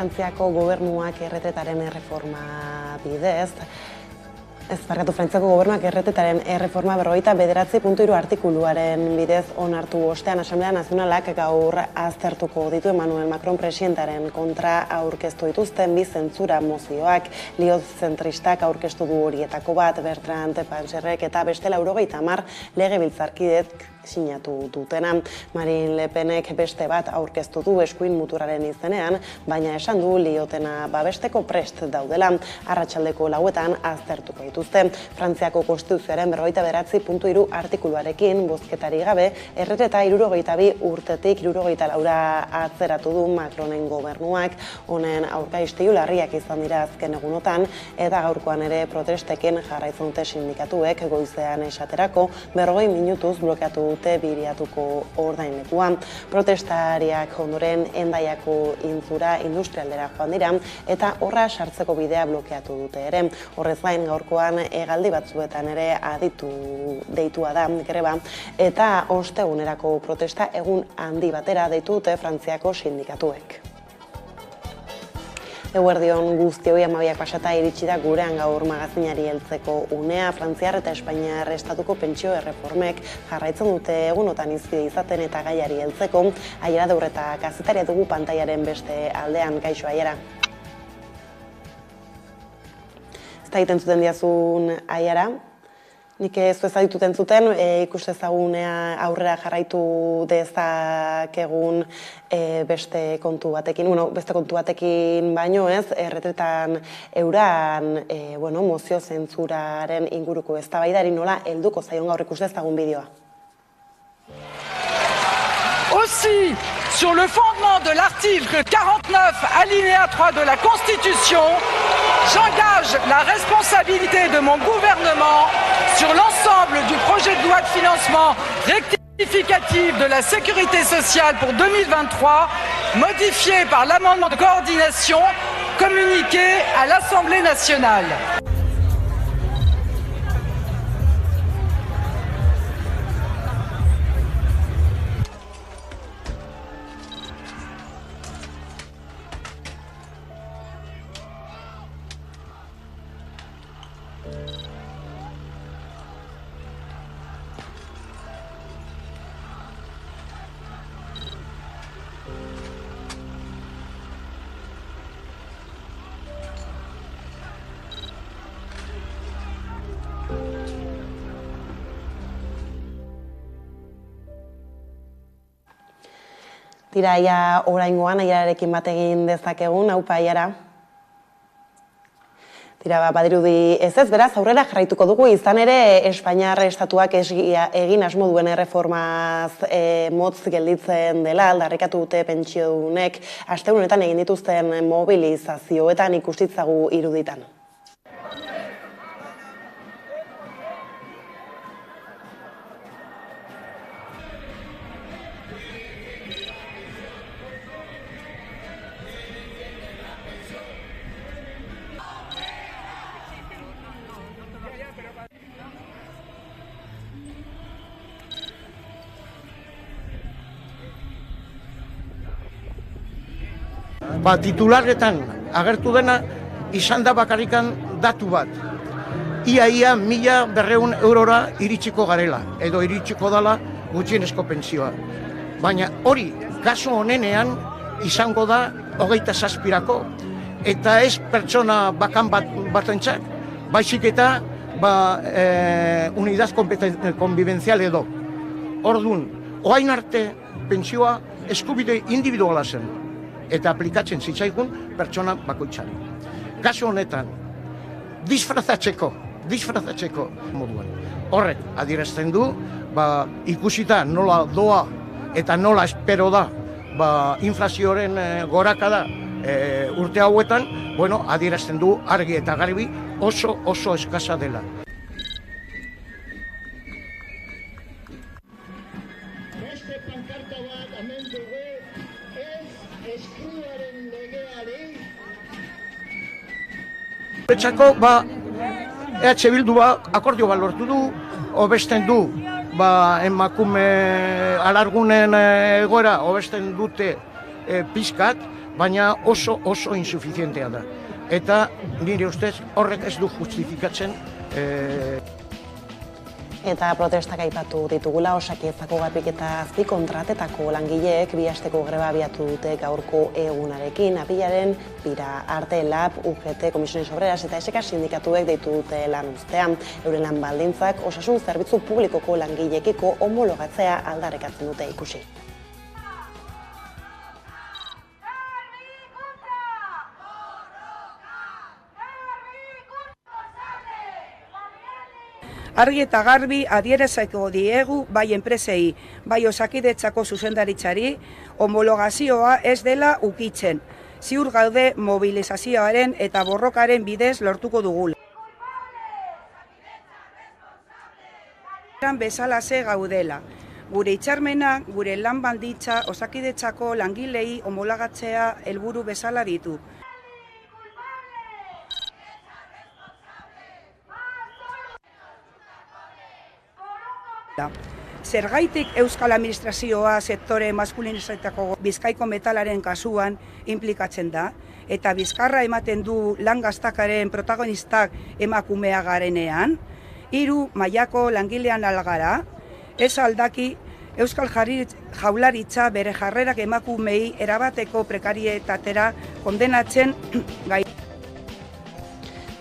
Frantziako gobernuak erretetaren erreforma bidez, Frantziako gobernuak erretetaren erreforma 49.3 artikuluaren bidez onartu ostean Asamblea Nazionalak gaur aztertuko ditu Emmanuel Macron presidentaren kontra aurkeztu dituzten bi zentsura mozioak. Liozentristak aurkeztu du horietako bat, Bertrand Pancherrek eta beste 90 legebiltzarkidek sinatu dutena. Marine Le Penek beste bat aurkeztu du eskuin muturraren izenean, baina esan du Liotena babesteko prest daudela. Arratsaldeko 4etan aztertuko dituzte. Frantziako Konstituzioaren 49.3 artikuluarekin bozketari gabe, erreteta 62 urtetik 64 atzeratu du Macronen gobernuak. Honen aurka istilu larriak izan dira azken egunotan, eta gaurkoan ere protestekin jarraitzen dute sindikatuek goizean esaterako 40 minutuz blokeatu dute Biriatuko ordainlekua. Protestariak ondoren Hendaiako intzura industrialdera joan dira eta horra sartzeko bidea blokeatu dute ere. Horrez gain gaurkoan hegaldi batzuetan ere aditu deitua da greba eta ostegunerako protesta egun handi batera deitu dute Frantziako sindikatuek. Eguerdion guztioi 12 pasata iritsi da gurean gaur magazinari heltzeko unea. Frantziar eta Espainiar estatuko pentsio erreformek jarraitzen dute egunotan hizpide izaten eta gaiari heltzeko. Aiara Deurreta kazetaria dugu pantailaren beste aldean. Kaixo, Aiara. Ez da egiten zuten diazun, Aiara? Nik ez du ezadituten zuten, ikus ezagunea aurrera jarraitu dezakegun beste kontu batekin, beste kontu batekin baino ez, erretretan euran mozio zentzuraren inguruko eztabaidari nola helduko zaion gaur ikus dezagun bideoa. Aussi, sur le fondement de l'article 49, alinéa 3 de la Constitution, j'engage la responsabilité de mon gouvernement sur l'ensemble du projet de loi de financement rectificatif de la sécurité sociale pour 2023, modifié par l'amendement de coordination communiqué à l'Assemblée nationale. Tira, oraingoan Aiararekin bat egin dezakegun, aupa Aiara. Tira, badirudi ez beraz, aurrera jarraituko dugu, izan ere Espainiar estatuak egin asmo duen erreformaz motz gelditzen dela, aldarrikatu dute pentsiodunek, astegunetan egin dituzten mobilizazioetan ikustitzagu iruditan. Titularretan agertu dena izan da bakarrikan datu bat. Ia 1.200 eurora iritsiko garela, edo iritsiko dela gutxienezko pentsioa. Baina hori, kasu honenean, izango da 27-rako, eta ez pertsona bakan batentzat, baizik eta unidad konbibenzial edo. Orduan, orain arte pentsioa eskubide individuala zen, eta aplikatzen zitzaigun pertsona bakoitzari. Kasu honetan, disfrazatzeko moduan. Horrek adierazten du, ikusita nola doa eta nola espero da inflazioaren gorakada urte hauetan, adierazten du argi eta garbi oso eskasa dela. Beste pankarta bat hemen dugu, ez eskriaren legeari. Etxako, EH Bildu akordio bat lortu du, hobesten du, emakume alargunen egoera hobesten dute pizkat, baina oso insuficientea da. Eta nire ustez horrek ez du justifikatzen Eta protestak aipatu ditugula, Osakidetzako garbik eta azpikontratetako langileek 2 asteko greba abiatu dute gaurko egunarekin. Apilaren bira arte LAB, UGT, Comisiones Obreras eta SK sindikatuek deitu dute lan uztean. Euren lan baldintzak osasun zerbitzu publikoko langileekiko homologatzea aldarrikatzen dute ikusi. Argi eta garbi adieraziko diegu bai enpresei, bai Osakidetzako zuzendaritzari, homologazioa ez dela ukitzen. Ziur gaude mobilizazioaren eta borrokaren bidez lortuko dugula. Bezalaze gaudela. Gure hitzarmena, gure lan baldintza Osakidetzako langilei homologatzea helburu bezala ditu. Zergaitik Euskal Administrazioa sektore maskulinizatako Bizkaiko metalaren kasuan implikatzen da, eta bizkarra ematen du lan gaztakaren protagonistak emakumea garenean, 3 mailako langilean algara, ez aldaki Euskal Jaurlaritza bere jarrerak emakumei erabateko prekarietatera kondenatzen gai.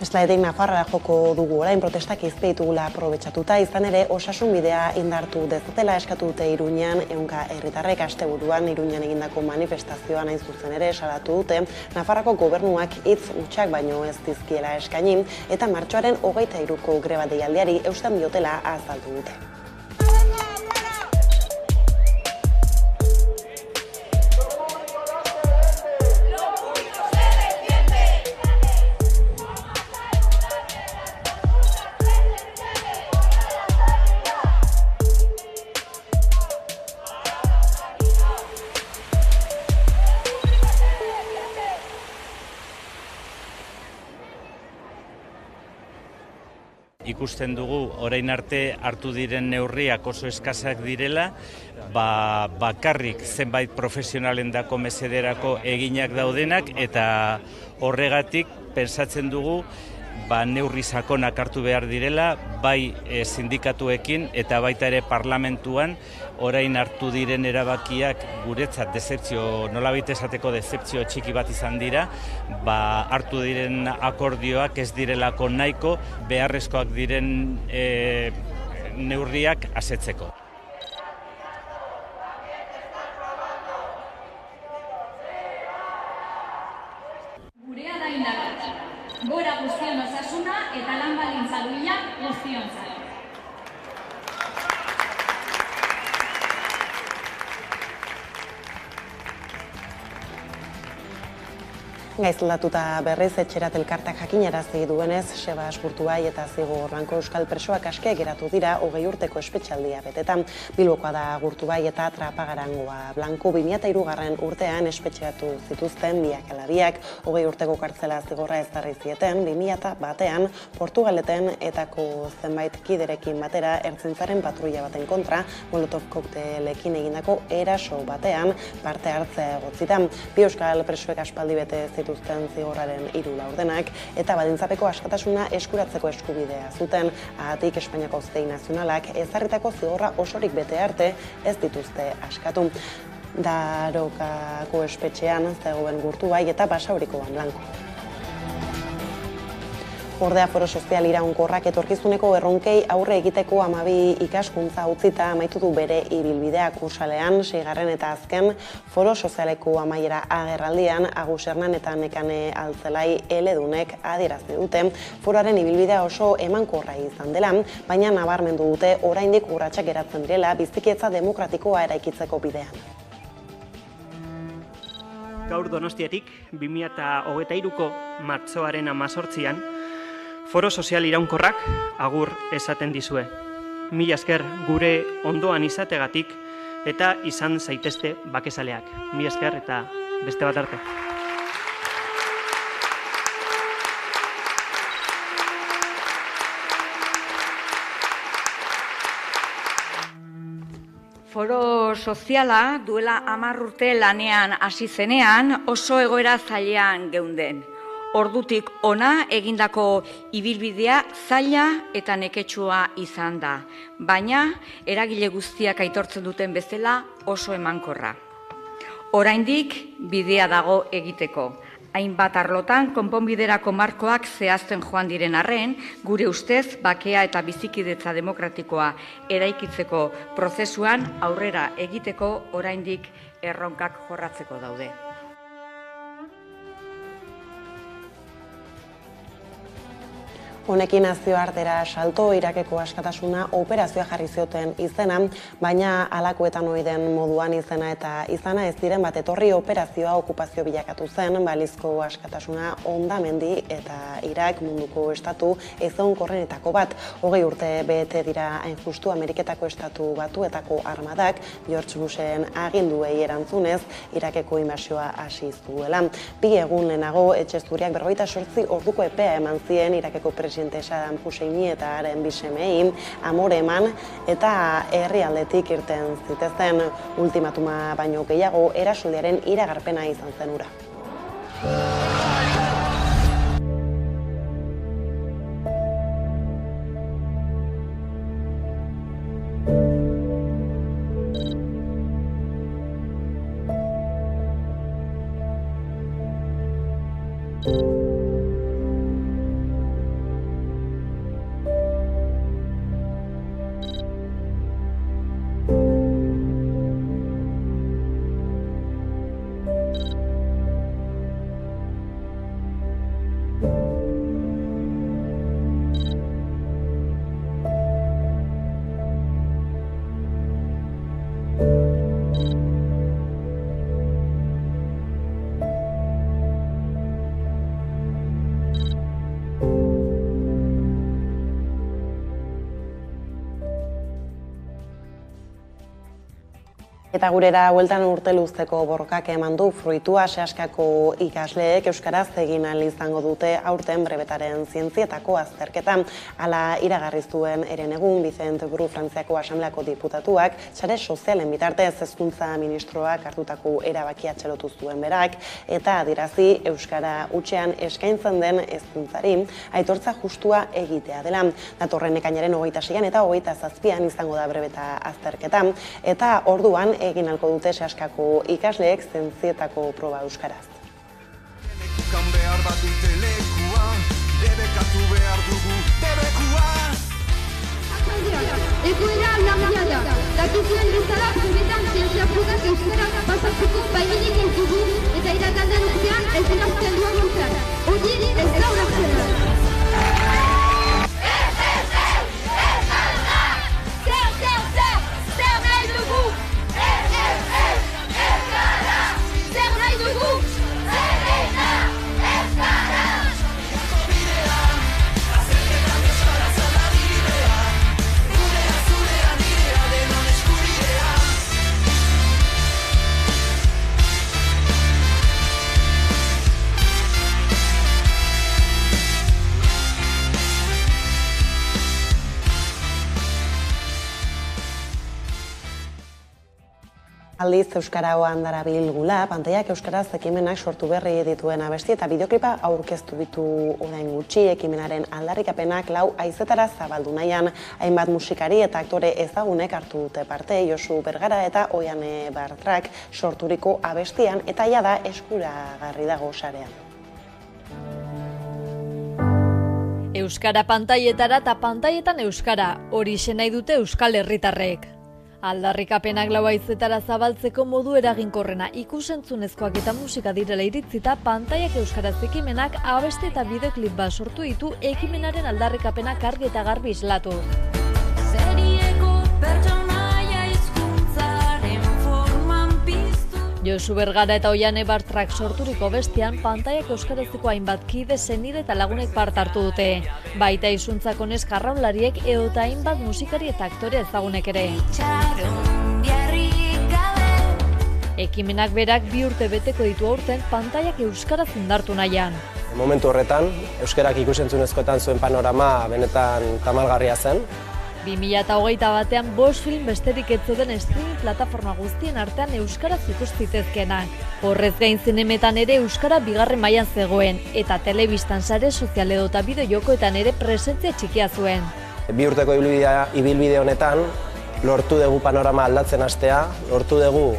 Bestelaetik Nafarroa joko dugu orain protestak izpeitugula aprobetxatuta, izan ere osasun bidea indartu dezatela eskatu dute Iruñan, ehunka herritarrek asteburuan Iruñan egindako manifestazioan hain zuzen ere salatu dute, Nafarroako gobernuak hitz hutsak baino ez dizkiela eskaini, eta martxoaren 23ko greba deialdiari eusten diotela azaldu dute. Ikusten dugu orain arte hartu diren neurriak oso eskasak direla, bakarrik zenbait profesionalendako mesederako eginak daudenak, eta horregatik pentsatzen dugu neurri sakonak hartu behar direla, bai sindikatuekin eta baita ere parlamentuan orain hartu diren erabakiak guretzat dezepzio, nolabait esateko dezepzio txiki bat izan dira, hartu diren akordioak ez direlako nahiko beharrezkoak diren neurriak asetzeko. Gurea da indarra, gora guztion osasuna eta lan baldintza duinak guztiontzat. Gaizlatuta berriz etxerat elkartak jakinarazi duenez, Sebas Gurtubai eta Zigor Blanko euskal presoak aske geratu dira 20 urteko espetxaldia betetan. Bilbokoa da Gurtubai eta Trapagarangoa Blanko 2003 urtean espetxeratu zituzten biak ala biak, 20 urteko kartzela zigorra ezarri zieten, 2001ean Portugaleten etako zenbait kiderekin batera ertzaintzaren patrulla baten kontra, molotov koktelekin egindako eraso batean parte hartzea egotzitan. Bi euskal presoek aspaldi bete zituzten zigorraren 3 laurdenak eta baldintzapeko askatasuna eskuratzeko eskubidea zuten, haatik Espainiako Auzitegi Nazionalak ezarritako zigorra osorik bete arte ez dituzte askatu. Darokako espetxean zegoen Gurtubai eta Basaurikoan Blanko. Ordea Foro Sozial iraunkorrak etorkizuneko erronkei aurre egiteko 12 ikaskuntza utzita amaitu du bere ibilbidea kursalean, 6. eta azken Foro Sozialeko amaiera agerraldian Agus Hernan eta Nekane Altzelai eledunek adierazi dute foroaren ibilbidea oso emankorra izan dela, baina nabarmendu dute oraindik urratsak geratzen direla bizikidetza demokratikoa eraikitzeko bidean. Gaur Donostiatik 2023ko martxoaren 18an Foro Sozial iraunkorrak agur esaten dizue. Mila esker gure ondoan izategatik eta izan zaitezte bakezaleak. Mila esker eta beste bat arte. Foro soziala duela 10 urte lanean hasi zenean oso egoera zailean geunden. Ordutik ona egindako ibilbidea zaila eta neketsua izan da, baina eragile guztiak aitortzen duten bezala oso emankorra. Oraindik bidea dago egiteko. Hainbat arlotan konponbiderako markoak zehazten joan diren arren, gure ustez bakea eta bizikidetza demokratikoa eraikitzeko prozesuan aurrera egiteko oraindik erronkak jorratzeko daude. Honekin nazioartera salto Irakeko askatasuna operazioa jarri zioten izena, baina halakoetan ohi den moduan izena eta izana ez diren bat etorri operazioa okupazio bilakatu zen, balizko askatasuna hondamendi eta Irak munduko estatu ezegonkorrenetako bat. 20 urte bete dira hain justu Ameriketako estatu batuetako armadak George Bushen aginduei erantzunez Irakeko inbasioa hasi zuela. 2 egun lehenago Etxe Zuriak 48 orduko epea eman zien Irakeko presidente Saddam Husseini eta haren bi semei amore eman eta herrialdetik irten zitezen. Ultimatuma baino gehiago erasoaldiaren iragarpena izan zen hura. Eta gurera bueltan urte luzteko borrokak eman du fruitua sehaskako ikasleek euskaraz egin ahal izango dute aurten brebetaren zientzietako azterketa. Hala iragarri zuen herenegun Vicente Bru Frantziako Asambleako diputatuak sare sozialen bitartez hezkuntza ministroak hartutako erabakia atxelotu zuen berak eta adierazi euskara hutsean eskaintzen den hezkuntzari aitortza justua egitea dela. Datorren ekainaren 26an eta 27an izango da brebeta azterketa eta orduan egin ahalko dute sehaskako ikasleek zientzietako proba euskaraz. Egoera larria da. Dakizuen bezala probetan zientzia frogak euskaraz pasatzeko baimenik ez dugu eta iraganden urtean ez dira zenduan urtean. Hori ez da ulertzen. Aldiz euskaragoan darabil gula, pantaiak euskaraz ekimenak sortu berri dituen abesti eta bideoklipa aurkeztu ditu orain gutxi. Ekimenaren aldarrikapenak 4 haizetara zabaldu nahian, hainbat musikari eta aktore ezagunek hartu dute parte, Josu Bergara eta Oiane Bartrak sorturiko abestian eta jada eskuragarri dago sarean. Euskara pantaietara eta pantaietan euskara, horixe nahi dute euskal herritarrek. Aldarrikapenak 4 haizetara zabaltzeko modu eraginkorrena ikusentzunezkoak eta musika direla iritzita, pantaiak euskaraz ekimenak abesti eta bideoklip bat sortu ditu ekimenaren aldarrikapenak argi eta garbi islatuz. Josu Bergara eta Oiane Bartrak sorturiko bestian, pantaiak euskarazeko hainbat kide, senide eta lagunek parte hartu dute. Baita izuntzako neska arraunlariek edota hainbat musikari eta aktore ezagunek ere. Ekimenak berak 2 urte beteko ditu aurten pantaiak euskaraz indartu nahian. Momentu horretan, euskarak ikusentzunezkoetan zuen panorama benetan tamalgarria zen. 2021 5 film besterik ez zeuden streaming plataforma guztien artean euskaraz ikus zitezkenak. Horrez gain zinemetan ere euskara bigarren mailan zegoen, eta telebistan sare sozial edota bideo-jokoetan ere presentzia txikia zuen. 2 urteko ibilbide honetan, lortu dugu panorama aldatzen hastea, lortu dugu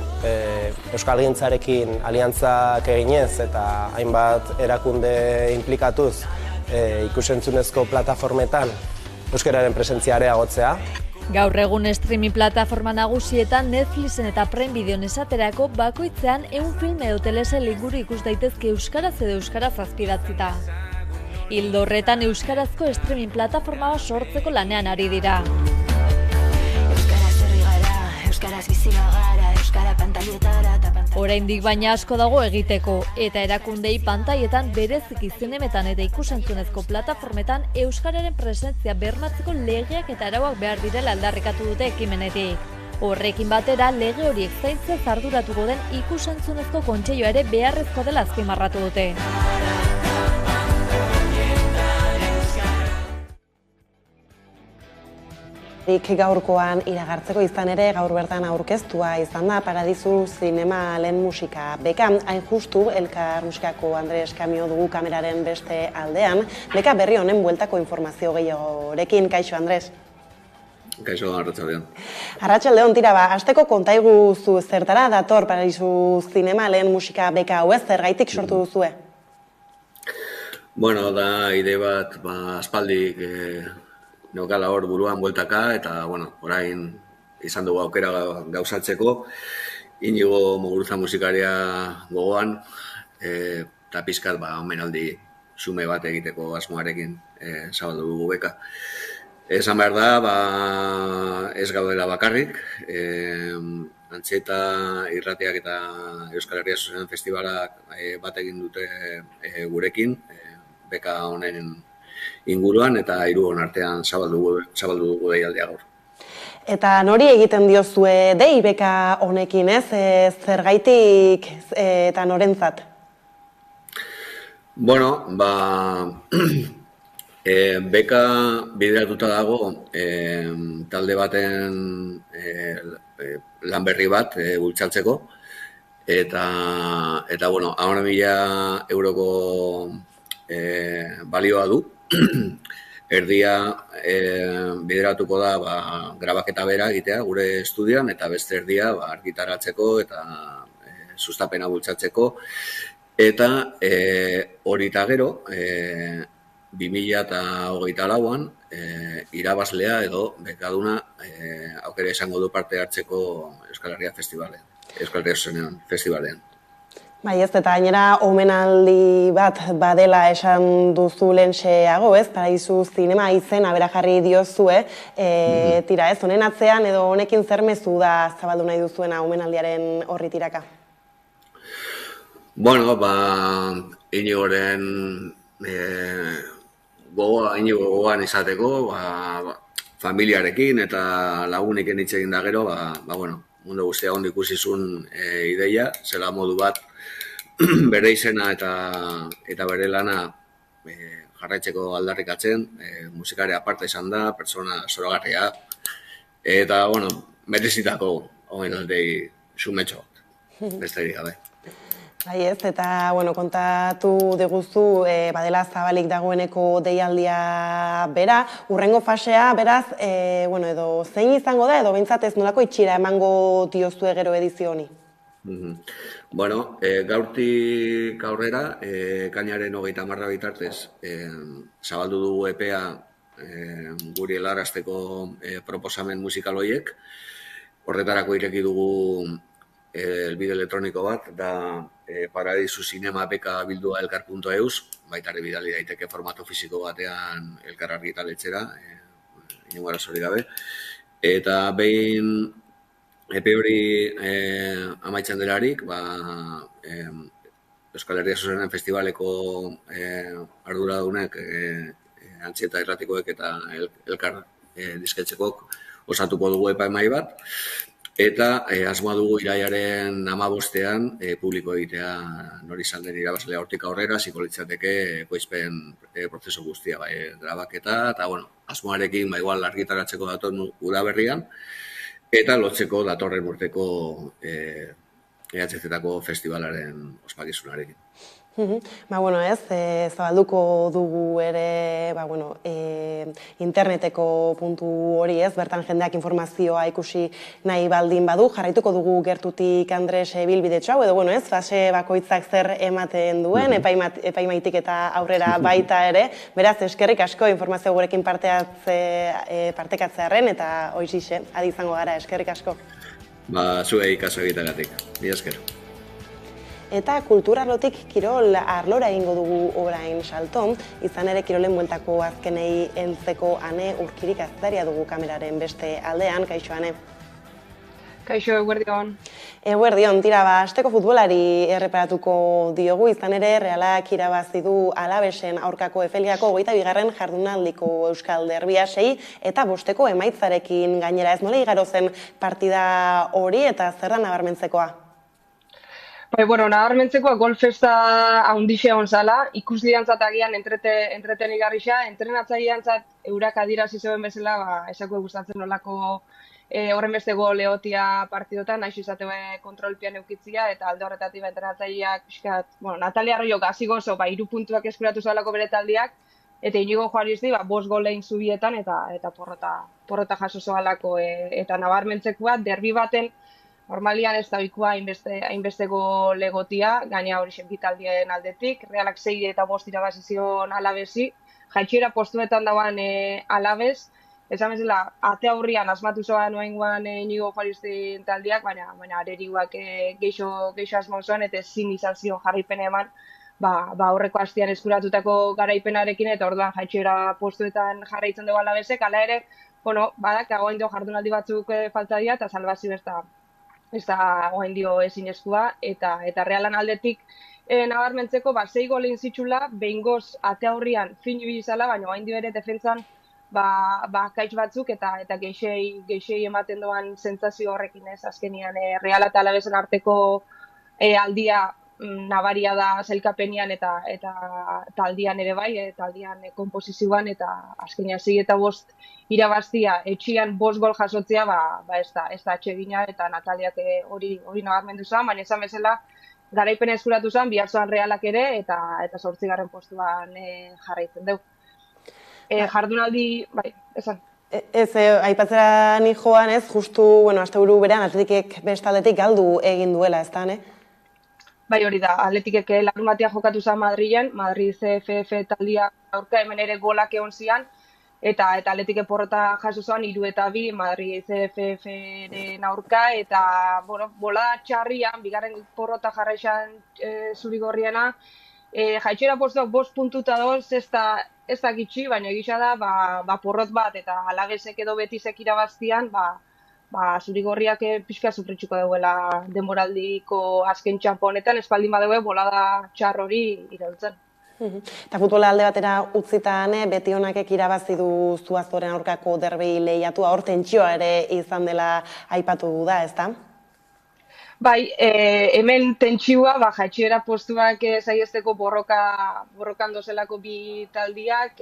Euskalgintzarekin aliantzak eginez eta hainbat erakunde implikatuz ikusentzunezko plataformetan euskararen presentzia areagotzea. Gaur egun streaming plataforma nagusietan Netflixen eta Prime Videon esaterako bakoitzean 100 film edo telesail inguru ikus daitezke euskaraz edo euskaraz azpidatzita. Ildo horretan euskarazko streaming plataforma bat sortzeko lanean ari dira. Euskaraz bizi bagara, euskara pantailetara eta Oraindik baina asko dago egiteko, eta erakundei pantaietan bereziki zinemetan eta ikusentzunezko plataformetan euskararen presentzia bermatzeko legeak eta arauak behar direla aldarrikatu dute ekimenetik. Horrekin batera, lege horiek zaintzez arduratuko den ikusentzunezko kontseilua ere beharrezko dela azpimarratu dute. Gaurkoan iragartzeko izan ere, gaur bertan aurkeztua izan da Paradisu Zinema lehen musika beka. Hain justu, Elkar musikako Andres Kamio dugu kameraren beste aldean. Beka berri honen bueltako informazio gehiagorekin. Kaixo, Andres? Kaixo, Arratsaldeon. Arratsaldeon, tira ba, hasteko kontaiguzu zertara dator Paradisu Zinema lehen musika beka hau ez, zergaitik sortu duzue? Bueno, da ide bat, aspaldik neukala hor buruan bueltaka, eta, bueno, orain izan dugu aukera gauzatzeko, Inigo Muguruza musikaria gogoan, eta pizkat, omenaldi xume bat egiteko asmoarekin zabaldu dugu beka. Esan behar da, ez gaudela bakarrik, Antxeta Irratiak eta Euskal Herria Zuzen Festivalak bat egin dute gurekin, beka honen inguruan eta hiruon artean zabaldu dugu deialdia gaur. Eta nori egiten diozue dei beka honekin, ez? Zergaitik eta norentzat? Bueno, beka bideratuta dago talde baten lan berri bat bultzatzeko eta bueno, 10.000 euroko balioa du. Erdia bideratuko da grabaketa bera egitea gure estudioan eta beste erdia argitaratzeko eta sustapena bultzatzeko eta hori eta gero 2024an irabazlea edo bekaduna aukera izango du parte hartzeko Euskal Herria Festivalean. Bai ez, eta gainera omenaldi bat badela esan duzu lehentxeago, ez? Paradisu Zinema izen abera jarri diozue. Tira ez, honen atzean edo honekin zer mezu da zabaldu nahi duzuena omenaldiaren horri tiraka? Bueno, Inigoren gogoan izateko, familiarekin eta lagunekin hitz egin da gero, mundu guztia ondo ikusizun ideia, zela modu bat bere izena eta bere lana jarraitzeko aldarrikatzen, musikari aparta izan da, pertsona zoragarria, eta, merezitako omenaldi xumetxo bat, besterik gabe. Bai ez, eta kontatu diguzu badela zabalik dagoeneko deialdia bera, urrengo fasea, beraz, edo zein izango da, edo behintzat ez nolako itxira emango diozue gero edizio honi? Bueno, gaurtik aurrera, ekainaren 30 bitartez, zabaldu dugu epea guri helarazteko proposamen musikal horiek. Horretarako ireki dugu elbide elektroniko bat, da Paradisu Zinema beka bildua elkar.eus, baita ere bidali daiteke formato fisiko batean elkar argitaletxera, inongo arazorik gabe. Eta behin epe hori amaitzen delarik, Euskal Herria Zuzen Festivaleko arduradunek, Antxeta Irratikoek eta elkar disketxekok osatuko dugu epaimahai bat. Eta asmoa dugu iraiaren 15ean publiko egitea nori izan den irabazlea hortik aurrera, ziko litzateke ekoizpen prozesu guztia, grabaketa, eta asmoarekin igual argitaratzeko datorren udaberrian, eta lotzeko datorren urteko EHZ-etako festivalaren ospakizunarekin. Zabalduko dugu ere interneteko puntu hori bertan jendeak informazioa ikusi nahi baldin badu, jarraituko dugu gertutik Andres bilbidetxo hau, edo fase bakoitzak zer ematen duen, epaimaitik eta aurrera baita ere, beraz eskerrik asko informazio gurekin partekatzearen eta hoizixe, adi izango gara, eskerrik asko. Zuei kaso egiteagatik, mila esker. Eta kulturarlotik kirol arlora egingo dugu orain salto, izan ere kirolen bueltako azkenei heltzeko Ane Urkirik aztaria dugu kameraren beste aldean, kaixo Ane. Kaixo, eguerdion. Eguerdion, tira, asteko futbolari erreparatuko diogu, izan ere Realak irabazi du Alavesen aurkako Efeligako 22. jardunaldiko Euskal Derbia 6 eta 5 emaitzarekin gainera, ez nola igaro zen partida hori eta zer da nabarmentzekoa? Nabarmentzekoa gol festa haundixe hon zala, ikusliantzat agian entretenigarrixa, entrenatzaileantzat eurak adirazi zeuen bezala, esako gustatzen nolako horren beste gol egotia partidotan, nahiz izateu kontrolpian eukitzia, eta alde horretatik entrenatzaileak, Natalia Arroyo gazi gozo, 3 puntuak eskuratu zalako bere taldiak, eta Inigo Juaristi, 5 golein zubietan, eta porrota jaso zoalako, eta nabarmentzekoa, derbi baten, normalian ez da bikoa hainbeste gol egotia, gaina hori bitaldien aldetik, Realak 6 eta 5 irabazi zion Alavesi, jaitsiera postuetan dauan Alaves, esan bezala, ate aurrian asmatu zoan noengoan Inigo Juaristi taldiak, baina areriguak geixo asmo zoan, eta ezin izan zion jarraipen eman, aurreko hastian eskuratutako garaipenarekin, eta orduan jaitsiera postuetan jarraitzen dugu Alavesek, ala ere, badak, hagoen dio jardunaldi batzuk falta dira, eta salbazio ez da oain dio ezinezkoa, eta Realan aldetik nabarmentzeko 6 golein zitxula, behingoz ate aurrian finu bizala, baina oain dio ere defentsan kaitz batzuk eta geixei ematen doan sentsazio horrekin ez, azkenian Reala eta Alavesen arteko aldia nabaria da zelkapenian eta taldian ere bai, taldian komposizioan, eta azkenean 6 eta 5 irabaztia, etxian 5 gol jasotzea, ez da atsegina, eta Nataliak hori nabarmendu zen, baina esan bezala garaipena eskuratu zen, bihar zoan Realak ere, eta 8. postuan jarraitzen dugu. Jardunaldi, esan. Ez, aipatzera ni joan ez, justu, asteburu berean Atletikek bestaldetik galdu egin duela, ez da, ne? Bai, hori da, Atletikek larunbatean jokatu zen Madrilen, Madrid CFF taldia aurka hemen ere golak egon zian, eta Atletikek porrota jaso zoan 3 eta 2 Madrid CFF-ren aurka, eta bola txarrian, bigarren porrota jarraixan zurigorriena, jaitsiera postuak 5 puntuta doz, ez da gitxi, baina egisa da porrot bat, eta Alavesek edo Betisek irabaztian, zurigorriak pixka sufritxuko duela denboraldiko azken txampo honetan, espaldin badeue bolada txar hori iraultzen. Eta futbola alde batera utzitan, Betionakek irabazi du Zuazoren aurkako derbi lehiatua, hor tentsioa ere izan dela aipatu da, ez da? Bai, hemen tentsioa, jaitsiera postuak saiesteko borrokan dozelako bi taldiak,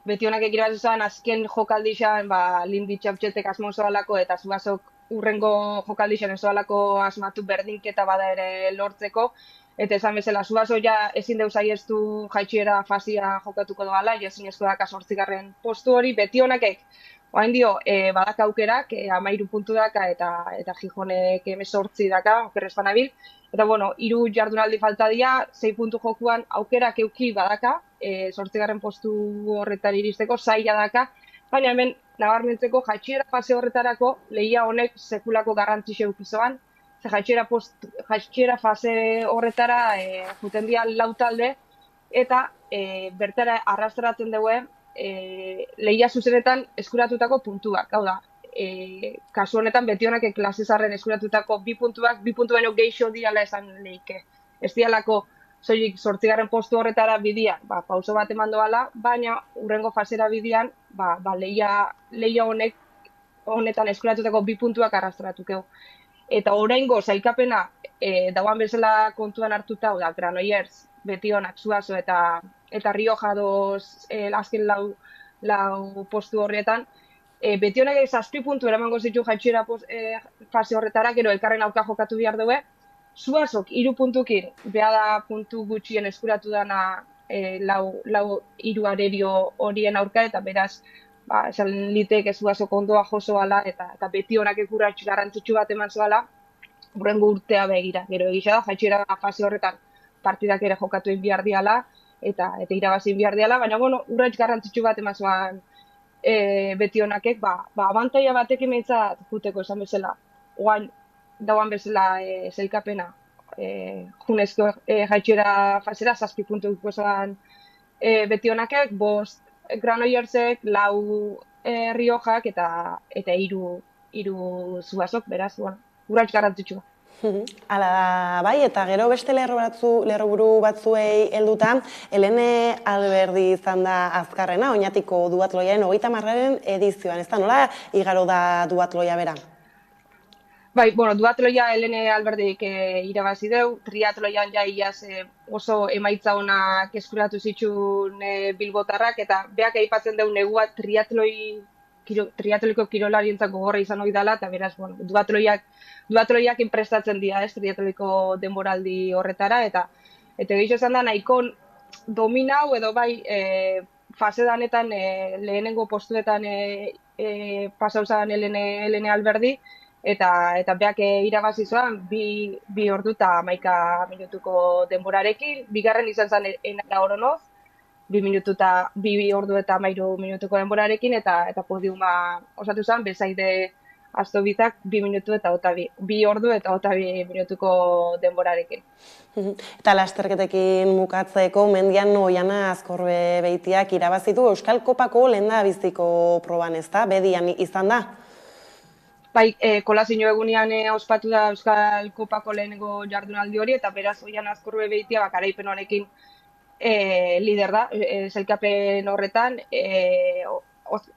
Betionakek irabazi zuen azken jokaldixan Lindi Txaptxetek asmo zoalako eta Zuazok urrengo jokaldixan ezoalako asmatu berdinketa bada ere lortzeko. Eta esan bezala, Zuazo ja ezin deus aiestu jaitsiera fasia jokatuko doala, ezinezko daka 8. postu hori. Betionakek, oain dio, badak aukerak, 13 puntu daka eta Gijonek 18 daka, okerrez banabil. Eta, 3 jardunaldi falta dira, 6 puntu jokuan aukerak euki badaka, 8. postu horretan iristeko, zaila daka, baina hemen nabarmentzeko jaitsiera fase horretarako lehia honek sekulako garrantzise eukizoan, ze jaitsiera fase horretara juten dira 4 talde, eta bertara arrastratzen dugu lehia zuzenetan eskuratutako puntuak, hau da, kasu honetan Betionak klasezarren eskuratutako 2 puntuak, 2 puntu baino geixo diala esan lehike. Ez dialako soilik 8. postu horretara bidian, pauso bat eman doala, baina urrengo fasera bidian, lehia honek honetan eskuratutako 2 puntuak arrastratukeu. Eta oraingo sailkapena dauan bezala kontuan hartuta, da Granollers, Betionak, Zuazo eta Rioja doz azken lau postu horretan, Betionak 7 puntu eramango zitu jaitsiera fase horretara, gero elkarren aurka jokatu behar dugu. Zuazok 3 puntukin, beha da puntu gutxien eskuratu dana lau 3 arerio horien aurka, eta beraz, esan litek Zuazok ondoa josoala, eta Betionak ekuratx garrantzitsu bat eman zoala, hurrengo urtea begira. Gero egisa da, jaitsiera fase horretan partidak ere jokatu egin behar diala, eta irabazi egin behar diala, baina urratx garrantzitsu bat eman zoan Betionakek, abantaia batekin behintzat juteko esan bezala. Oain, dauan bezala sailkapena junezko jaitsiera fasera 7 puntu ikusoan Betionakek, 5 Granollersek, 4 Riojak eta 3 Zuazok, beraz, urratx garrantzitsua. Hala da, bai, eta gero beste lerroburu batzuei helduta, Helene Alberdi izan da azkarrena, Oñatiko duatloiaren 30. edizioan, ez da, nola igaro da duatloia bera? Bai, duatloia Helene Alberdik irabazi deu, triatloian iaz oso emaitza onak eskuratu zitsun bilbotarrak, eta beak aipatzen deu negua triatloiko kirolarientzako gogorra izan hori dela, eta beraz, duatloiak inprestatzen dira, triatloiko denboraldi horretara, eta gehiago esan da, nahiko dominau edo bai fase danetan lehenengo postuetan pasau zan Helene Alberdi, eta beak irabazi zoan 2 ordu eta 11 minutuko denborarekin, bigarren izan zen Enara Oronoz, 2 ordu eta 13 minutuko denborarekin, eta podiuma osatu zen, Bezaide Aztobizak 2 ordu eta 22 minutuko denborarekin. Eta lasterketekin mukatzeko, mendian Oiana Azkorbe Beitiak irabazitu Euskal Kopako lehendabiziko proban, ez da? Bedian izan da? Bai, kolazio egunean ospatu da Euskal Kopako lehenengo jardunaldi hori, eta beraz Oiana Azkorbe Beitia garaipen honekin lider da, sailkapen horretan.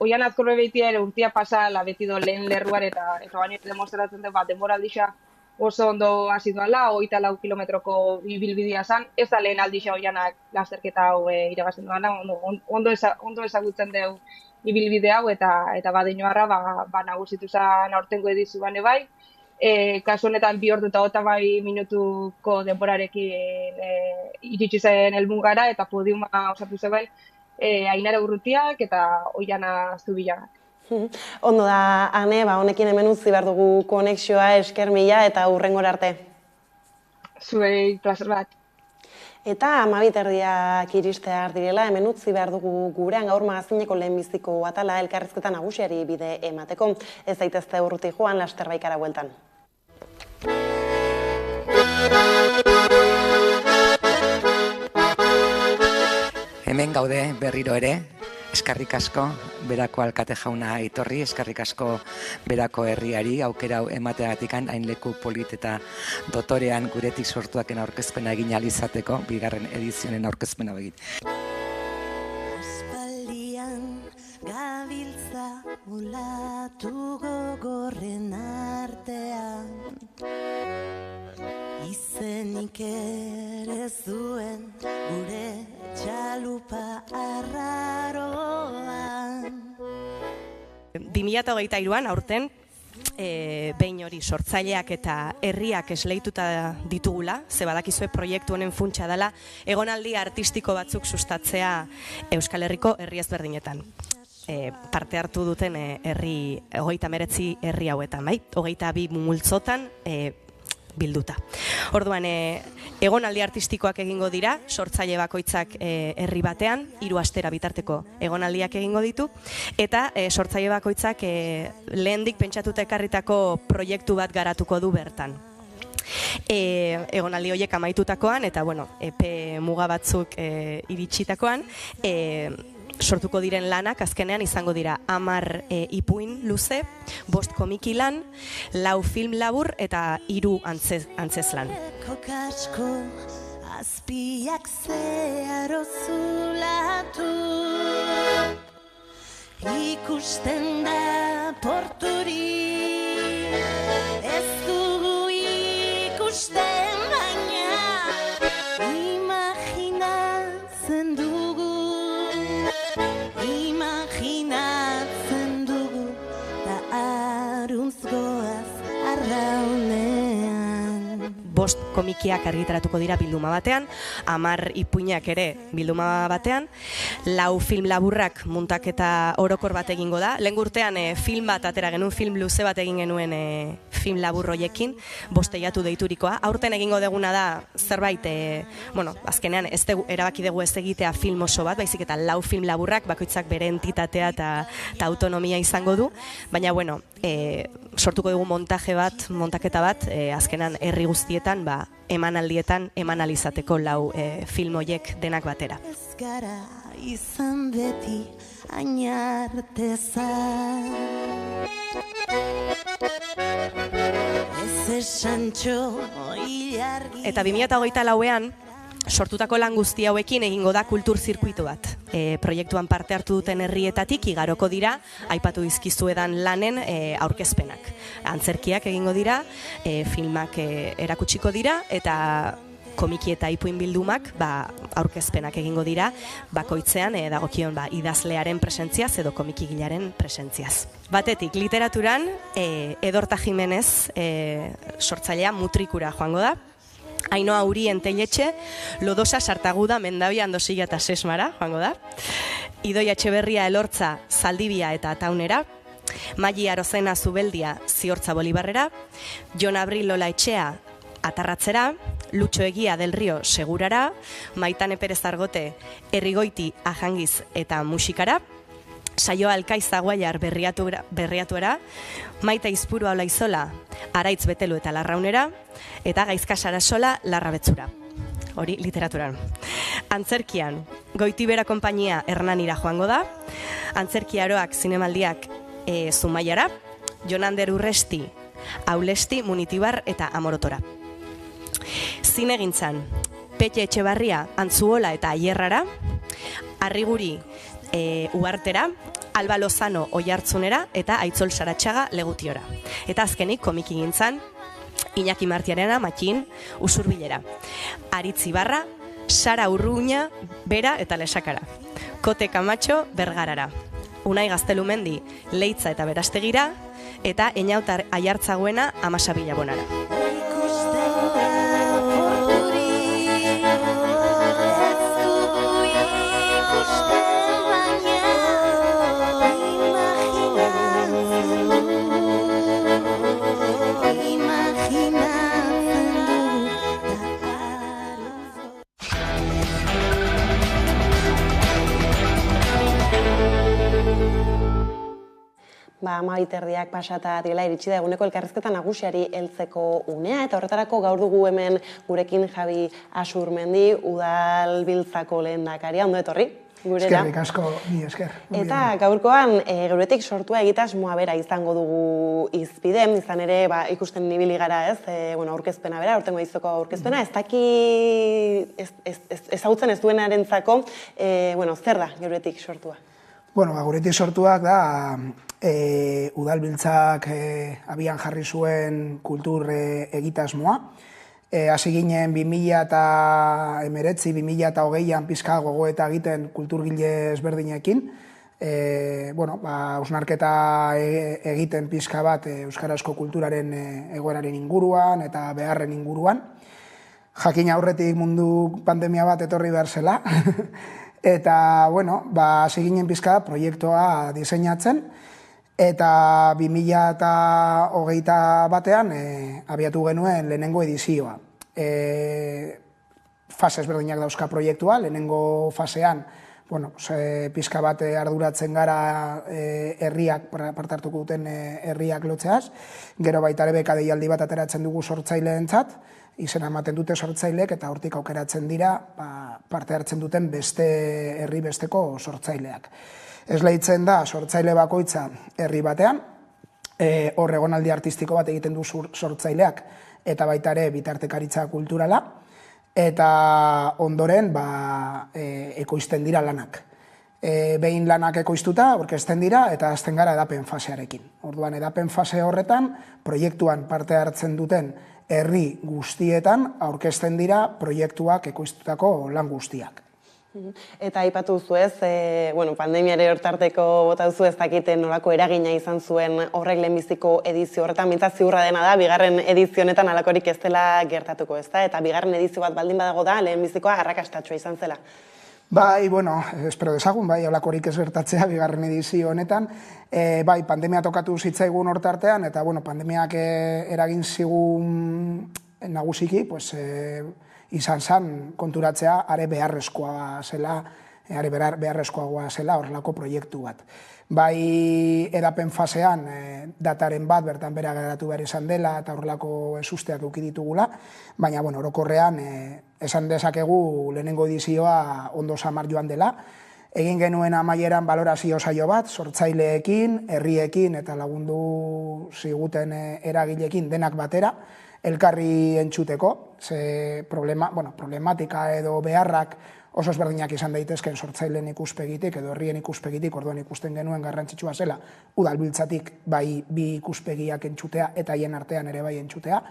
Oiana Azkorbe Beitia ere urtia pasala beti do lehen lerruan, eta baino demostratzen du denboraldia oso ondo hasi doala, 24 kilometroko ibilbidea zan, ez da lehen aldixa Oianak lasterketa hau irabazten duana, ondo ezagutzen dugu ibilbide hau, eta badeinoarra nagusitu zen aurtengo edizioan bai. Kasu honetan 2 ordu eta 22 minutuko denborarekin iritsi zen helmugara, eta podiuma osatu zegoen Ainara Urrutiak eta Oiana Zubillanak. Ondo da, Ane, honekin hemen utzi behar dugu konexioa, esker mila eta hurrengora arte. Zuei, plazer bat. Eta 12:00 iristear direla, hemen utzi behar dugu gurean gaur magazineko lehenbiziko atala elkarrizketa nagusiari bide emateko. Ez daitezte urruti joan, laster baikara bueltan. Hemen gaude berriro ere, eskerrik asko berako alkate jauna etorri, eskerrik asko berako herriari, aukera emateagatik hain leku polit eta dotorean guretik sortuaken aurkezpena egin ahal izateko, 2. edizionen aurkezpena begit. Aspaldian gabiltza ulatu gogorren artean, izenik ere zuen gure txalupa arraroan. 2023an aurten behin hori sortzaileak eta herriak esleituta ditugula, ze badakizue proiektu honen funtsa dela egonaldi artistiko batzuk sustatzea Euskal Herriko herri ezberdinetan. Parte hartu duten 39 herri hauetan, bai? 22 multzotan bilduta. Orduan, egonaldi artistikoak egingo dira, sortzaile bakoitzak herri batean, 3 astera bitarteko egonaldiak egingo ditu, eta sortzaile bakoitzak lehendik pentsatuta ekarritako proiektu bat garatuko du bertan. Egonaldi horiek amaitutakoan, eta epe muga batzuk iritsitakoan, sortuko diren lanak azkenean izango dira 10 ipuin luze, 5 komiki lan, 4 film labur eta 3 antzezlan. Kasko azpiak zeharo zulatu, ikusten da porturik 5 komikiak argitaratuko dira bilduma batean, 10 ipuinak ere bilduma batean, 4 film laburrak muntaketa orokor bat egingo da. Lehen urtean film bat atera genuen, film luze bat egin genuen film labur hoiekin, 5 teilatu deiturikoa. Aurten egingo deguna da zerbait, azkenean erabaki dugu ez egitea film oso bat, baizik eta 4 film laburrak, bakoitzak bere entitatea eta autonomia izango du, baina sortuko dugu montaketa bat, azkenan herri guztietan, emanaldietan eman alizateko 4 film hoiek denak batera. Ez gara izan beti ainartezan, ez esantxo ilargi. Eta 2024an, sortutako lan guzti hauekin egingo da kultur zirkuitu bat. Proiektuan parte hartu duten herrietatik igaroko dira, aipatu dizkizuedan lanen aurkezpenak. Antzerkiak egingo dira, filmak erakutsiko dira, eta komiki eta ipuin bildumak aurkezpenak egingo dira, bakoitzean dagokion idazlearen presentziaz edo komikigilaren presentziaz. Batetik, literaturan, Edorta Jimenez sortzailea Mutrikura joango da, Ainoa Uri Enteiletxe, Lodosa Sartaguda Mendabia Andosilla eta Sesmara joango da, Idoia Etxeberria Elortza Zaldibia eta Taunera, Magi Arozena Zubeldia Ziortza Bolibarrera, Jon Abril Lola Etxea Atarratzera, Lutxo Egia del Rio Segurara, Maitane Perez Argote Errigoiti Ajangiz eta Musikara, Saioa Alkaiz Aguaiar Berriatuera, Maita Izpurua Olaizola Araitz Betelu eta Larraunera, eta Gaizka Sarasola Larrabetzura. Hori literaturan. Antzerkian, Goitibera Konpainia Hernanira joango da, Antzerki Aroak Zinemaldiak Zumaiara, Jonander Urresti Aulesti Munitibar eta Amorotora. Zinegintzan, Petxe Etxebarria Antzuola eta Aierrara, Arriguri Uartera, Alba Lozano Oiartzunera eta Aitzol Saratxaga Legutiora. Eta azkenik komikigintzan, Iñaki Martiarena Matxin Usurbilera, Aritz Ibarra, Sara Urruña Bera eta Lesakara, Kote Camacho Bergarara, Unai Gaztelumendi Leitza eta Berastegira, eta Eñautar Aiartzagoena Amasabila Bonara. Amabiterdiak pasata direla iritsi da eguneko elkarrizketa nagusiari heltzeko unea, eta horretarako gaur dugu hemen gurekin Javi Asurmendi, Udalbiltzako lehendakaria, ondo etorri? Eskerrik asko, ni esker. Eta gaurkoan, geuretik sortua egitasmoa bera izango dugu izpide, izan ere ikusten nibili gara aurkezpena bera, aurtengo izoko aurkezpena, ezagutzen ez duenarentzako, zer da geuretik sortua? Geuretik sortuak da, Udalbiltzak abian jarri zuen kultur egitasmoa. Hasi ginen 2019-2020an pizka gogoeta egiten kulturgile ezberdinekin. Hausnarketa egiten pizka bat euskarazko kulturaren egoeraren inguruan eta beharren inguruan. Jakin aurretik mundu pandemia bat etorri behar zela. Eta, hasi ginen pizka proiektua diseinatzen. Eta 2021an abiatu genuen lehenengo edizioa. Fase ezberdinak dauzka proiektua, lehenengo fasean pizka bat arduratzen gara herriak, parte hartuko duten herriak lotzeaz, gero baita ere beka deialdi bat ateratzen dugu sortzaileentzat, izena ematen dute sortzaileek eta hortik aukeratzen dira parte hartzen duten beste herri besteko sortzaileak. Esleitzen da sortzaile bakoitza herri batean, hor egonaldi artistiko bat egiten du sortzaileak eta baita ere bitartekaritza kulturala, eta ondoren ekoizten dira lanak. Behin lanak ekoiztuta, aurkezten dira eta hasten gara edapen fasearekin. Orduan, edapen fase horretan, proiektuan parte hartzen duten herri guztietan aurkezten dira proiektuak ekoiztutako lan guztiak. Eta aipatu duzu ez, pandemiare hortarteko bota duzu ez dakite nolako eragina izan zuen horrek lehenbiziko edizio horretan, mintzat ziurra dena da, bigarren edizio honetan alakorik ez dela gertatuko ez da, eta bigarren edizio bat baldin badago da, lehenbizikoa arrakastatsua izan zela. Bai, espero dezagun, bai, holakorik ez gertatzea bigarren edizio honetan. Bai, pandemia tokatu zitzaigun hortartean, eta pandemiak eragin zigun nagusiki, izan zen konturatzea are beharrezkoa zela, horrelako proiektu bat. Bai, edapen fasean dataren bat bertan bera geratu behar izan dela eta horrelako ezusteak eduki ditugula, baina orokorrean esan dezakegu lehenengo edizioa ondo samar joan dela. Egin genuen amaieran balorazio saio bat, sortzaileekin, herriekin eta lagundu ziguten eragileekin denak batera, elkarri entzuteko, ze problematika edo beharrak oso ezberdinak izan daitezken sortzaileen ikuspegitik edo herrien ikuspegitik, orduan ikusten genuen garrantzitsua zela, udalbiltzatik bai bi ikuspegiak entzutea eta haien artean ere bai entzutea.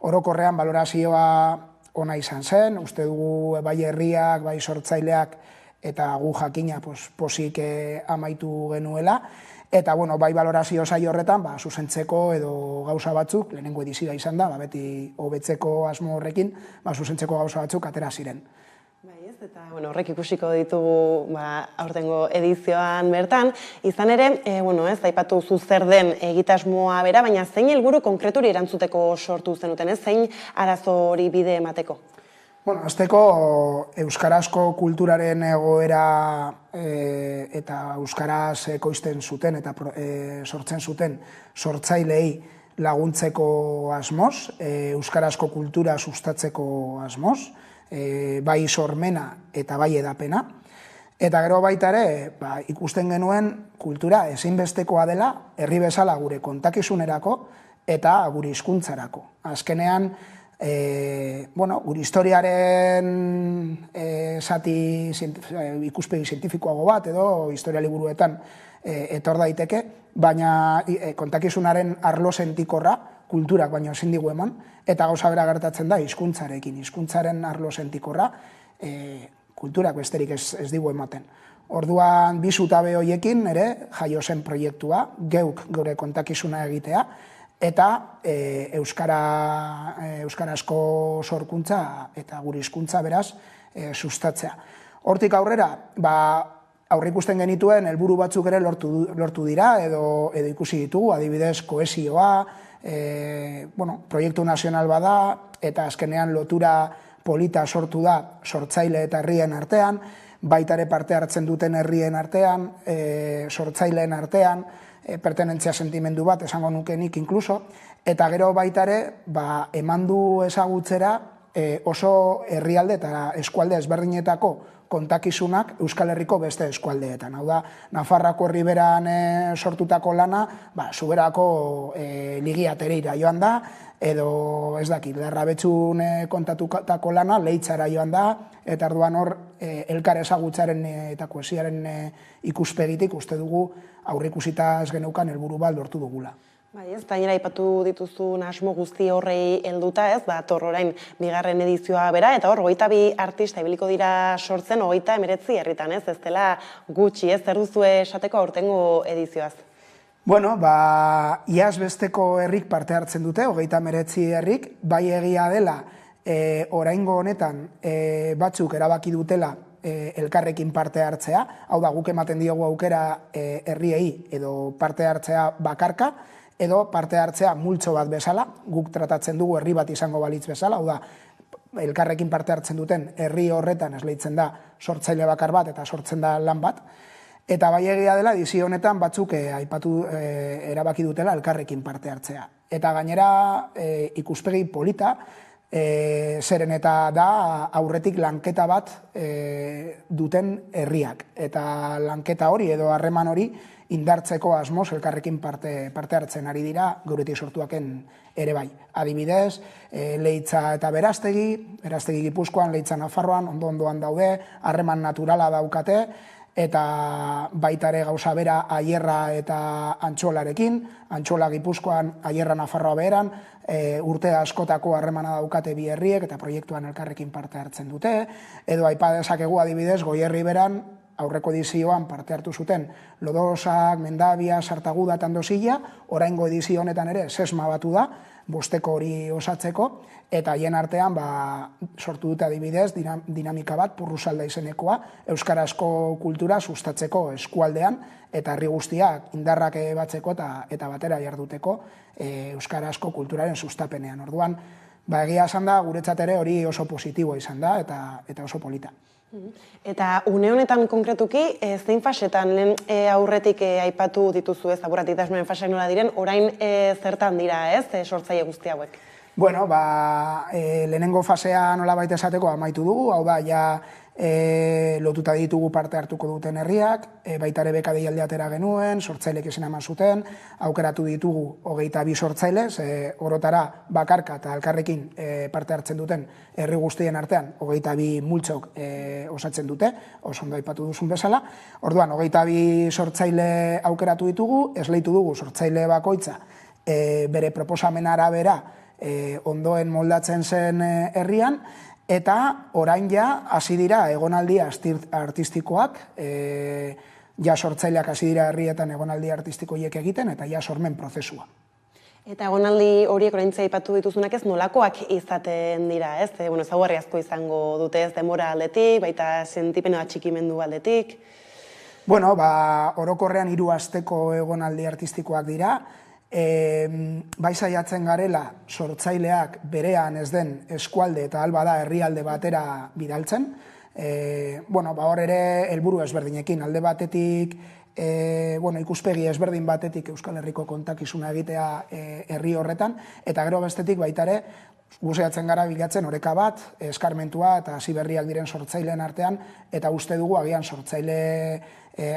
Orokorrean balorazioa ona izan zen, uste dugu bai herriak, bai sortzaileak eta gu jakina posik amaitu genuela. Eta, bai balorazio saio horretan, zuzentzeko edo gauza batzuk, lehenengo edizioa izan da, beti hobetzeko asmo horrekin, zuzentzeko gauza batzuk atera ziren. Bai ez, eta horrek ikusiko ditugu aurtengo edizioan bertan. Izan ere, ez, aipatu zu zer den egitasmoa bera, baina zein helburu konkreturi erantzuteko sortu zenuten, ez? Zein arazo hori bide emateko? Azteko euskarazko kulturaren egoera eta euskaraz ekoizten zuten eta sortzen zuten sortzailei laguntzeko asmoz, euskarazko kultura sustatzeko asmoz, bai sormena eta bai edapena. Eta gero baita ere, ikusten genuen kultura ezinbestekoa dela herri bezala gure kontakizunerako eta gure hizkuntzarako. Azkenean, gure historiaren zati ikuspegi zientifikoago bat edo historia liburuetan etor daiteke, baina kontakizunaren arlo sentikorra kulturak baino ezin digu eman, eta gauza bera gertatzen da hizkuntzarekin, hizkuntzaren arlo sentikorra kulturak besterik ez digu ematen. Orduan bi zutabe horiekin ere jaio zen proiektua, geuk gure kontakizuna egitea, eta euskarazko sorkuntza eta gure hizkuntza beraz sustatzea. Hortik aurrera, aurreikusten genituen helburu batzuk ere lortu dira edo ikusi ditugu, adibidez kohesioa, proiektu nazional bada eta azkenean lotura polita sortu da sortzaile eta herrien artean, baita ere parte hartzen duten herrien artean, sortzaileen artean, pertenentzia sentimendu bat, esango nukenik inkluso, eta gero baita ere, eman du ezagutzera oso herrialde eta eskualde ezberdinetako kontakizunak Euskal Herriko beste eskualdeetan. Hau da, Nafarrako Riberan sortutako lana, Zuberako Ligiatereira joan da, edo ez dakit, Larrabetxun kontatutako lana Leitzara joan da, eta orduan hor elkar ezagutzaren eta kohesioaren ikuspegitik uste dugu aurreikusita ez geneukan helburu bat lortu dugula. Bai, ez, gainera aipatu dituzun asmo guzti horrei helduta, ez, orain bigarren edizioa bera, eta hor, 22 artista ibiliko dira sortzen, 39 herritan, ez dela gutxi, ez, zer duzu esateko aurtengo edizioaz? Iaz besteko herrik parte hartzen dute, 39 herrik, bai egia dela, oraingo honetan batzuk erabaki dutela elkarrekin parte hartzea, hau da, guk ematen diogu aukera herriei edo parte hartzea bakarka, edo parte hartzea multzo bat bezala, guk tratatzen dugu herri bat izango balitz bezala, hau da, elkarrekin parte hartzen duten herri horretan esleitzen da sortzaile bakar bat eta sortzen da lan bat, eta bai egia dela edizio honetan batzuk erabaki dutela elkarrekin parte hartzea. Eta gainera ikuspegi polita, zeren eta da aurretik lanketa bat duten herriak. Eta lanketa hori edo harreman hori indartzeko asmoz elkarrekin parte hartzen ari dira geuretik sortuaken ere bai. Adibidez, Leitza eta Berastegi Gipuzkoan, Leitza Nafarroan, ondoan daude, harreman naturala daukate, eta baita ere gauza bera Aierra eta Antxolarekin, Antxola Gipuzkoan, Aierra Nafarroa beheran, urte askotako harremana daukate bi herriek eta proiektuan elkarrekin parte hartzen dute, edo aipa dezakegu adibidez Goierri beran aurreko edizioan parte hartu zuten Lodosak, Mendabia, Sartaguda eta Andosilla, oraingo edizio honetan ere sesma batu da, bosteko hori osatzeko, eta haien artean sortu dute adibidez dinamika bat Purrusalda izenekoa, euskarazko kultura sustatzeko eskualdean, eta herri guztiak indarrak batzeko eta batera jarduteko euskarazko kulturaren sustapenean. Orduan, egia esan da, guretzat ere hori oso positiboa izan da, eta oso polita. Eta une honetan konkretuki, zein fasetan lehen aurretik aipatu dituzu ez, laboratiktasmoen faseak nola diren, orain zertan dira ez, sortzaile guzti hauek? Bueno, lehenengo fasea nola baita esateko amaitu dugu, hau da, ja lotuta ditugu parte hartuko duten herriak, baita ere beka deialdi atera genuen, sortzailek izena eman zuten, aukeratu ditugu 22 sortzaile, orotara bakarka eta elkarrekin parte hartzen duten herri guztien artean 22 multzok osatzen dute, oso ondo aipatu duzun bezala. Orduan, 22 sortzaile aukeratu ditugu, esleitu dugu sortzaile bakoitza bere proposamen arabera ondoen moldatzen zen herrian, eta orain ja hasi dira egonaldi artistikoak, ja sortzaileak hasi dira herrietan egonaldi artistikoiek egiten, eta ja sormen prozesua. Eta egonaldi horiek oraintza aipatu dituzunak ez nolakoak izaten dira, ez? Ezaugarri asko izango dute ez denbora aldetik, baita sentipen atxikimendu aldetik. Bueno, orokorrean 3 asteko egonaldi artistikoak dira, bai saiatzen garela sortzaileak berean ez den eskualde eta alba da herrialde batera bidaltzen. Hor ere helburu ezberdinekin, alde batetik ikuspegi ezberdin batetik Euskal Herriko kontakizuna egitea herri horretan, eta gero bestetik baita ere guztiatzen gara bilatzen oreka bat, eskarmentua eta hasi berriak diren sortzaileen artean, eta uste dugu agian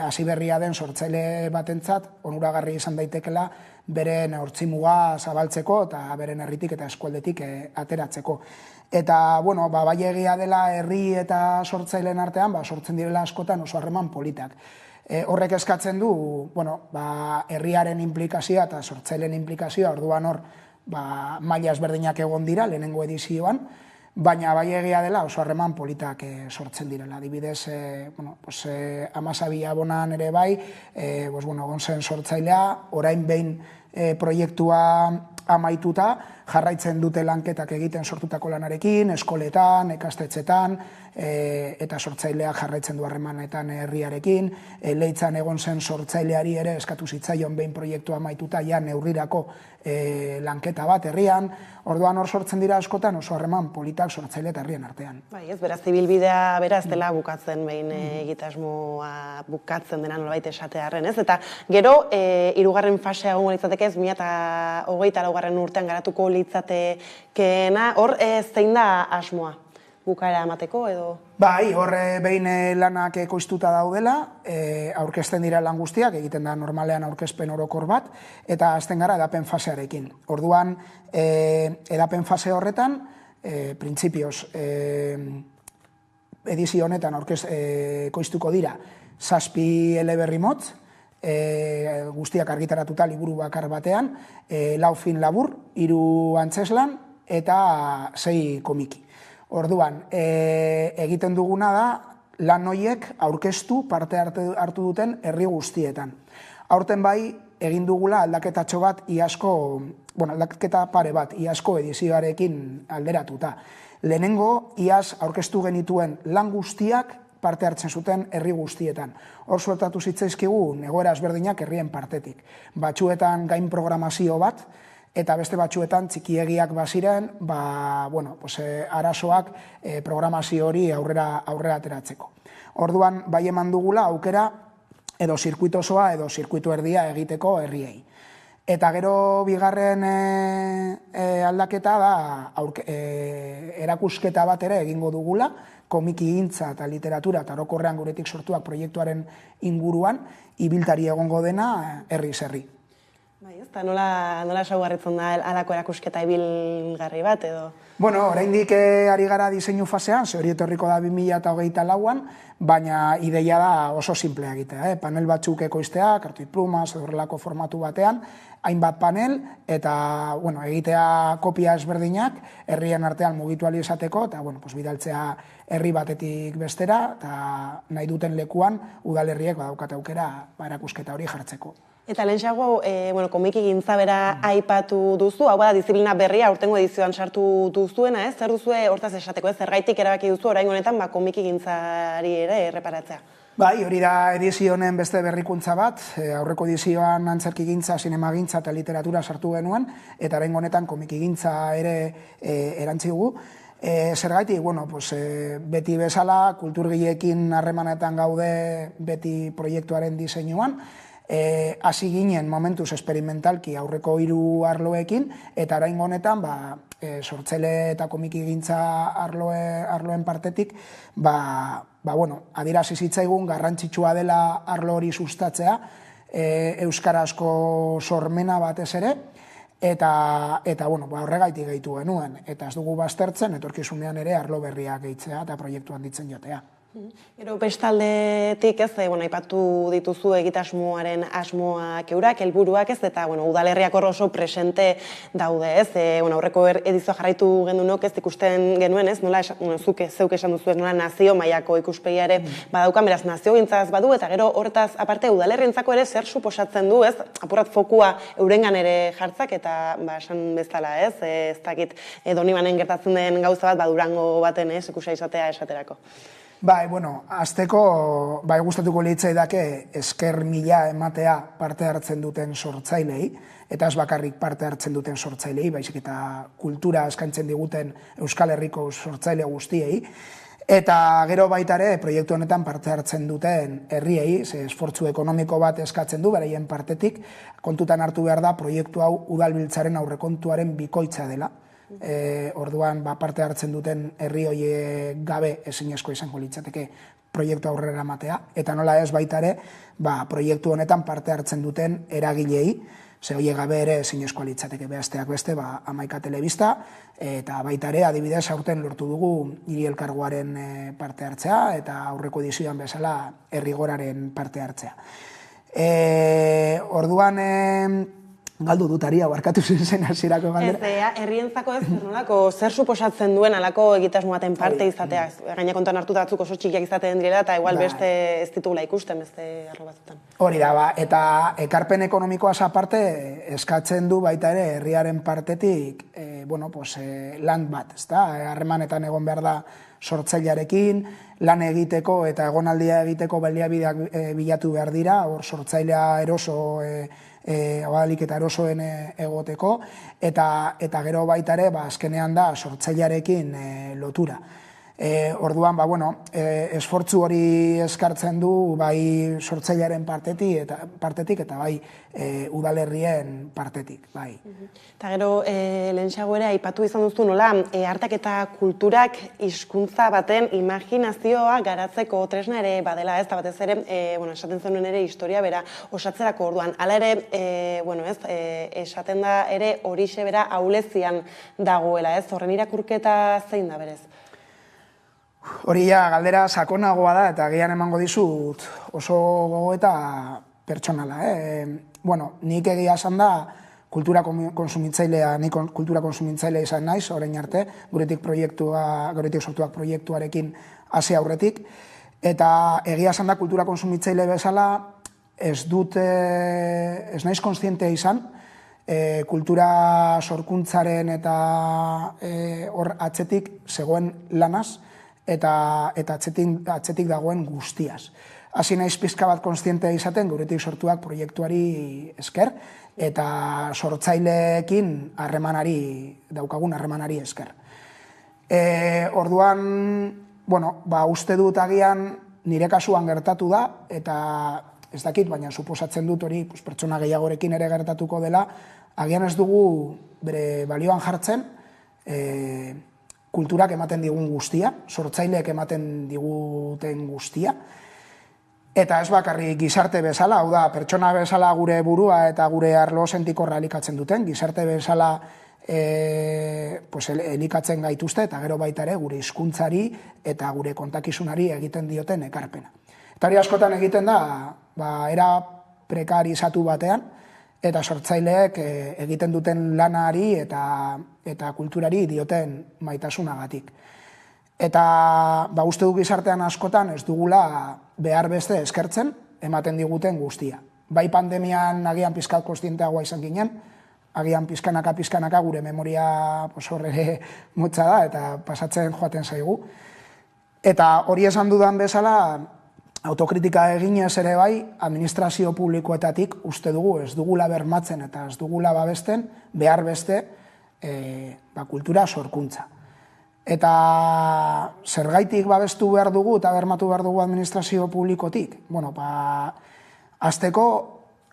hasi berria den sortzaile batentzat onuragarri izan daitekela beren hortzimuga zabaltzeko eta beren herritik eta eskualdetik ateratzeko. Eta, bai egia dela herri eta sortzaileen artean, sortzen direla askotan oso harreman politak. Horrek eskatzen du, herriaren implikazioa eta sortzaileen implikazioa, orduan hor, maila ezberdinak egon dira lehenengo edizioan, baina bai egia dela oso harreman politak sortzen direla. Adibidez, 12 abonan ere bai, egon zen sortzailea, orain behin proiektua amaituta, jarraitzen dute lanketak egiten sortutako lanarekin, eskoletan, ikastetxetan, eta sortzaileak jarraitzen du harremanetan herriarekin, Leitzan egon zen sortzaileari ere eskatu zitzaion behin proiektua amaituta, ja neurrirako lanketa bat herrian, orduan hor sortzen dira askotan oso harreman politak sortzaile eta herrien artean. Bai, ez, beraz, zibilbidea beraz dela bukatzen behin egitasmoa bukatzen dena nolabait esatearren, ez? Eta gero, 3. fasea egongo litzateke ez, 2024 urtean garatuko litzatekeena, hor zein da asmoa? Bukaera emateko edo? Bai, hor behin lanak ekoiztuta daudela, aurkezten dira lan guztiak, egiten da normalean aurkezpen orokor bat, eta hasten gara edapen fasearekin. Orduan, edapen fase horretan, printzipioz, edizio honetan ekoiztuko dira 7 eleberri motz, guztiak argitaratuta liburu bakar batean, 4 film labur, 3 antzeslan eta 6 komiki. Orduan, egiten duguna da lan horiek aurkeztu parte hartu duten herri guztietan. Aurten bai, egin dugula aldaketatxo bat aldaketa pare bat, iazko edizioarekin alderatuta. Lehenengo, iaz aurkeztu genituen lan guztiak parte hartzen zuten herri guztietan. Hor suertatu zitzaizkigu egoera ezberdinak herrien partetik. Batzuetan gain programazio bat, eta beste batzuetan txikiegiak baziren, arazoak programazio hori aurrera ateratzeko. Orduan, bai eman dugula aukera edo zirkuito osoa edo zirkuito erdia egiteko herriei. Eta gero bigarren aldaketa da erakusketa bat ere egingo dugula, komiki gintza eta literatura eta orokorrean guretik sortuak proiektuaren inguruan, ibiltari egongo dena herriz herri. Eta nola saugarritzen da halako erakusketa ibilgarri bat edo? Bueno, oraindik ari gara diseinu fasean, ze hori etorriko da 2024an, baina ideia da oso simplea egitea. Panel batzuk ekoiztea, kartoi plumas, horrelako formatu batean, hainbat panel, eta egitea kopia ezberdinak, herrien artean mugitu ahal izateko, eta bidaltzea herri batetik bestera, eta nahi duten lekuan udalerriek badaukate aukera erakusketa hori jartzeko. Eta lehenxago, komiki gintza bera aipatu duzu, hau bada diziplina berria, aurtengo edizioan sartu duzuena, zer duzue hortaz esateko, zergaitik erabaki duzu orain honetan komiki gintzari ere erreparatzea? Bai, hori da edizio honen beste berrikuntza bat, aurreko edizioan antzerki gintza, sinema gintza eta literatura sartu genuen, eta orain honetan komiki gintza ere erantzi dugu. Zergaitik, beti bezala, kulturgileekin harremanetan gaude beti proiektuaren diseinuan, hasi ginen momentuz esperimentalki aurreko 3 arloekin, eta orain honetan sortzaile eta komiki gintza arloen partetik adierazi zitzaigun garrantzitsua dela arlo hori sustatzea, euskarazko sormena batez ere, eta horregaitik gehitu genuen, eta ez dugu baztertzen etorkizunean ere arlo berriak gehitzea eta proiektu handitzen jotea. Gero bestaldetik aipatu dituzu egitasmoaren asmoak eurak, helburuak eta udalerriak oso presente daude, aurreko edizioa jarraitu genduenok ez ikusten genuen, nola zuk zeuk esan duzu, nola nazio mailako ikuspegia ere badaukan, beraz nazio gintzaz badu, eta gero horretaz aparte udalerrientzako ere zer suposatzen du, apurat fokua eurengan ere jartzak, eta esan bezala, ez dakit Donibanen gertatzen den gauza bat Durango baten ikusia izatea esaterako. Azteko gustatuko litzaidake esker mila ematea parte hartzen duten sortzailei, eta ez bakarrik parte hartzen duten sortzailei, baizik eta kultura eskaintzen diguten Euskal Herriko sortzaile guztiei, eta gero baita ere proiektu honetan parte hartzen duten herriei, esfortzu ekonomiko bat eskatzen du, beraien partetik, kontutan hartu behar da proiektu hau udalbiltzaren aurrekontuaren bikoitza dela. Orduan parte hartzen duten herri horiek gabe ezinezko izango litzateke proiektu aurrera ematea, eta nola ez baita ere proiektu honetan parte hartzen duten eragilei, ze horiek gabe ere ezinezko litzateke besteak beste, Hamaika Telebista, eta baita ere adibidez aurten lortu dugu hiri elkargoaren parte hartzea, eta aurreko edizioan bezala Herrigoraren parte hartzea. Orduan galdu dutaria, barkatu zen hasierako galdera. Herrientzako zer suposatzen duen alako egitasmo baten parte izatea? Gaina kontuan hartu batzuk oso txikiak izaten direla, eta igual beste ez ditugula ikusten beste arlo batzutan. Hori da, eta ekarpen ekonomikoaz aparte eskatzen du baita ere herriaren partetik lan bat, harremanetan egon behar da sortzailearekin, lan egiteko eta egonaldia egiteko baliabideak bilatu behar dira, hor sortzailea eroso abalik eta erosoen egoteko, eta gero baita ere, azkenean da sortzailearekin lotura. Orduan, esfortzu hori eskartzen du bai sortzailearen partetik eta bai udalerrien partetik. Eta gero, lehenxago ere, aipatu izan duzu nola, artak eta kulturak hizkuntza baten imaginazioa garatzeko tresna ere badela, ez da batez ere, esaten zenuen ere historia bera osatzerako orduan. Hala ere, esaten da ere horixe bera aulezian dagoela, ez? Horren irakurketa zein da berez? Hori galdera sakonagoa da, eta gehian emango dizut oso gogo eta pertsonala. Nik egia esan da kultura konsumitzailea, nik kultura konsumitzailea izan naiz, orain arte, guretik sortuak proiektuarekin hasi aurretik, eta egia esan da kultura konsumitzaile bezala ez naiz kontzientea izan, kultura sorkuntzaren eta hor atzetik zegoen lanaz, eta atzetik dagoen guztiaz. Hasi naiz pizka bat kontzientea izaten guretik sortuak proiektuari esker, eta sortzaileekin daukagun harremanari esker. Orduan, uste dut agian nire kasuan gertatu da, eta ez dakit, baina suposatzen dut hori pertsona gehiagorekin ere gertatuko dela, agian ez dugu bere balioan jartzen, kulturak ematen digun guztia, sortzaileek ematen diguten guztia, Eta ez bakarrik gizarte bezala, hau da, pertsona bezala gure burua eta gure arlo sentikorra elikatzen duten, gizarte bezala elikatzen gaituzte, eta gero baita ere gure hizkuntzari eta gure kontakizunari egiten dioten ekarpena. Eta hori askotan egiten da, era prekarizatu batean, eta sortzaileek egiten duten lanari eta kulturari dioten maitasunagatik. Eta uste du gizartean askotan ez dugula behar beste eskertzen ematen diguten guztia. Bai pandemian agian pizkat kostienteagoa izan ginen, agian pizkanaka gure memoria horre motza da eta pasatzen joaten zaigu. Eta hori esan dudan bezala, autokritika eginez ere bai, administrazio publikoetatik uste dugu ez dugula bermatzen eta ez dugula babesten behar beste kultura sorkuntza. Eta zergaitik babestu behar dugu eta bermatu behar dugu administrazio publikotik? Azteko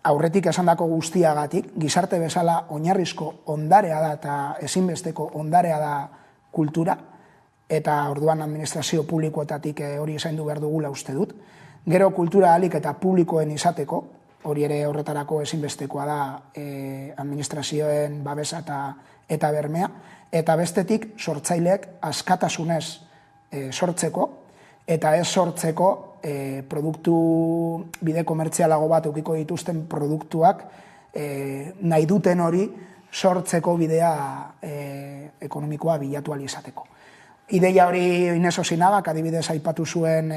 aurretik esandako guztiagatik, gizarte bezala oinarrizko ondarea da eta ezinbesteko ondarea da kultura, eta orduan administrazio publikoetatik hori zaindu behar dugula uste dut. Gero kultura ahalik eta publikoen izateko, hori ere horretarako ezinbestekoa da administrazioen babesa eta bermea, eta bestetik sortzaileek askatasunez sortzeko, eta ez sortzeko produktu bide komertzialago bat eukiko dituzten produktuak nahi duten hori sortzeko bidea ekonomikoa bilatu ahal izateko. Ideia hori Ines Osinagak adibidez aipatu zuen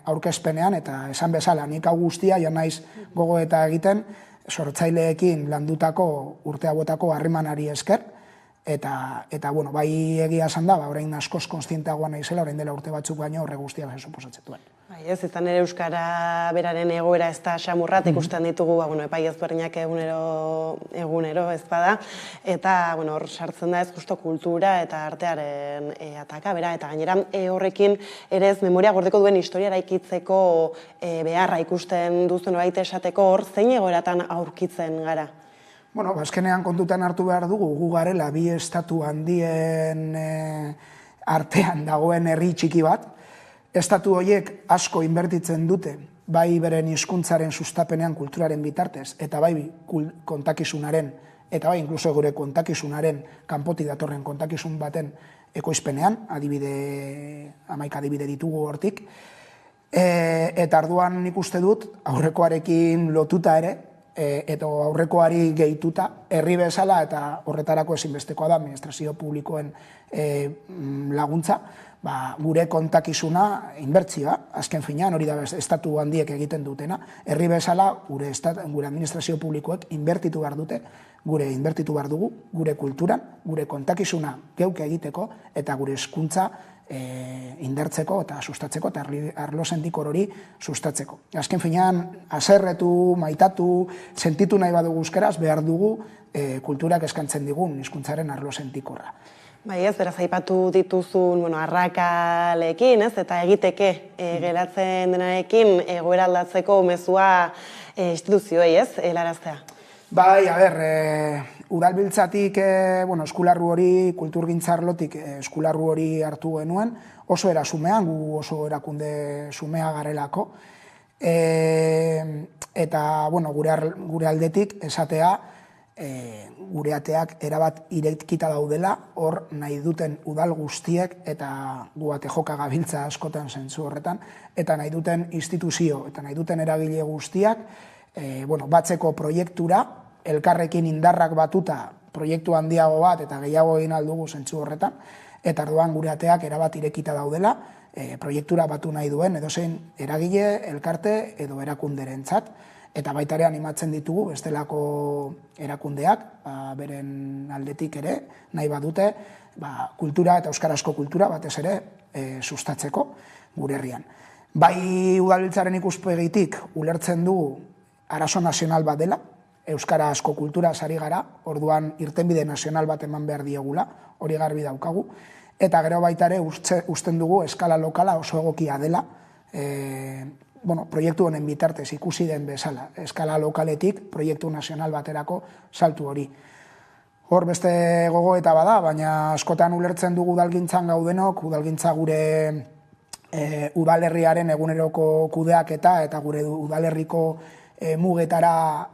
aurkezpenean, eta esan bezala, nik hau guztia jo naiz gogo eta egiten sortzaileekin landutako urte hauetako harremanari esker, eta bai egia esan da, orain askoz konstienteagoa naizela, orain dela urte batzuk baino horre guztia suposatzen duen. Ez, izan ere Euskara beraren egoera ez da xamurrat, ikusten ditugu epai ezberdinak egunero ez bada, eta hor sartzen da ez justo kultura eta artearen ataka, bera, eta gainera horrekin ere ez memoria gordeko duen historia eraikitzeko beharra ikusten duzuen baita esateko hor zein egoeratan aurkitzen gara? Azkenean kontutan hartu behar dugu, gu garela bi estatu handien artean dagoen herri txiki bat, estatu horiek asko inbertitzen dute, bai beren hizkuntzaren sustapenean kulturaren bitartez, eta bai kontakizunaren, eta bai inkluso gure kontakizunaren, kanpotik datorren kontakizun baten ekoizpenean, 11 adibide ditugu hortik, eta arduan nik uste dut, aurrekoarekin lotuta ere, eta aurrekoari gehituta, herri bezala eta horretarako ezinbestekoa da administrazio publikoen laguntza, gure kontakizuna inbertsioa, azken finean, hori da estatu handiek egiten dutena, herri bezala gure administrazio publikoek inbertitu behar dute, inbertitu behar dugu, gure kulturan, gure kontakizuna geuk egiteko, eta gure hezkuntza indartzeko eta sustatzeko, eta arlo sentikor hori sustatzeko. Azken finean, haserretu, maitatu, sentitu nahi badugu euskeraz, behar dugu kulturak eskantzen digun hizkuntzaren arlo sentikorra. Bai ez, beraz aipatu dituzun arrakalekin, eta egiteke geratzen denarekin egoera aldatzeko mezua instituzioei, ez, helaraztea? Bai, udalbiltzatik eskularru hori, kulturgintza arlotik eskularru hori hartu genuen, oso erasumean, gu oso erakunde sumea garelako, eta gure aldetik esatea, gure ateak erabat irekita daudela, hor nahi duten udal guztiek, eta gu ate joka gabiltza askotan zentzu horretan, eta nahi duten instituzio, eta nahi duten eragile guztiak, batzeko proiektura, elkarrekin indarrak batuta proiektu handiago bat eta gehiago egin aldugu zentzu horretan, eta arduan gure ateak erabat irekita daudela, proiektura batu nahi duen, edozein eragile, elkarte edo erakunderentzat, eta baitare animatzen ditugu bestelako erakundeak, beren aldetik ere, nahi badute, kultura eta euskarazko kultura batez ere sustatzeko gure herrian. Bai udalbiltzaren ikuspegitik ulertzen dugu arazo nazional bat dela, euskarazko kultura sari gara, orduan irtenbide nazional bat eman behar diegula, hori garbi daukagu, eta gero baitare usten dugu eskala lokala oso egokia dela, proiektu honen bitartez ikusi den bezala, eskala lokaletik proiektu nazional baterako saltu hori. Hor beste gogo eta bada, baina askotan ulertzen dugu udalgintzan gaudenok, udalgintza gure udalerriaren eguneroko kudeaketa eta gure udalerriko mugetara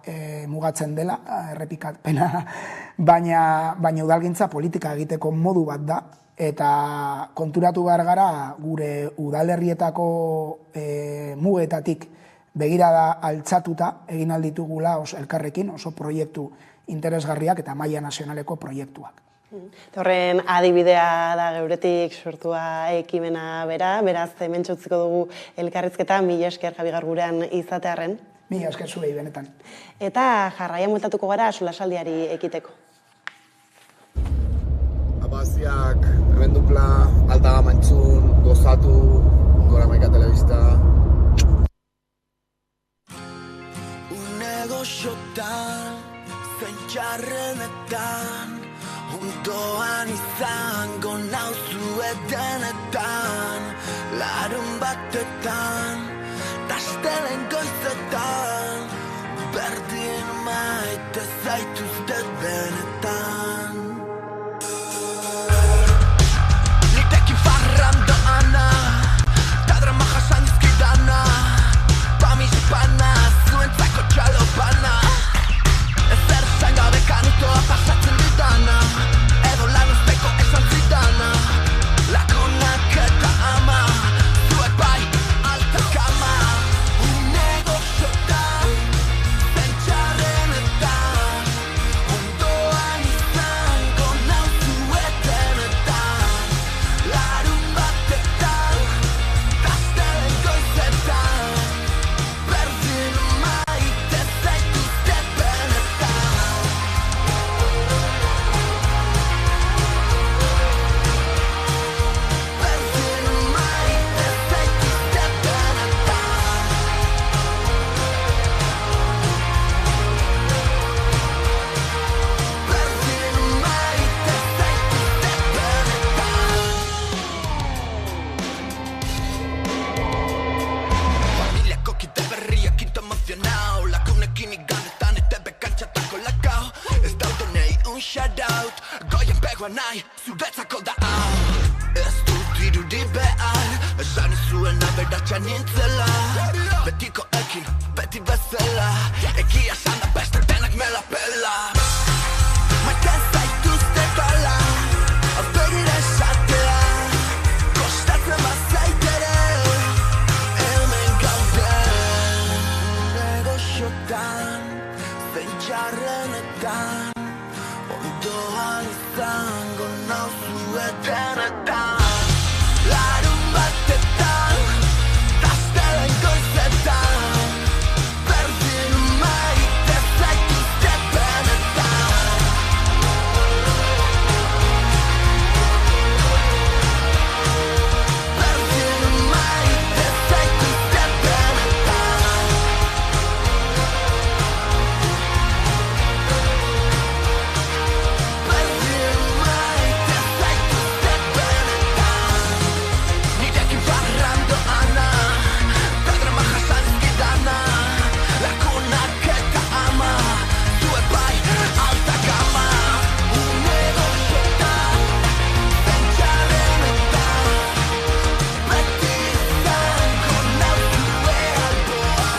mugatzen dela, errepikapena, baina udalgintza politika egiteko modu bat da, eta konturatu behar gara gure udalerrietako mugetatik begirada altzatuta egin alditugula elkarrekin oso proiektu interesgarriak eta maila nazionaleko proiektuak. Horren adibidea da geuretik sortua ekimena bera, beraz hemen txutziko dugu elkarrizketa, mila esker Javi gaur gurean izatearren. Mila esker zuei benetan. Eta jarraian bueltatuko gara solasaldiari ekiteko. Abaziak, hemen dupla, alta gama entzun, gozatu, gora maika telebista. Goxotan, zentxarrenetan, ondoan izango nauzu edenetan, larun batetan, tastelen goizetan, berdin maite zaituzte benetan. Nitekin farrandoana, ta drama jasan dizkidana, pamizpana, zuentzako txalopana. Ezer esan gabe kanutoa pasatzen didana, edo lan usteko esan zidana, lagunak eta ama, zuek bai alta kama. Une goxotan, zentxarrenetan, ondoan izango nauzu etenetan, larun batetan, tastelen goizetan, berdin maite zaituzte benetan. Berdin maite zaituzte benetan. Berdin maite zaituzte benetan. Familiako kide berriak into emozionau, lagunekin igandetan eta bekantxatako lakau. Ez daudo nahi un shoutout, goien pegoa nahi, zuretzako da hau. Ez dut irudi behar, esan izuen aberatxa nintzela, betiko ekin, beti bezala, egia esan da beste denak me la pela. Maite zaituzte dala, aurpegira esatea, kostatzen bazaitere, hemen gaude. Goxotan, zentxarrenetan, ondoan izango nauzu etenetan, larun batetan, tastelen goizetan, berdin maite zaituzte benetan. Berdin maite zaituzte benetan. Berdin maite zaituzte benetan. Nirekin farrandoana, ta drama jasan dizkidana, lagunak eta ama, zuek bai alta gama. Une goxotan, zentxarrenetan, beti izango nauzue alboan.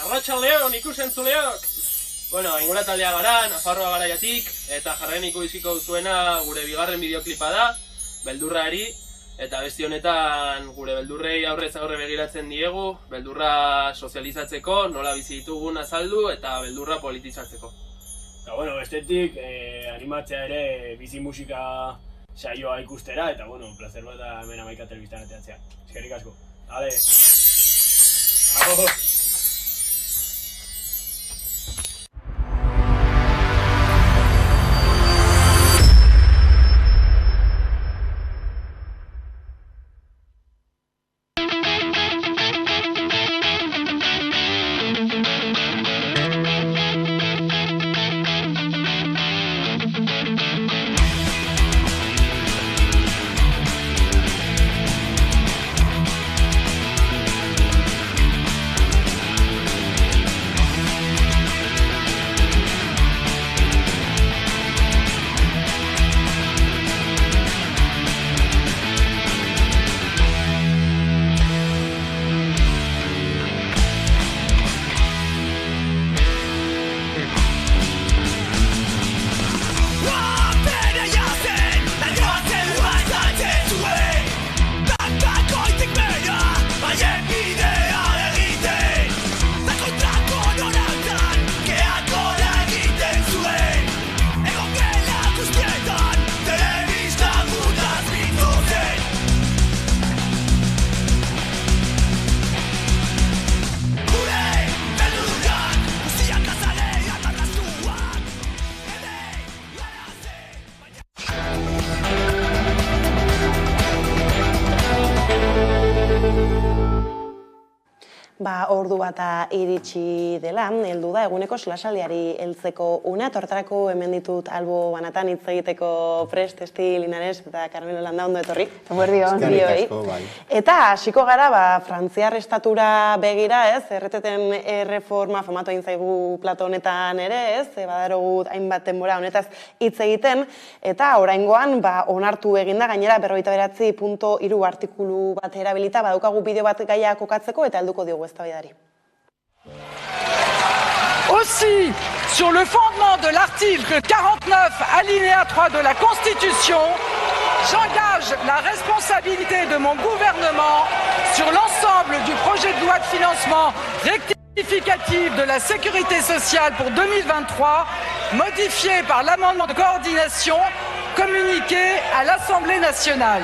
Arratsaldeon ikusentzuleok! Bueno, Aingura taldea gara, Nafarroa garaiatik, eta jarraien ikusiko duzuena gure bigarren bideoklipa da, beldurrari, eta besti honetan gure beldurrei aurrez aurre begiratzen diegu, beldurra sozializatzeko, nola bizi ditugun azaldu eta beldurra politizatzeko. Eta bueno, bestetik, animatzea ere bizi musika saioa ikustera, eta bueno, placer bat da hemen Amaika telebistan ateatzea. Eskerrik asko. Ale! Ordu bata iritsi dela, heldu da eguneko solasaldiari heltzeko una, tortarako hemen ditut albo banatan hitz egiteko prest, Esti, Linares eta Carmelo Landa, ondo etorri. Eskerrik asko, bai. Eta hasiko gara, frantziar estatura begira, ez, erreteten erreforma famatu egin zaigu plato honetan ere, ez, badarogu hainbat denbora honetaz hitz egiten, eta oraingoan onartu eginda, gainera 49.3 artikulu bat erabilita, badaukagu bideo bat gaia kokatzeko eta helduko diogu eztabaidari. Aussi, sur le fondement de l'article 49, alinéa 3 de la Constitution, j'engage la responsabilité de mon gouvernement sur l'ensemble du projet de loi de financement rectificatif de la sécurité sociale pour 2023, modifié par l'amendement de coordination communiqué à l'Assemblée nationale.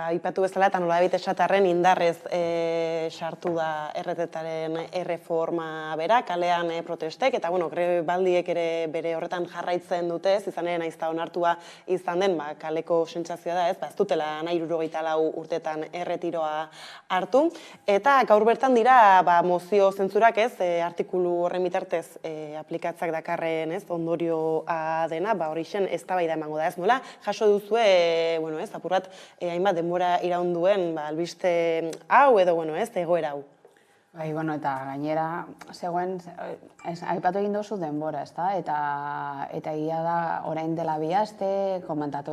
Aipatu bezala eta nolabait esatarren indarrez sartu da erretetaren erreforma bera, kalean protestek, eta grebaldiek ere bere horretan jarraitzen dute, izan ere naizta onartua izan den, kaleko sentsazioa da, ez dutela nahi 74 urtetan erretiroa hartu, eta gaur bertan dira mozio zentzurak, ez, artikulu horren bitartez aplikatzak dakarren, ez, ondorioa dena, horixen eztabaida emango da, ez nola, jaso duzue, ez, apurrat, hainbat denbora iraunduen albiste hau edo, ez, egoera hau. Bai, eta gainera, zegoen, aipatu egin duzu denbora, ezta? Eta egia da, orain dela bi aste, komentatu,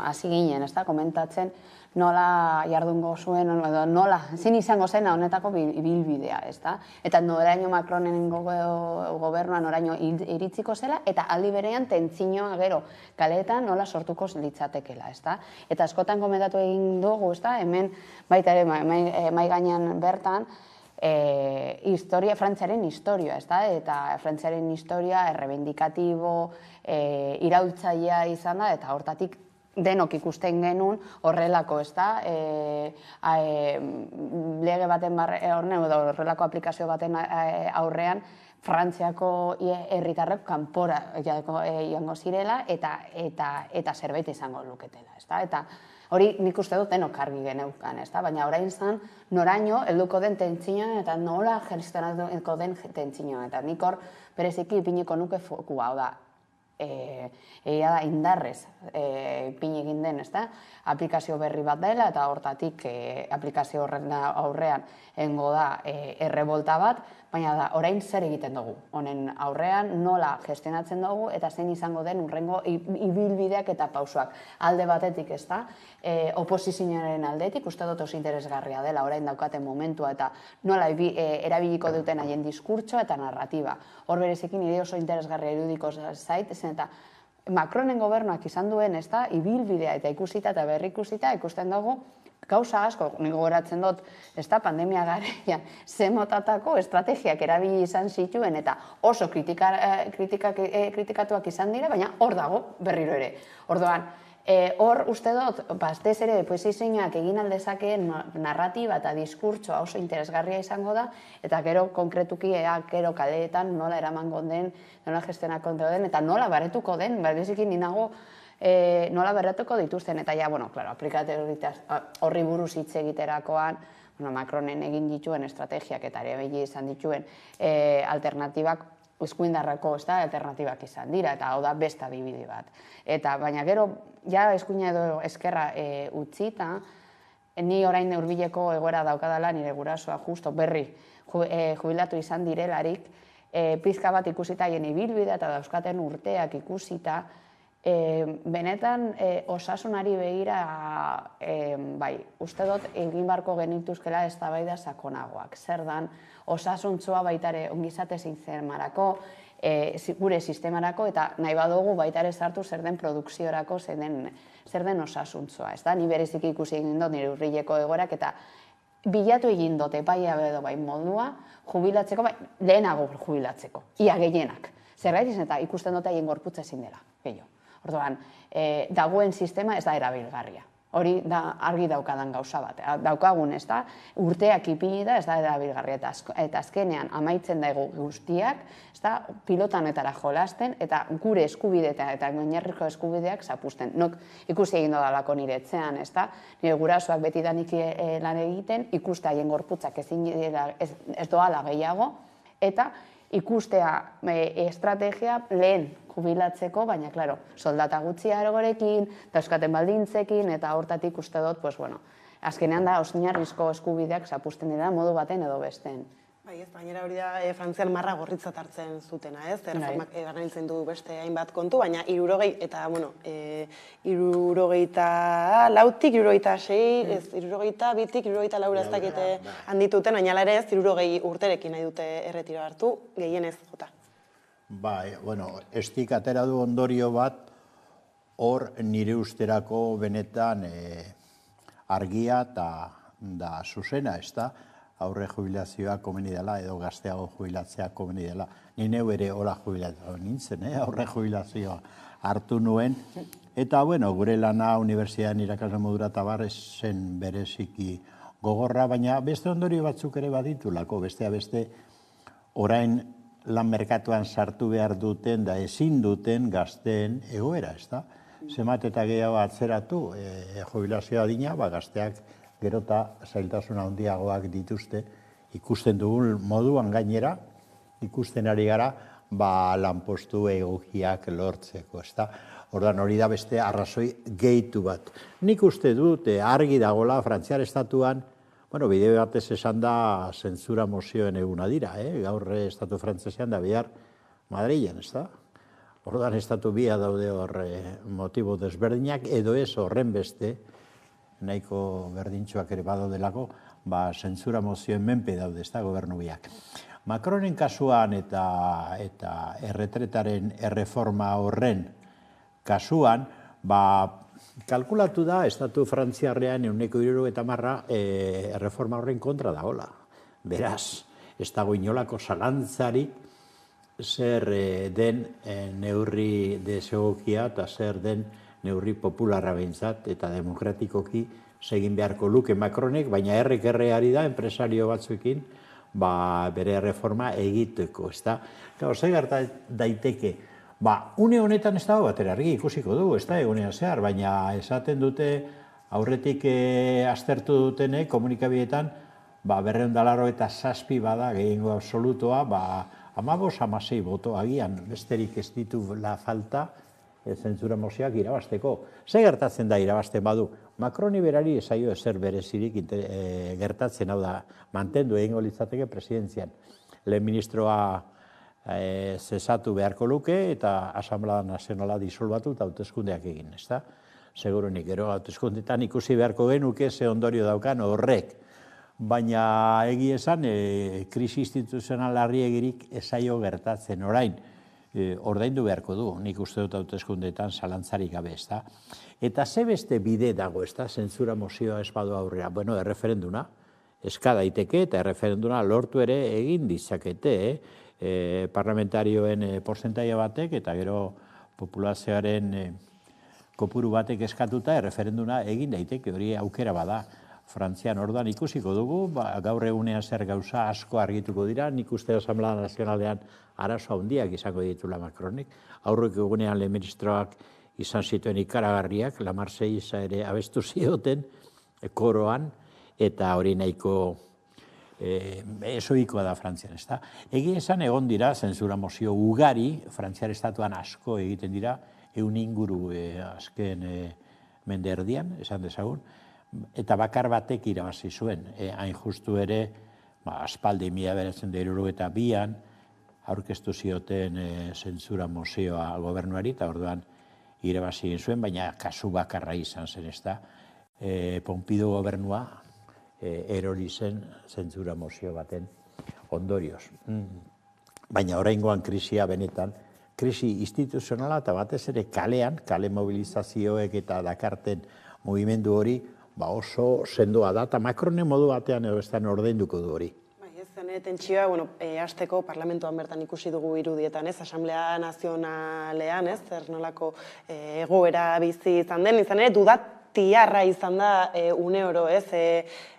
hasi ginen, ezta? Komentatzen nola jardungo zuen, edo nola, zin izango zen honetako ibilbidea, ezta? Eta noraino Macronen gobernuan noraino iritziko zela, eta aldi berean tentzinoa gero kaleetan nola sortuko litzatekela, ezta? Eta askotan komentatu egin dugu, ezta? Hemen baita ere mai gainean bertan, Frantziaren historia, eta Frantziaren historia errebendikatibo, iraultzailea izan da, eta hortatik denok ikusten genuen horrelako, lege baten edo horrelako aplikazio baten aurrean, Frantziako herritarrek kanpora joango zirela eta zerbait izango luketela, eta hori nik uste dut denok argi geneukan, baina orain zan noraino helduko den tentzinoa eta nola gestionatuko den tentzinoa, eta nik hor bereziki ipiniko nuke fokua, hau da, egia da indarrez ipini egin den, aplikazio berri bat dela, eta hortatik aplikazio horren aurrean engo da errebolta bat, baina da, orain zer egiten dugu. Honen aurrean nola gestionatzen dugu, eta zein izango den urrengo ibilbideak eta pausoak. Alde batetik, oposizioaren aldetik, uste dut oso interesgarria dela, orain daukaten momentua, eta nola erabiliko duten haien diskurtsoa eta narratiba. Hor berezekin nire oso interesgarria irudiko zait, eta Macronen gobernuak izan duen, ibilbidea eta ikusita eta berrikusita ikusten dugu, gauza asko, niko goratzen dut, pandemia garaian, ze motatako estrategiak erabili izan zituen, eta oso kritikatuak izan dira, baina hor dago berriro ere. Orduan, hor uste dut, batez ere, poesizioak egin aldezakeen narratiba eta diskurtsoa oso interesgarria izango da, eta gero konkretuki gero kaleetan nola eramango den, nola gestionako den, eta nola baretuko den, berezikin ninago, nola berratuko dituzten, eta ja, horri buruz hitz egiterakoan, Macronen egin dituen estrategiak eta ere izan dituen alternatibak, eskuindarrako alternatibak izan dira, eta hau da beste adibide bat. Eta baina gero, ja eskuina edo eskerra utzita, ni orain hurbileko egoera daukadala nire gurasoa justo berri jubilatu izan direlarik, pizka bat ikusita haien ibilbidea eta dauzkaten urteak ikusita, benetan osasunari begira, uste dut egin barko genituzkela eztabaida sakonagoak. Zer dan, osasuntzua baitare ongizate sistemarako, gure sistemarako, eta nahi badugu baitare sartu zer den produkziorako, zer den osasuntzua. Ni bereziki ikusi egin dut nire urrileko egorak, eta bilatu egin dute bai edo bai modua, jubilatzeko, lehenago jubilatzeko, ia gehienak. Zergatik eta ikusten dute haien gorputza ezin dela, gehiago. Orduan, dagoen sistema ez da erabilgarria. Hori da argi daukadan gauza bat. Daukagun, urteak ipini da, ez da erabilgarria. Eta azkenean amaitzen daigu guztiak, pilotanetara jolasten, eta gure eskubide eta oinarrizko eskubideak zapusten. Nok ikusi egin dodalako nire etxean, nire gurasoak beti danik lan egiten, ikuste haien gorputzak ez doala gehiago, eta ikustea estrategia lehen jubilatzeko, baina, klaro, soldata gutxia erogorekin, dauzkaten baldintzekin, eta hortatik uste dut, azkenean da, oinarrizko eskubideak zapusten dira modu baten edo besteen. Bai, ez, baina hori da Frantzian marra gorritzat hartzen zutena, ez? Erreformak erabiltzen du beste hainbat kontu, baina 60 eta, 64tik, 66, ez, 62tik, 64 ez dakite handituten, baina ere ez, 60 urterekin nahi dute erretiro hartu, gehienez jota. Bai, estik atera du ondorio bat, hor nire usterako benetan argia eta zuzena, ez da? Aurre jubilazioa komeni dela, edo gazteago jubilatzea komeni dela. Ni neu ere hola jubilatzea nintzen, aurre jubilazioa hartu nuen. Eta, gure lana unibertsitatean irakasle modura eta bar zen bereziki gogorra, baina beste ondorio batzuk ere baditulako, beste orain lan merkatuan sartu behar duten da ezin duten gazteen egoera, ez da? Zemat eta gehiago atzeratu jubilazioa adina, gazteak gero eta zailtasuna handiagoak dituzte, ikusten dugun moduan gainera, ikusten ari gara, lanpostu egokiak lortzeko, ez da? Ordan hori da beste arrazoi gehitu bat. Nik uste dut, argi dagola, Frantziar estatuan, bide batez esan da zentzura mozioen eguna dira, gaur estatu frantzesean da bihar Madrilen, ez da? Ordan estatu bia daude hor motibo desberdinak, edo ez horren beste, nahiko berdintxoak ere badaudelako, zentzura mozioen menpe daude, ez da, gobernu biak. Macronen kasuan eta erretretaren erreforma horren kasuan, kalkulatu da, estatu frantziarrean 170 erreforma horren kontra dagoela. Beraz, ez dago inolako zalantzarik zer den neurri desegokia eta zer den neurri popularra behintzat eta demokratikoki segin beharko luke Macronek, baina errekerreari da, enpresario batzuekin, bere reforma egiteko, ez da? Zer gerta daiteke, une honetan ez dago batera argi ikusiko dugu, ez da, egunean zehar, baina esaten dute, aurretik aztertu dutene, komunikabideetan, 287 bada, gehiengo absolutoa, 15-16 boto, agian besterik ez ditu la falta, zentzura mozioak irabasteko. Ze gertatzen da irabazten badu? Macroni berari esaio ezer berezirik gertatzen, hau da, mantendu egingo litzateke presidentzian. Lehen ministroa zesatu beharko luke eta Asamblea Nazionala disolbatu eta hauteskundeak egin, ezta? Segurunik, gero hauteskundetan ikusi beharko genuke ze ondorio daukan horrek. Baina egi esan, krisi instituzional larriegirik esaio gertatzen orain. Ordaindu beharko du, nik uste dut hauteskundeetan zalantzarik gabe, ezta? Eta ze beste bide dago, ezta, zentzura mozioa ez badu aurrera? Bueno, erreferenduna, eska daiteke eta erreferenduna lortu ere egin ditzakete, parlamentarioen porcentaia batek eta gero populazioaren kopuru batek eskatuta erreferenduna egin daiteke, hori aukera bada. Frantzian orduan ikusiko dugu, gaur egunean zer gauza asko argituko dira, nik uste Asamblea Nazionalean arazo handiak izango ditula Macronik. Aurreko egunean lehen ministroak izan zituen ikaragarriak, la Marseillaisa ere abestu zioten koroan, eta hori nahiko esoikoa da Frantzian, ezta? Egia esan egon dira, zentzura mozio ugari, Frantziar estatuan asko egiten dira, 100 inguru azken mende erdian, esan dezagun, eta bakar batek irabazi zuen. Hain justu ere, aspaldi 1972an, aurkeztu zioten zentzura mozioa gobernuari, eta orduan irabazi egin zuen, baina kasu bakarra izan zen, ezta? Pompidou gobernua erori zen zentzura mozio baten ondorioz. Baina oraingoan krisia benetan, krisi instituzionala eta batez ere kalean, kale mobilizazioek eta dakarten mugimendu hori, oso sendoa da, eta Macronen modu batean edo estan ordainduko du hori. Tentsioa, hasteko parlamentuan bertan ikusi dugu irudietan, Asamblea Nazionalean, zer nolako egoera bizi izan den, izan ere, dudatiarra izan da une oro,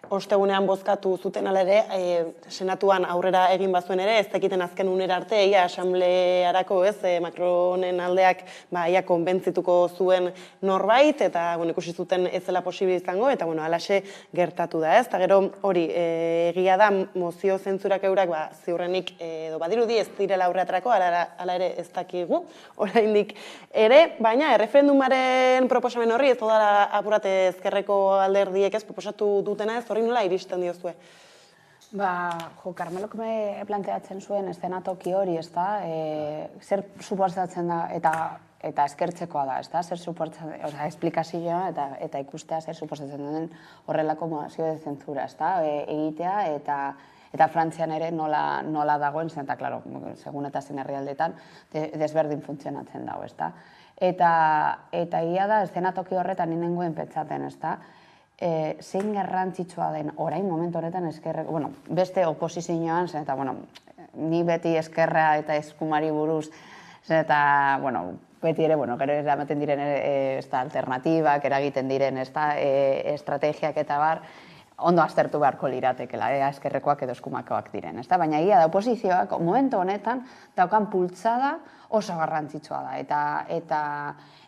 ostegunean bozkatu zuten ala ere, senatuan aurrera egin bazuen ere, ez dakiten azken unera arte, ia asamblearako, Macronen aldeak ia konbentzituko zuen norbait, eta ikusi zuten ez zela posible izango, eta alaxe gertatu da, eta gero hori, egia da, mozio zentzurak eurak, ziurrenik edo badirudi ez direla aurreatrako, ala ere ez dakigu, oraindik ere, baina erreferendumaren proposamen horri, ez dara apurate ezkerreko alderdiek ez proposatu dutena ez, horri nola iristen diozue? Carmelok me planteatzen zuen eszenatoki hori, ez da, zer suposatzen da, eta eskertzekoa da, ez da, zer suposatzen, esplikazioa eta ikustea zer suposatzen den horrelako mozio de zentzura, ez da, egitea eta Frantzian ere nola dagoen, zen eta, klaro, segun eta zen herrialdetan, desberdin funtzionatzen dago, ez da. Eta ia da, eszenatoki horretan inengoen petzaten, ez da, zein garrantzitsua den orain momentu honetan eskerrek, beste oposizioan, eta, ni beti eskerra eta eskumari buruz, eta, beti ere, gero eramaten diren alternatibak, eragiten diren estrategiak eta bar, ondo aztertu beharko liratekela, eskerrekoak edo eskumakoak diren, baina ia da oposizioak momentu honetan daukan pultsada oso garrantzitsua da,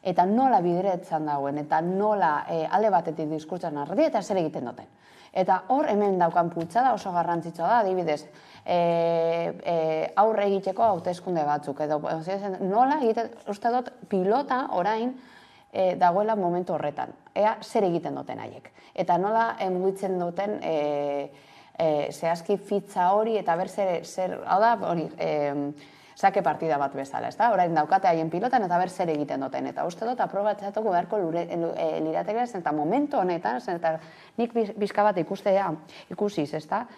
eta nola bideretzen dagoen, eta nola alde batetik diskurtsan narrati, eta zer egiten duten. Eta hor hemen daukan pultsada oso garrantzitsua da, adibidez, aurre egiteko hauteskunde batzuk, edo nola egiten, uste dut pilota orain dagoela momentu horretan, zer egiten duten haiek. Eta nola mugitzen duten zehazki fitza hori, eta ber zer, hau da, hori, sake partida bat bezala, ez da? Orain daukate haien pilotan eta ber zer egiten duten. Eta uste dut, aprobatzatuko beharko liratekera, eta momentu honetan, eta nik bizka bat ikusiz, ez da?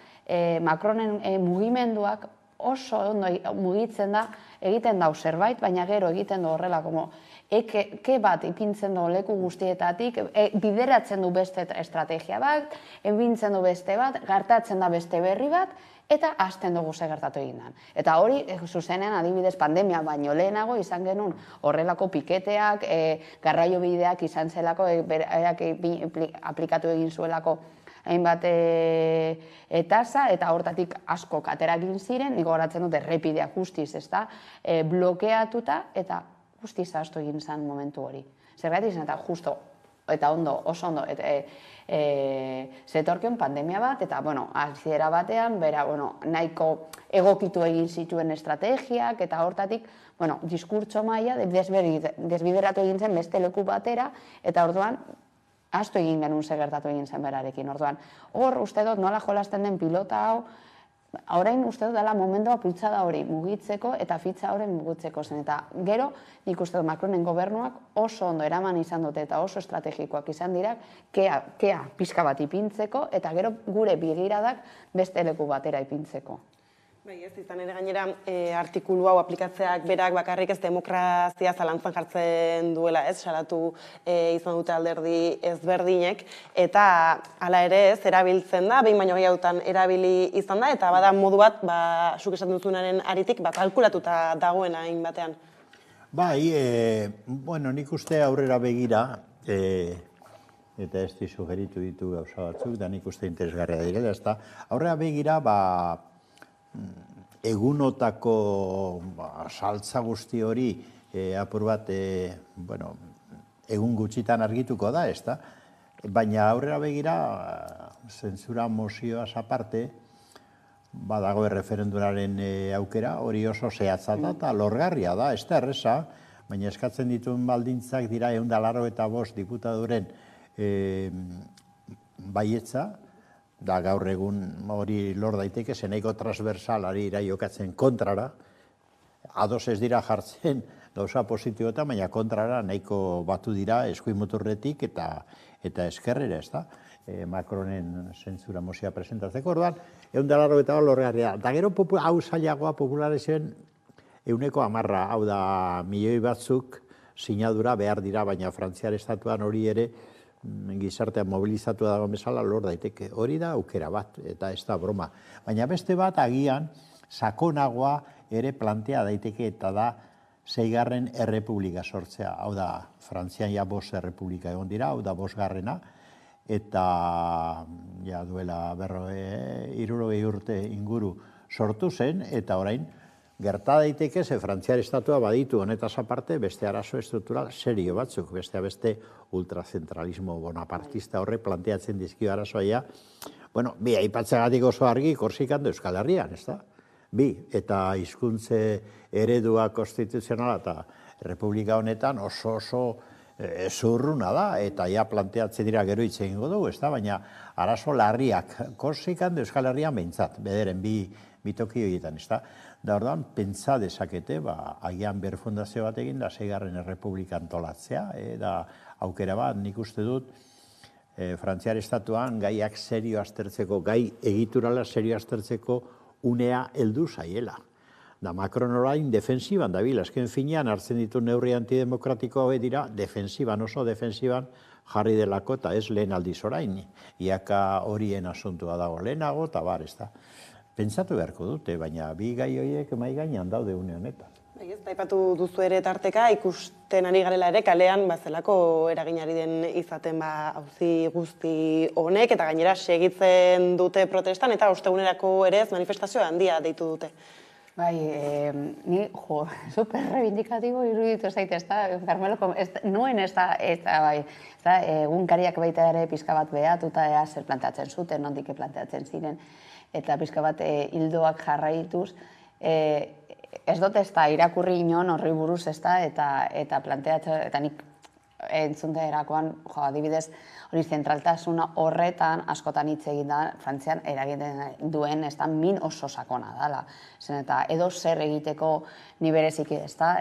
Macronen mugimenduak oso ondo mugitzen da, egiten dau zerbait, baina gero egiten du horrela, eke bat ipintzen du leku guztietatik, bideratzen du beste estrategia bat, epintzen du beste bat, gertatzen da beste berri bat, eta hasten dugu ze gertatu egindan. Eta hori, zuzenean, adibidez, pandemia baino lehenago izan genuen horrelako piketeak, garraio bideak izan zelako, aplikatu egin zuelako hainbat tasa, eta hortatik asko kateragin ziren, niko horatzen dut errepideak guztiz, blokeatuta, eta guztiz ahaztu egin zen momentu hori. Zergatik zen, eta justo eta ondo, oso ondo, zetorkion pandemia bat, eta, hasiera batean, nahiko egokitu egin zituen estrategiak, eta hortatik, diskurtso maila desbideratu egin zen beste leku batera, eta orduan, astu egin genuen gertatu egin zen berarekin. Orduan, hor, uste dut, nola jolasten den pilota hau, orain uste dut dela momentua bultzada hori mugitzeko eta fitxa hori mugitzeko zen. Eta gero, nik uste dut Macronen gobernuak oso ondo eraman izan dute eta oso estrategikoak izan dira, kea pixka bat ipintzeko eta gero gure begiradak beste leku batera ipintzeko. Bai, ez, izan ere gainera artikulu hau aplikatzeak berak bakarrik ez demokrazia zalantzan jartzen duela, ez, salatu izan dute alderdi ezberdinek, eta hala ere ez, erabiltzen da, behin baino gehiagotan erabili izan da, eta bada modu bat, zuk esaten duzunaren aritik, kalkulatuta dagoena hain batean. Bai, nik uste aurrera begira, eta ez di sugeritu ditu gauza batzuk, da nik uste interesgarria direla, ez da, aurrera begira, egunotako saltza guzti hori apur bat, egun gutxitan argituko da, ez da? Baina aurrera begira, zentsura mozioaz aparte, badago erreferendumaren aukera, hori oso zehatza da eta lorgarria da, ez da erresa, baina eskatzen dituen baldintzak dira 185 diputadoren baietza, da gaur egun hori lor daiteke, zeneiko transversalari iraiokatzen kontrara, ados ez dira jartzen gauza positiboetan, baina kontrara nahiko batu dira eskuin muturretik eta eskerrera, ez da? Macronen zentsura mozioa presentatzeko, orduan, 185 lorgarria. Da gero hau zailagoa popularizioen 110, hau da milioi batzuk sinadura behar dira, baina Frantziar estatuan hori ere gizartean mobilizatu dago bezala lor daiteke. Hori da aukera bat, eta ez da broma. Baina beste bat agian sakonagoa ere plantea daiteke eta da 6. errepublika sortzea. Hau da, Frantzian 5 errepublika egon dira, hau da 5. Eta duela 60 urte inguru sortu zen, eta orain gerta daiteke, ze Frantziar estatua baditu honetaz aparte, beste arazo estruktural serio batzuk, beste ultrazentralismo bonapartista horre planteatzen dizkio arazoia. Bi, aipatzagatik oso argi Korsikan da Euskal Herrian, ez da? Bi, eta hizkuntze eredua konstituzionala eta Republika honetan oso zurruna da, eta planteatzen dira gero hitz egingo dugu, ez da? Baina arazo larriak Korsikan da Euskal Herrian behintzat, bederen bi toki horietan, ez da? Da orduan, pentsa dezakete, agian berfundazio bat egin da 6. errepublika antolatzea, da aukera bat, nik uste dut, Frantziar estatuan gaiak serio aztertzeko, gai egiturala serio aztertzeko unea heldu zaiela. Da Macron orain defensiban dabil, azken finean hartzen ditu neurri antidemokratiko hau dira, defensiban, oso defensiban jarri delako, eta ez lehen aldiz orain. Iaka horien asuntua dago lehenago, eta bar, ez da. Pentsatu beharko dute, baina bi gai horiek mai gainean daude une honetan. Aipatu duzu ere tarteka, ikusten ari garela ere kalean zelako eraginari den izaten auzi guzti honek, eta gainera segitzen dute protestan, eta ostegunerako ere ez manifestazio handia deitu dute. Bai, ni, super reivindikatibo iruditu zaite, ez da, Carmelo, nuen ez da, bai, egunkariak baita ere pizka bat behatuta ea zer planteatzen zuten, nondik planteatzen ziren, eta pizka bat hildoak jarraituz, ez dut ez da irakurri inon horri buruz ez da, eta planteatzen, eta nik entzunte erakoan, adibidez, hori zentraltasuna horretan askotan hitz egin da, Frantzian eragiten duen, ez da, min oso sakona dela. Zen eta edo zer egiteko ni bereziki, ez da,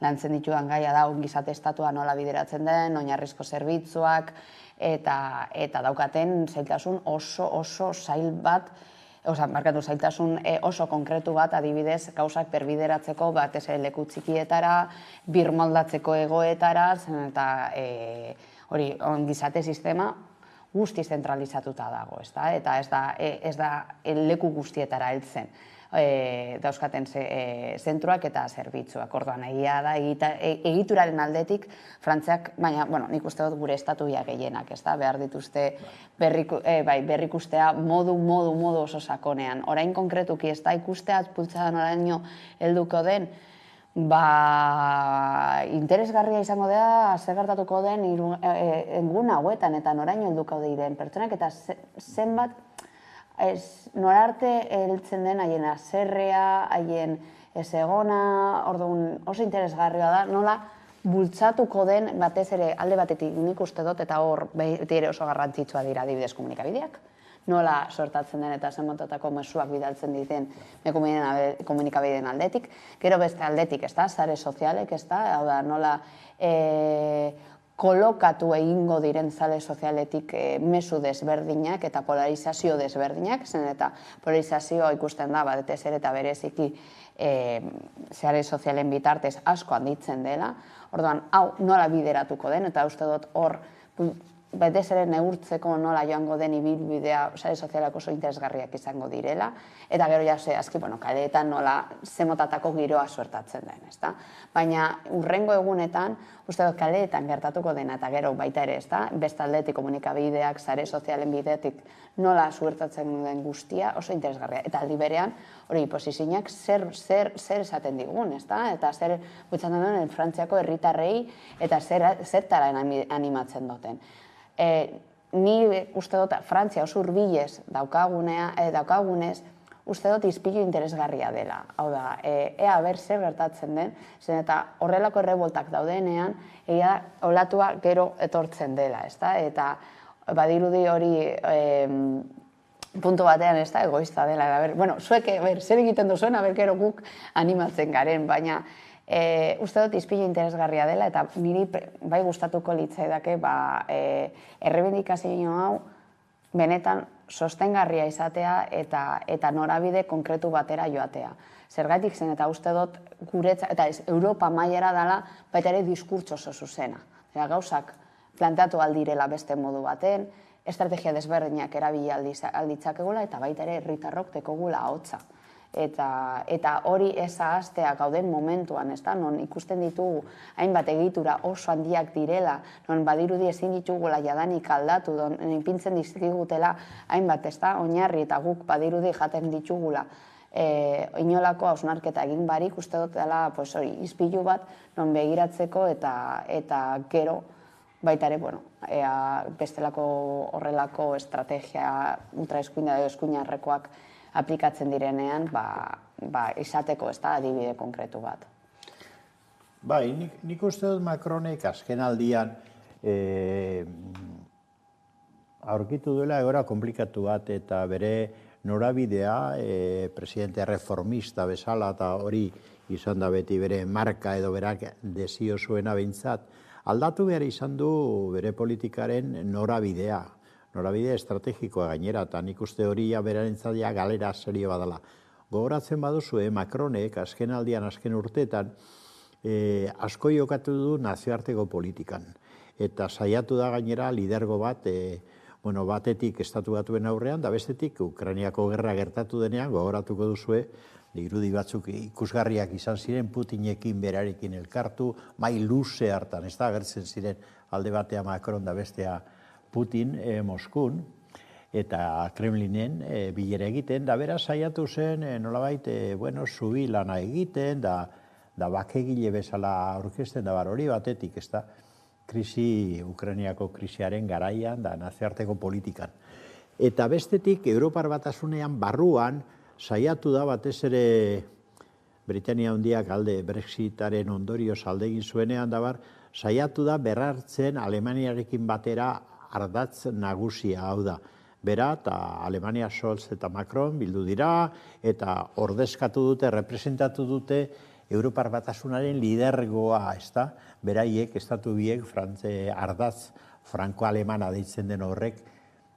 lantzen ditudan gaia da, ongizate estatua nola bideratzen den, oinarrizko zerbitzuak, eta daukaten zailtasun oso zail bat, markatu zailtasun oso konkretu bat, adibidez, gauzak perbideratzeko, batez leku txikietara, birmoldatzeko egoetara, eta hori, ongizate sistema guzti zentralizatuta dago, eta ez da leku guztietara heltzen dauzkaten zentruak eta zerbitzuak. Orduan, egia da, egituraren aldetik, Frantziak, baina, nik uste dut gure estatuia gehienak, behar dituzte berrikustea modu oso sakonean. Orain konkretuki, ez da ikustea, bultzadan oraino helduko den, interesgarria izango da zer gertatuko den egun hauetan eta noraino helduko diren pertsonak eta zenbat norarte heltzen den haien haserrea, haien ezegona, orduan oso interesgarria da, nola bultzatuko den batez ere alde batetik nik uste dut eta hor beti ere oso garrantzitsua dira adibidez komunikabideak, nola sortatzen den eta zenbatatako mezuak bidaltzen diten komunikabideen aldetik, gero beste aldetik, ez da, sare sozialek, ez da, hau da, nola kolokatu egingo diren sare sozialetik mezu desberdinak eta polarizazio desberdinak, zen eta polarizazioa ikusten da, batez ere eta bereziki sare sozialen bitartez asko handitzen dela, orduan, hau nola bideratuko den, eta uste dut hor betez ere neurtzeko nola joango den ibilbidea sare sozialak oso interesgarriak izango direla, eta gero ja zehazki, kaleetan nola zemotatako giroa suertatzen den, ezta? Baina urrengo egunetan, uste dut kaleetan gertatuko dena, eta gero baita ere, ezta? Bestaldetik komunikabideak, sare sozialen bidetik nola suertatzen den guztia oso interesgarria. Eta aldi berean, hori posizioak zer esaten digun, ezta? Eta zer gutxatzen duen Frantziako herritarrei eta zertara animatzen duten. Ni uste dut Frantzia oso hurbilez daukagunez, uste dut izpilu interesgarria dela. Hau da, ea ber zer gertatzen den, zen eta horrelako erreboltak daudenean, ea olatua gero etortzen dela, ezta? Eta badirudi hori puntu batean, ez da, egoista dela. Zuek, zer egiten duzuen, gero guk animatzen garen, baina uste dut izpilu interesgarria dela, eta niri bai gustatuko litzaidake errebindikazio hau benetan sostengarria izatea eta norabide konkretu batera joatea. Zergatik zen eta uste dut guretzat, eta Europa mailara dela baita ere diskurtso oso zuzena. Gauzak planteatu aldirela beste modu baten, estrategia desberdinak erabili alditzakegula eta baita ere herritarrok tekogula ahotsa. Eta hori ez ahaztea gauden momentuan, non ikusten ditugu hainbat egitura oso handiak direla, non badirudi ezin ditugula jadanik aldatu, non ipintzen dizkigutela hainbat, oinarri eta guk badirudi jaten ditugula inolako hausnarketa egin barik, uste dut dela izpilu bat non begiratzeko eta gero baita ere, bestelako horrelako estrategia ultraeskuina edo eskuinarrekoak aplikatzen direnean, izateko ez da adibide konkretu bat. Bai, nik uste dut Macronek azken aldian aurkitu duela egoera komplikatu bat eta bere norabidea, presidente reformista bezala eta hori izan da beti bere marka edo berak desio zuena behintzat, aldatu behar izan du bere politikaren norabidea. Norabide estrategikoa gainera, eta nik uste hori berarentzat galera serio badala. Gogoratzen baduzu, Macronek azken aldian, azken urteetan, asko jokatu du nazioarteko politikan. Eta saiatu da gainera lidergo bat, batetik estatu batuen aurrean, da bestetik Ukrainiako gerra gertatu denean, gogoratuko duzue, irudi batzuk ikusgarriak izan ziren, Putinekin berarekin elkartu, mai luze hartan, ez da agertzen ziren alde batea Macron da bestea Putin Moskun eta Kremlinen bilera egiten, da beraz saiatu zen nolabait zubi lana egiten, da bakegile bezala aurkezten, da hori batetik, ez da, Ukrainiako krisiaren garaian, da nazioarteko politikan. Eta bestetik, Europar Batasunean barruan saiatu da batez ere Britania Handiak alde Brexitaren ondorioz alde egin zuenean, da saiatu da berrartzen Alemaniarekin batera ardatz nagusia, hau da. Bera, eta Alemania Scholz eta Macron bildu dira, eta ordezkatu dute, representatu dute Europar Batasunaren lidergoa, ez da? Beraiek, estatu biek, ardatz franko-alemana deitzen den horrek,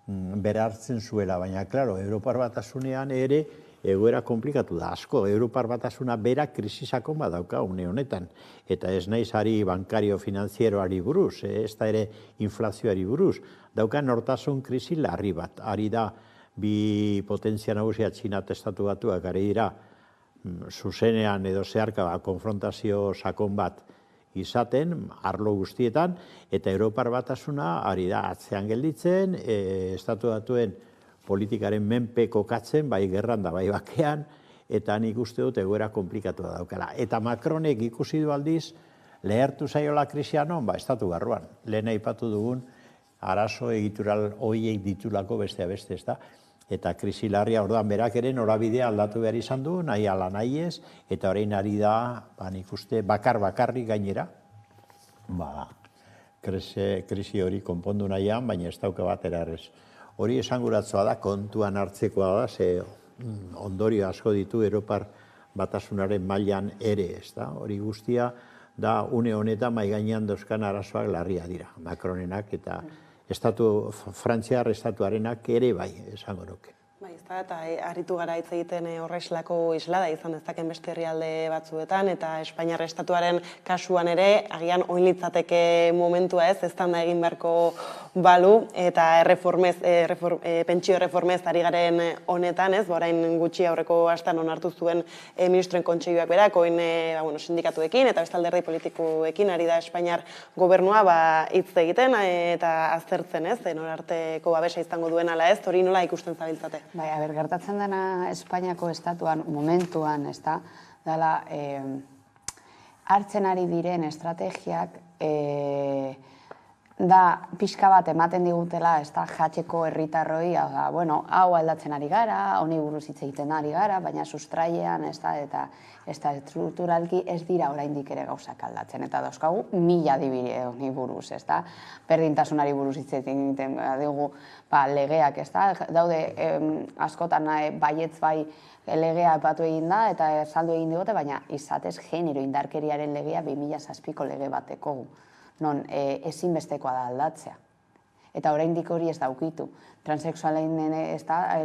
berartzen zuela, baina, klaro, Europar Batasunean ere egoera komplikatu da asko. Europar Batasuna berak krisisakon badauka une honetan. Eta ez naiz ari bankario finanzieroari buruz, ez da ere inflazioari buruz. Dauka nortasun krisi larri bat. Ari da bi potentzia nagusia Txina eta Estatu Batuak ari dira zuzenean edo zeharka konfrontazio sakon bat izaten, arlo guztietan, eta Europar Batasuna ari da atzean gelditzen, Estatu Batuen politikaren menpe kokatzen, bai gerran da, bai bakean, eta nik uste dut egoera komplikatua daukala. Eta Macronek ikusi du aldiz, lehertu zaiola krisia non, estatu barruan. Lehen aipatu dugun, arazo egitural horiek ditulako bestea beste, ez da? Eta krisi larria orduan berak ere norabidea aldatu behar izan du, nahi ala nahi ez, eta orain ari da, nik uste, bakarrik gainera, krisi hori konpondu nahian, baina ez dauka bat erarrez. Hori esanguratzua da, kontuan hartzekoa da, ze ondorio asko ditu Europar Batasunaren mailan ere, ez da? Hori guztia da une honetan mai gainean dauzkan arazoak larria dira, Macronenak eta Frantziar estatuarenak ere bai, esango nuke. Bai, ez da, eta harritu gara hitz egiten horrexlako islada izan dezaken beste herrialde batzuetan, eta Espainiar estatuaren kasuan ere, agian oin litzateke momentua ez da egin beharko balu, eta pentsio erreformez ari garen honetan, ez, orain gutxi aurreko astan onartu zuen ministroen kontseiluak berak, oin sindikatuekin eta beste alderdi politikoekin ari da Espainiar gobernua hitz egiten eta aztertzen, ez, norarteko babesa izango duen ala ez, hori nola ikusten zabiltzate? Bai, gertatzen dena Espainiako estatuan momentuan, ez da, dela, hartzen ari diren estrategiak, da pixka bat ematen digutela, ez da, jatxeko herritarroi, hau aldatzen ari gara, honi buruz hitz egiten ari gara, baina sustrailean, ez da, eta estrukturalki ez dira oraindik ere gauzak aldatzen. Eta dauzkagu, 1000 adibide honi buruz, ez da, berdintasunari buruz hitz egiten dugu, legeak, ez da, daude askotan baietz bai legea batu egin da eta saldu egin digote, baina izatez genero indarkeriaren legea 2007ko lege bateko non ezinbestekoa da aldatzea. Eta oraindik hori ez daukitu. Transexualen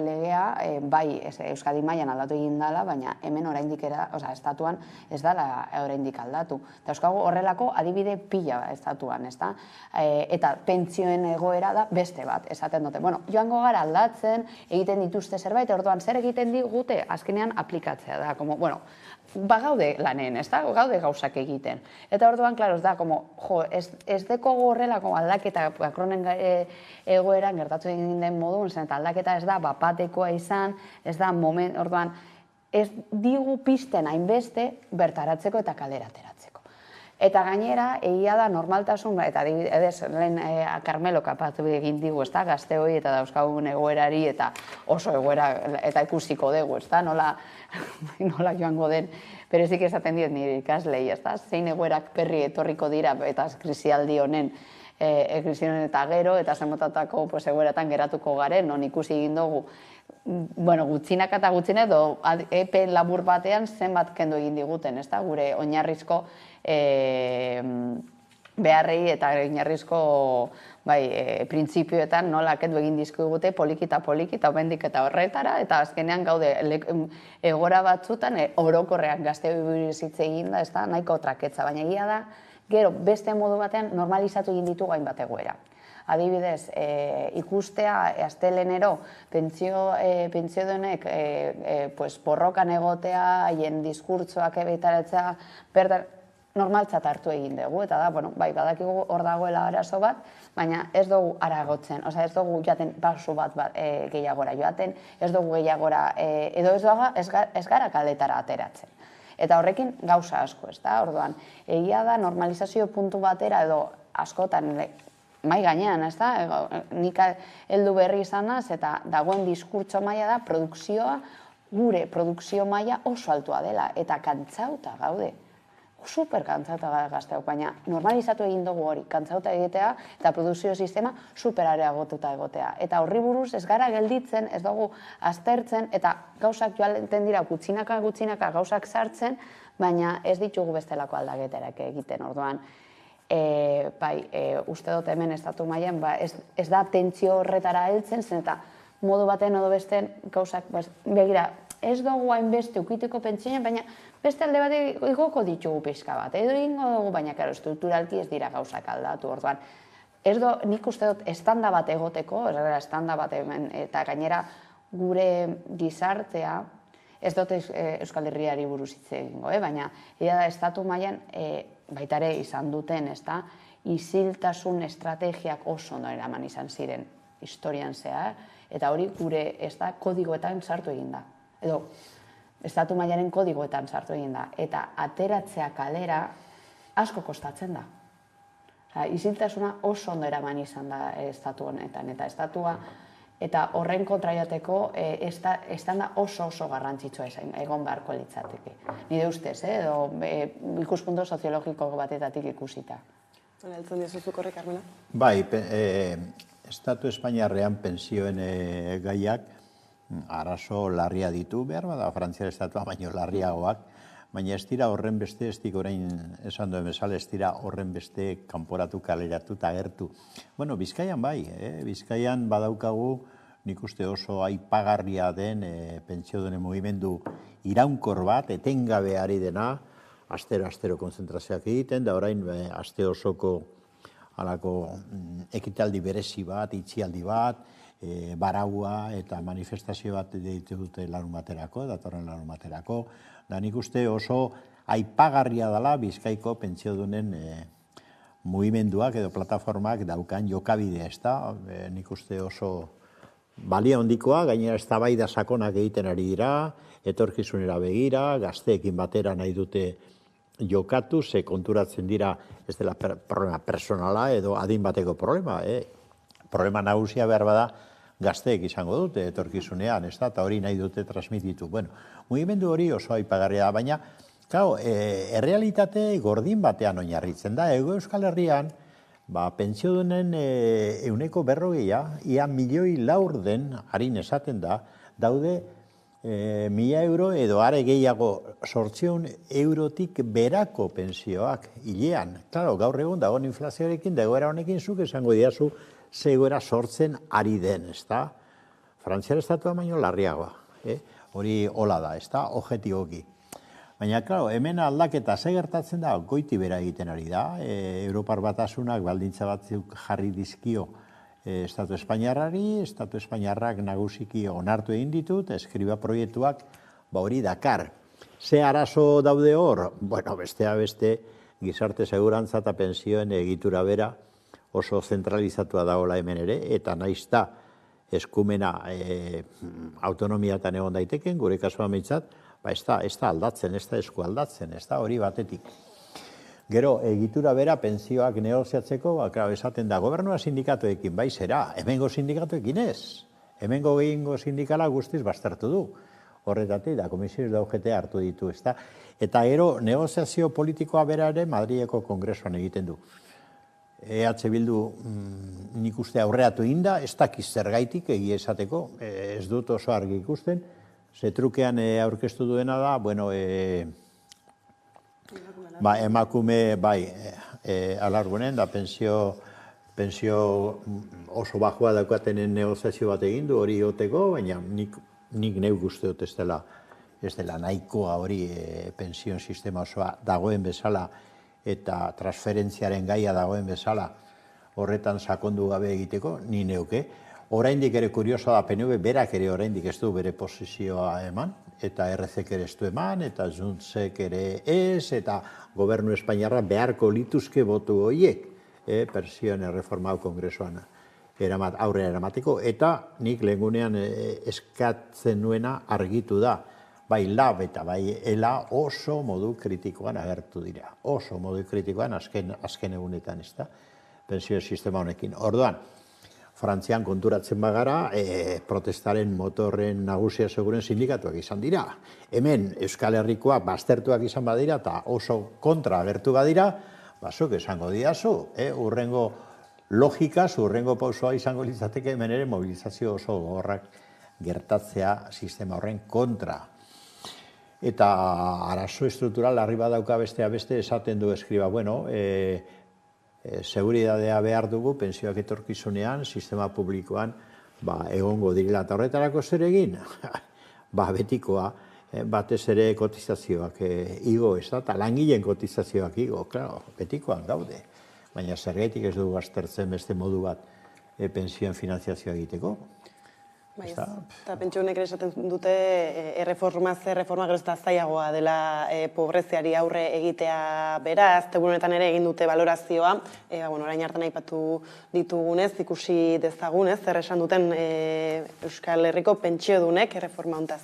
legea, bai, Euskadi mailan aldatu egin dela, baina hemen oraindik estatuan ez dela oraindik aldatu. Eta euskago horrelako adibide pila estatuan, ez da? Eta pentsioen egoera da beste bat, esaten dute. Joango gara aldatzen, egiten dituzte zerbait, orduan zer egiten digute, azkenean aplikatzea da. Gaude lanen, ez da? Gaude gauzak egiten. Eta orduan, klaro, ez da, ez dekogu horrelako aldaketa Macronen egoeran gertatu egin den modun, eta aldaketa ez da, bapatekoa izan, ez da, orduan, ez digu pisten hainbeste bertaratzeko eta kalera ateratzeko. Eta gainera, egia da normaltasun, eta lehen Carmelo kapatu egin digu, ez da, gazte hori eta dauzkagun egoerari, eta oso egoera, eta ikusiko dugu, ez da, nola joango den, berezik esaten diet nire ikaslei, ez da, zein egoerak perri etorriko dira, eta krisialdi honen, krisialdi eta gero, eta zenbotatako egoeratan geratuko garen, non ikusi egin dugu, gutxinak eta gutxinak, edo epe labur batean zenbat kendu egin diguten, ez da, gure oinarrizko beharrei eta oinarrizko printzipioetan nola kendu egin dizkigute poliki eta omendik eta horretara, eta azkenean gaude egora batzutan orokorrean gazte bizitze egin da, ez da, nahiko traketza, baina egia da, gero beste modu batean normalizatu egin ditugu hainbat egoera. Adibidez, ikustea astelenero pentsiodunek borrokan egotea, haien diskurtsoak ebitaratzea, normaltzat hartu egin dugu, eta da, badakigu hor dagoela arazo bat, baina ez dugu aragotzen, ez dugu jaten pasu bat gehiagora joaten, ez dugu gehiagora, edo ez gara kaldetara ateratzen. Eta horrekin gauza asko, ez da, orduan, egia da normalizazio puntu batera edo askotan mai gainean, ez da, nik heldu berri izanaz, eta dagoen diskurtso maila da, produkzioa, gure produkzio maila oso altua dela, eta kantzauta gaude. Super kantzauta gazteok, baina normalizatu egin dugu hori, kantzauta egitea eta produkzio sistema super areagotuta egotea. Eta horri buruz ez gara gelditzen, ez dugu aztertzen, eta gauzak joaten dira gutxinaka gauzak sartzen, baina ez ditugu bestelako aldaketerak egiten, orduan. Uste dut hemen estatu mailan, ez da tentsio horretara heltzen, zen eta modu baten edo besten gauzak, begira, ez dugu hainbeste ukiteko pentsioen, baina beste alde bat igoko ditugu pixka bat. Edo ingo dugu, baina estrukturalki ez dira gauzak aldatu. Orduan, nik uste dut estanda bat egoteko, estanda bat hemen, eta gainera gure gizartea, ez dut Euskal Herriari buruz hitz egingo, baina da estatu mailan baita ere izan duten, isiltasun estrategiak oso ondo eraman izan ziren historian zehar, eta hori gure kodigoetan sartu egin da. Edo, estatu mailaren kodigoetan sartu egin da. Eta ateratzea kalera asko kostatzen da. Isiltasuna oso ondo eraman izan da estatu honetan, eta estatua eta horren kontra jateko estanda oso garrantzitsua egon beharko litzateke. Nire ustez, edo ikuspuntu soziologiko batetatik ikusita. Heltzen dizuzuk horrek, Carmela? Bai, Estatu Espainiarrean pensioen gaiak arazo larria ditu, behar bada Frantziar estatua baino larriagoak, baina ez dira horren beste, ez dik orain esan duen bezala, ez dira horren beste kanporatu, kaleratu eta agertu. Bueno, Bizkaian bai, Bizkaian badaukagu, nik uste oso aipagarria den pentsiodunen mugimendu iraunkor bat, etengabe ari dena, astero konzentrazioak egiten, da orain aste osoko halako ekitaldi berezi bat, itxialdi bat, baraua eta manifestazio bat deitu dute larumaterako, datorren larumaterako, da nik uste oso aipagarria dela Bizkaiko pentsiodunen mugimenduak edo plataformak daukan jokabidea, ez da, nik uste oso balia hondikoa, gainera eztabaida sakonak egiten ari dira, etorkizunera begira, gazteekin batera nahi dute jokatu, ze konturatzen dira ez dela problema personala edo adin bateko problema. Problema nagusia behar bada gazteek izango dute etorkizunean, ez da, eta hori nahi dute transmititu. Bueno, mugimendu hori oso aipagarria da, baina, claro, errealitate gordin batean oinarritzen da. Hego Euskal Herrian, pentsiodunen 40%, ia 1.400.000 den, harin esaten da, daude 1.000 euro edo are gehiago 800 eurotik berako pensioak hilean. Claro, gaur egun dagoen inflazioarekin, dagoera honekin zuk esango diazu zegoera sortzen ari den, ez da? Frantziar estatua baino larriagoa, hori hola da, ez da? Objetiboki. Baina, claro, hemen aldaketa ze gertatzen da, goiti bera egiten ari da. Europar Batasunak baldintza batzuk jarri dizkio Estatu Espainiarrari, Estatu Espainiarrak nagusiki onartu egin ditut, eskriba proiektuak hori dakar. Ze arazo daude hor? Bueno, bestea beste, gizarte segurantza eta pensioen egitura bera oso zentralizatua dagoela hemen ere, eta naiz da eskumena autonomiatan egon daiteken, gure kasua meitzat, ez da aldatzen, ez da esku aldatzen, ez da hori batetik. Gero, egitura bera pensioak negoziatzeko, esaten da, gobernua sindikatuekin, bai zera, hemengo sindikatuekin ez. Hemengo gehiengo sindikala guztiz baztertu du. Horretatik, da, komisioz da UGT hartu ditu, ez da. Eta gero, negoziazio politikoa bera ere Madrileko Kongresuan egiten du. EH Bildu nik uste aurreatu inda, ez dakiz zergaitik egia esateko, ez dut oso argi ikusten, zetrukean aurkeztu duena da, bueno, emakume, bai, alargunen, da pensio oso bajua daukatenen negoziazio bat egin du hori goteko, baina nik neuk uste dut ez dela nahikoa hori pension sistema osoa dagoen bezala eta transferentziaren gaia dagoen bezala horretan sakondu gabe egiteko, ni neuke. Oraindik ere kurioso da PNV berak ere oraindik ez du bere posizioa eman, eta RC-ek ere ez du eman, eta Juntsek ere ez, eta gobernu Espainiarra beharko lituzke botu horiek, pensioen erreforma hau kongresuan aurrera eramateko, eta nik lehengunean eskatzen nuena argitu da, bai LAB eta bai ELA oso modu kritikoan agertu dira. Oso modu kritikoan azken egunetan, ez da, pensio sistema honekin. Orduan, Frantzian konturatzen bagara, protestaren motorren nagusia seguren sindikatuak izan dira. Hemen Euskal Herrikoak baztertuak izan badira eta oso kontra agertu badira, zuk esango diazu, urrengo logikaz, urrengo pausoa izango litzateke hemen ere mobilizazio oso gogorrak gertatzea sistema horren kontra. Eta arazo estruktural larri badauka bestea beste esaten du eskriba, bueno, seguridadea behar dugu pensioak etorkizunean, sistema publikoan egongo direla. Eta horretarako zer egin? Betikoa, batez ere kotizazioak igo, ez da, eta langileen kotizazioak igo, klaro, betikoan gaude. Baina zergaitik ez dugu aztertzen beste modu bat pensioen finanziazioa egiteko. Eta pentsionek ere esaten dute erreforma gero ez da zailagoa dela pobreziari aurre egitea beraz, egunetan ere egin dute balorazioa, orain hartan aipatu ditugunez, ikusi dezagunez, zer esan duten Euskal Herriko pentsiodunek erreforma hontaz.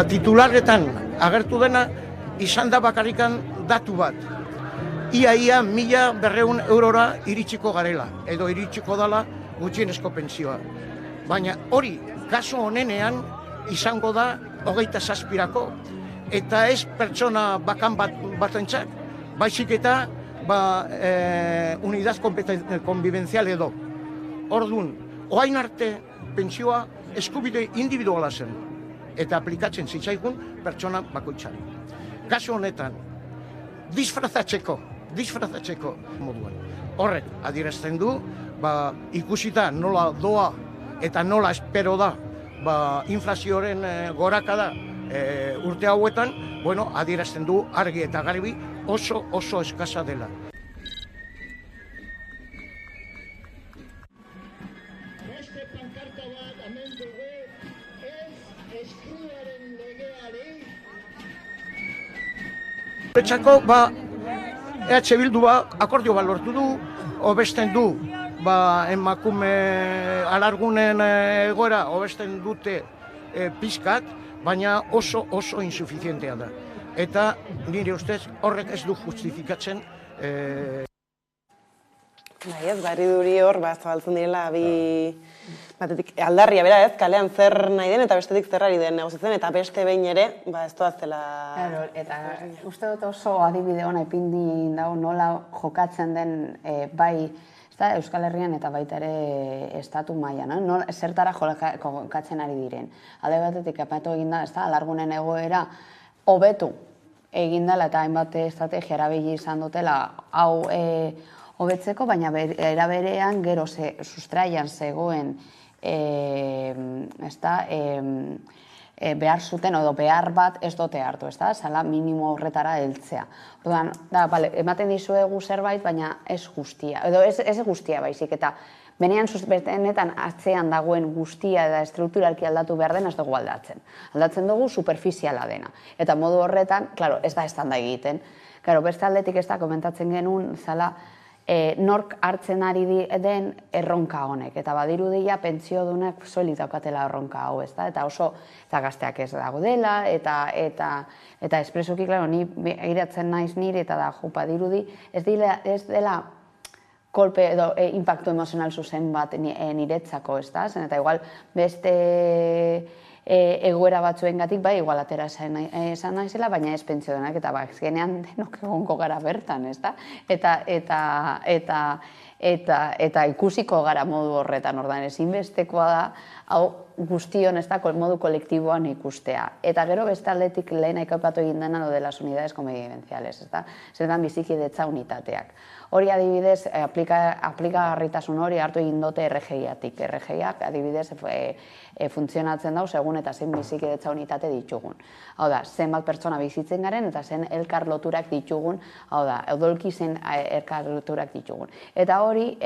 titularretan agertu dena, izan da bakarrikan datu bat. Ia 1.200 eurora iritsiko garela, edo iritsiko dala gutxienezko pentsioa. Baina hori, kasu honenean, izango da 27-rako, eta ez pertsona bakan batentzat, baizik eta unidad konbibenzial edo. Orduan, orain arte pentsioa eskubide individuala zen, eta aplikatzen zitzaigun pertsona bakoitzari. Kasu honetan, disfrazatzeko moduan. Horrek, adierazten du, ikusita nola doa eta nola espero da inflazioaren gorakada urte hauetan, adierazten du argi eta garbi oso eskasa dela. Beste pankarta bat hemen dugu, ez eskuaren legeari. Guretzako, EH Bildu akordio bat lortu du, hobesten du emakume alargunen egoera hobesten dute pizkat, baina oso insuficientea da. Eta nire ustez horrek ez du justifikatzen. Bai ez, barri duri hor, zabaltzen direla, batetik aldarria, bera ez, kalean zer nahi den eta bestetik zerrari den negoziatzen, eta beste behin ere, ez doazela... Eta uste dut oso adibide hona ipindi dago nola jokatzen den bai Euskal Herrian eta baita ere estatu mailan, zertara jokatzen ari diren. Alde batetik apatu eginda, alargunen egoera hobetu egindala eta hainbat estrategia erabili izan dutela hau hobetzeko, baina era berean gero sustraian zegoen behar zuten edo behar bat ez dute hartu, zala minimo horretara heltzea. Orduan, ematen dizuegu zerbait, baina ez guztia, edo ez guztia baizik, eta benetan atzean dagoen guztia eta estrukturalki aldatu behar den ez dugu aldatzen. Aldatzen dugu superficiala dena. Eta modu horretan, klaro, ez da estanda egiten. Klaro, beste aldetik ez da komentatzen genuen, zala, nork hartzen ari den erronka honek. Eta badirudia pentsiodunek soilik daukatela erronka hau, eta oso gazteak ez dago dela, eta espresoki, klaro, ni egiratzen naiz nire, eta da, badirudi, ez dela kolpe edo impactu emozional zuzen bat niretzako, ez da? Eta igual beste egoera batzuengatik, bai, igual atera esan naizela, baina ez pentsiodunak, eta azkenean denok egongo gara bertan, ez da? Eta ikusiko gara modu horretan, ordan ezinbestekoa da, hau guztion, ez da, modu kolektiboan ikustea. Eta gero beste aldetik lehen aipatu egin dena lo de las unidades convivenciales, ez da? Zertan bizikidetza unitateak. Hori adibidez, aplikagarritasun hori hartu egin dute RGI-atik. RGI-ak adibidez funtzionatzen dau segun eta zein bizikidetza unitate ditugun. Hau da, zenbat pertsona bizitzen garen eta zen elkar loturak ditugun, hau da, eudolki zen elkar loturak ditugun. Eta hori,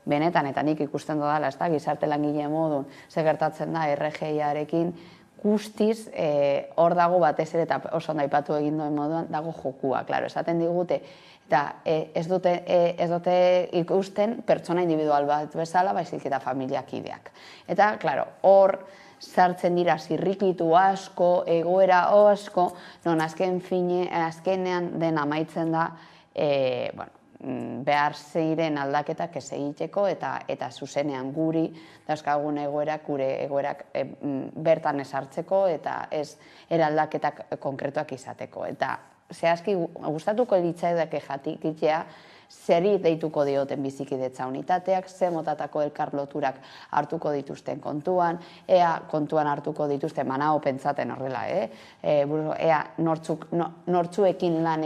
benetan, eta nik ikusten dudala, ez da, gizarte langile modun, ze gertatzen da RGI-arekin, guztiz, hor dago batez ere, eta oso ondo aipatu egin duen moduan, dago jokua, klaro, esaten digute, eta ez dute ikusten pertsona individual bat bezala, baizik eta familiakideak. Eta, klaro, hor sartzen dira zirrikitu asko, egoera asko, non azkenean den amaitzen da, behar zeiren aldaketak ez egiteko eta zuzenean guri dauzkagun egoerak, gure egoerak bertan ezartzeko eta ez eraldaketak konkretuak izateko. Eta zehazki gustatuko litzaiake jakitea zeri deituko dioten bizikidetza unitateak, ze motatako elkar loturak hartuko dituzten kontuan, ea kontuan hartuko dituzten, manao pentsaten horrela, ea nortzuekin lan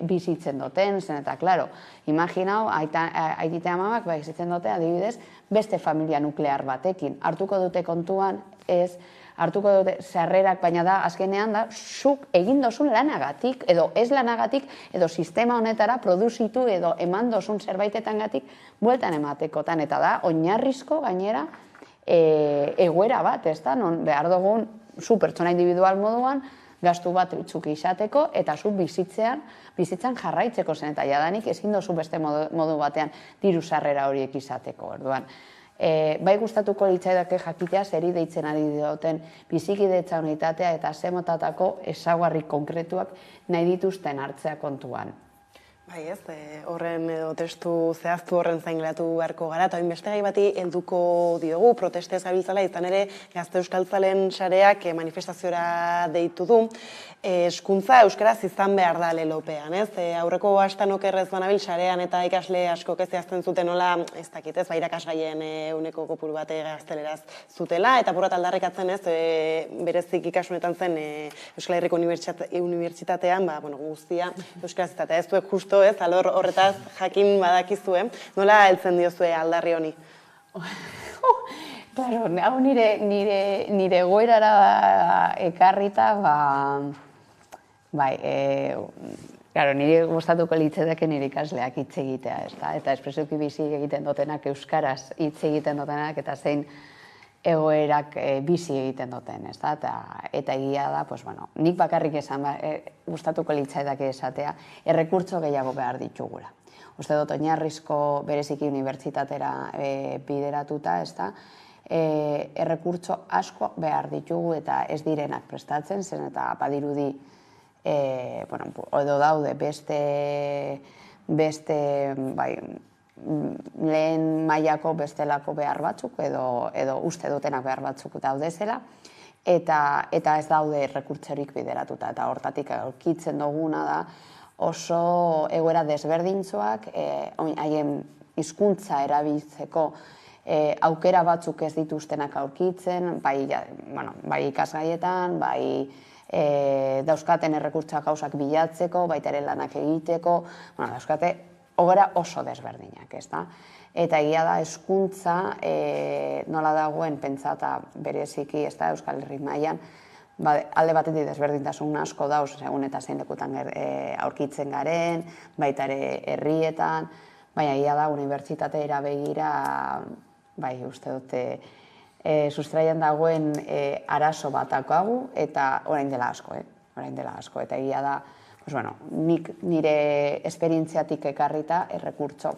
bizitzen duten, zen eta, klaro, imaginau, aitite amamak bizitzen dute, adibidez, beste familia nuklear batekin, hartuko dute kontuan, ez, hartuko dute zerrerak, baina da, azkenean da, zuk egin dozun lanagatik, edo ez lanagatik, edo sistema honetara produzitu, edo eman dozun zerbaitetangatik, bueltan ematekotan, eta da, oinarrizko gainera egoera bat, ez da, non behar dugun, zu pertsona individual moduan, gastu bat txuki izateko, eta zu bizitzan jarraitzeko zen, eta jadanik ezin dozu beste modu batean diru sarrera horiek izateko, orduan. bai gustatuko litzaidake jakitea zeri deitzen ari duten bizikidetza unitatea eta zemotatako ezaugarri konkretuak nahi dituzten hartzea kontuan. Bai ez, horren edo testu zehaztu horren zain geratu beharko gara, eta beste gai bati helduko diogu, protestez gabiltzala, izan ere Gazte Euskaltzalen sareak manifestaziora deitu du, hezkuntza euskaraz izan behar da lelopean, ez? Aurreko astan okerrez banabil sarean eta ikasle asko zehazten zuten nola, ez dakit ez, irakasgaien uneko kopuru bate gazteleraz zutela, eta purat aldarrikatzen ez, berezik ikasunetan zen Euskal Herriko Unibertsitatean, guztia euskaraz izatea, ez duek justo ez, alor horretaz jakin badakizue, nola heltzen diozue aldarri honi? Claro, hau nire goerara ekarrita, claro, nire gustatuko litzateke nire ikasleak hitz egitea, eta espresioki bizi egiten dutenak euskaraz hitz egiten dutenak, eta zein egoerak bizi egiten duten, eta egia da, nik bakarrik esan, gustatuko litzaidake esatea, errekurtso gehiago behar ditugula. Uste dut, oinarrizko bereziki unibertsitatera bideratuta, errekurtso asko behar ditugu eta ez direnak prestatzen, zen eta badirudi, edo daude beste lehen mailako bestelako behar batzuk edo uste dutenak behar batzuk daudezela, eta ez daude errekurtsorik bideratuta, eta hortatik aurkitzen duguna da oso egoera desberdintzoak, haien hizkuntza erabiltzeko aukera batzuk ez dituztenak aurkitzen, bai ikasgaietan, bai dauzkaten errekurtsoak gauzak bilatzeko, baita ere lanak egiteko, dauzkate egoera oso desberdinak, ezta? Eta egia da, hezkuntza nola dagoen pentsata bereziki, ez da, Euskal Herri mailan, alde batetik desberdintasun asko dauz, segun eta zein lekutan aurkitzen garen, baita ere herrietan, baina egia da, unibertsitateera begira, uste dute, sustraian dagoen arazo bat daukagu, eta orain dela asko, eta egia da, nik nire esperientziatik ekarrita errekurtso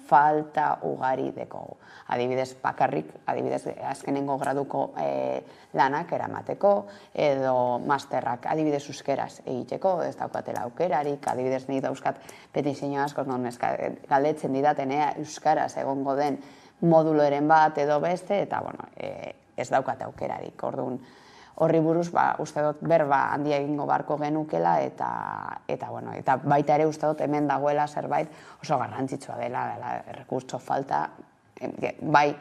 falta ugari dekogu. Adibidez, bakarrik, azkenengo graduko lanak eramateko, edo masterrak adibidez euskeraz egiteko, ez daukatela aukerarik, adibidez nik dauzkat petizio asko, galdetzen didatenea euskaraz egongo den moduloren bat edo beste, eta ez daukat aukerarik. Orduan, horri buruz, uste dut berba handia egingo barko genukela, eta baita ere uste dut hemen dagoela zerbait oso garrantzitsua dela, errekurtso falta, bai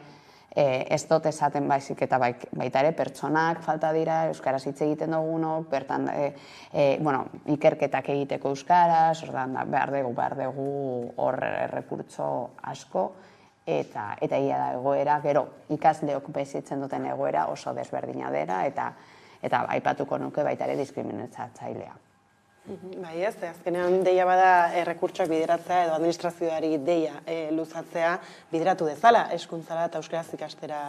ez dut esaten baizik eta baita ere pertsonak falta dira, euskaraz hitz egiten dugunok, bertan ikerketak egiteko euskaraz, behar dugu hor errekurtso asko, eta egia da egoera, gero ikasleok bezitzen duten egoera oso desberdina dela, eta aipatuko nuke baita ere diskriminatzailea. Bai ez, azkenean deia bada errekurtsoak bideratzea edo administrazioari deia luzatzea bideratu dezala, hezkuntzara eta euskaraz ikastera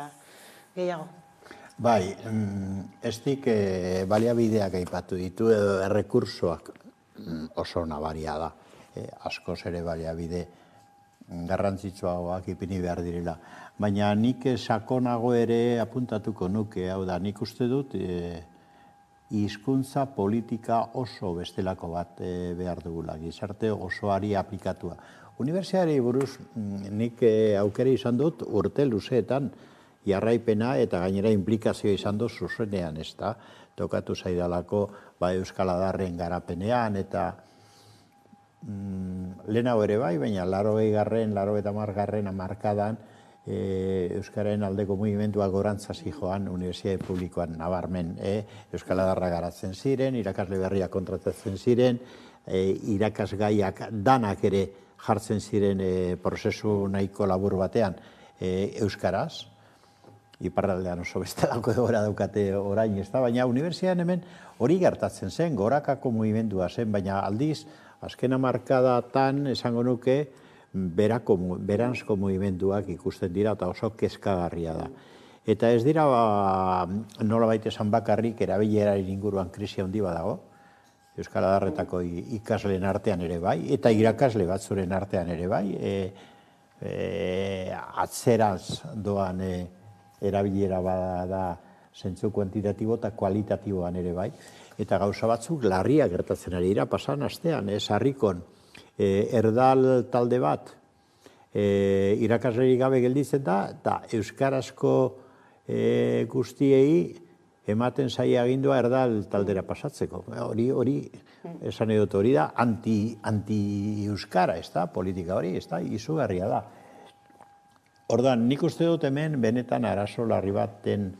gehiago. Bai, estik baliabideak aipatu ditu edo errekursoak oso nabaria da, askoz ere baliabide garrantzitsuagoak ipini behar direla. Baina nik sakonago ere apuntatuko nuke, hau da, nik uste dut hizkuntza politika oso bestelako bat behar dugula, gizarte osoari aplikatua. Unibertsitateari buruz nik aukera izan dut urte luzeetan jarraipena eta gainera implikazioa izan dut zuzenean, ez da, tokatu zaidalako Euskal Adarren garapenean eta lehenago ere bai, baina 80garren hamarkadan Euskararen aldeko mugimendua gorantza zijoan Unibertsitate Publikoan nabarmen. Euskal Adarra garatzen ziren, irakasle berriak kontratatzen ziren, irakasgaiak danak ere jartzen ziren prozesu nahiko labur batean euskaraz. Iparraldean oso bestelako egoera daukate orain, ez da, baina unibertsitatean hemen hori gertatzen zen, gorakako mugimendua zen, baina aldiz, azken hamarkadatan esango nuke beranzko mugimenduak ikusten dira eta oso kezkagarria da. Eta ez dira nolabait esan bakarrik erabileraren inguruan krisi handi badago, Euskal Adarretako ikasleen artean ere bai, eta irakasle batzuren artean ere bai, atzeraz doan erabilera bada da zentzu kuantitatibo eta kualitatiboan ere bai. Eta gauza batzuk larriak gertatzen ari dira, pasan astean, Sarrikon erdal talde bat irakaslerik gabe gelditzen da, eta euskarazko guztiei ematen zaia agindua erdal taldera pasatzeko. Hori, esan edot hori da, anti-euskara, ez da, politika hori, ez da, izugarria da. Orduan, nik uste dut hemen benetan arazo larri baten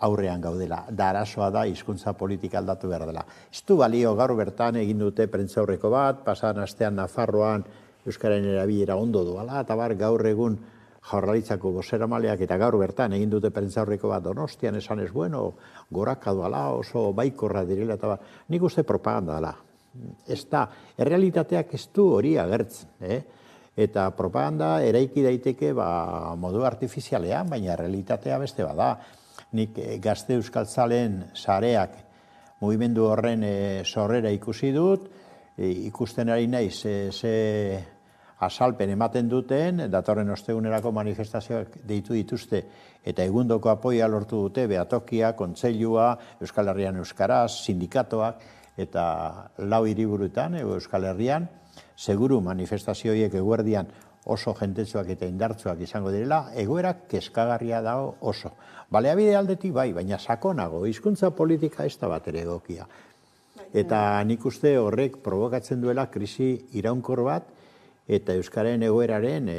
aurrean gaudela. Da arazoa da hizkuntza politika aldatu behar dela. Ez du balio gaur bertan egin dute prentzaurreko bat, pasan astean Nafarroan euskararen erabilera ondo doala, eta gaur egun Jaurlaritzako bozeramaleak eta gaur bertan egin dute prentzaurreko bat Donostian esan ez bueno, goraka doala, oso baikorra direla, eta nik uste propaganda dela. Ez da, errealitateak ez du hori agertzen, eta propaganda eraiki daiteke modu artifizialean, baina realitatea beste bada. Nik gazte euskaltzaleen sareak mugimendu horren sorrera ikusi dut, ikusten ari naiz ze asalpen ematen duten, datorren ostegunerako manifestazioak deitu dituzte, eta egundoko apoia lortu dute, Behatokia, Kontseilua, Euskal Herrian Euskaraz, sindikatoak, eta 4 hiriburuetan Euskal Herrian, seguru manifestazioiek eguerdian oso jentetsuak eta indartsuak izango direla, egoerak kezkagarria dago oso. Baleabide aldetik bai, baina sakonago, hizkuntza politika ez da bat ere egokia. Eta nik uste horrek provokatzen duela krisi iraunkor bat, eta euskararen egoeraren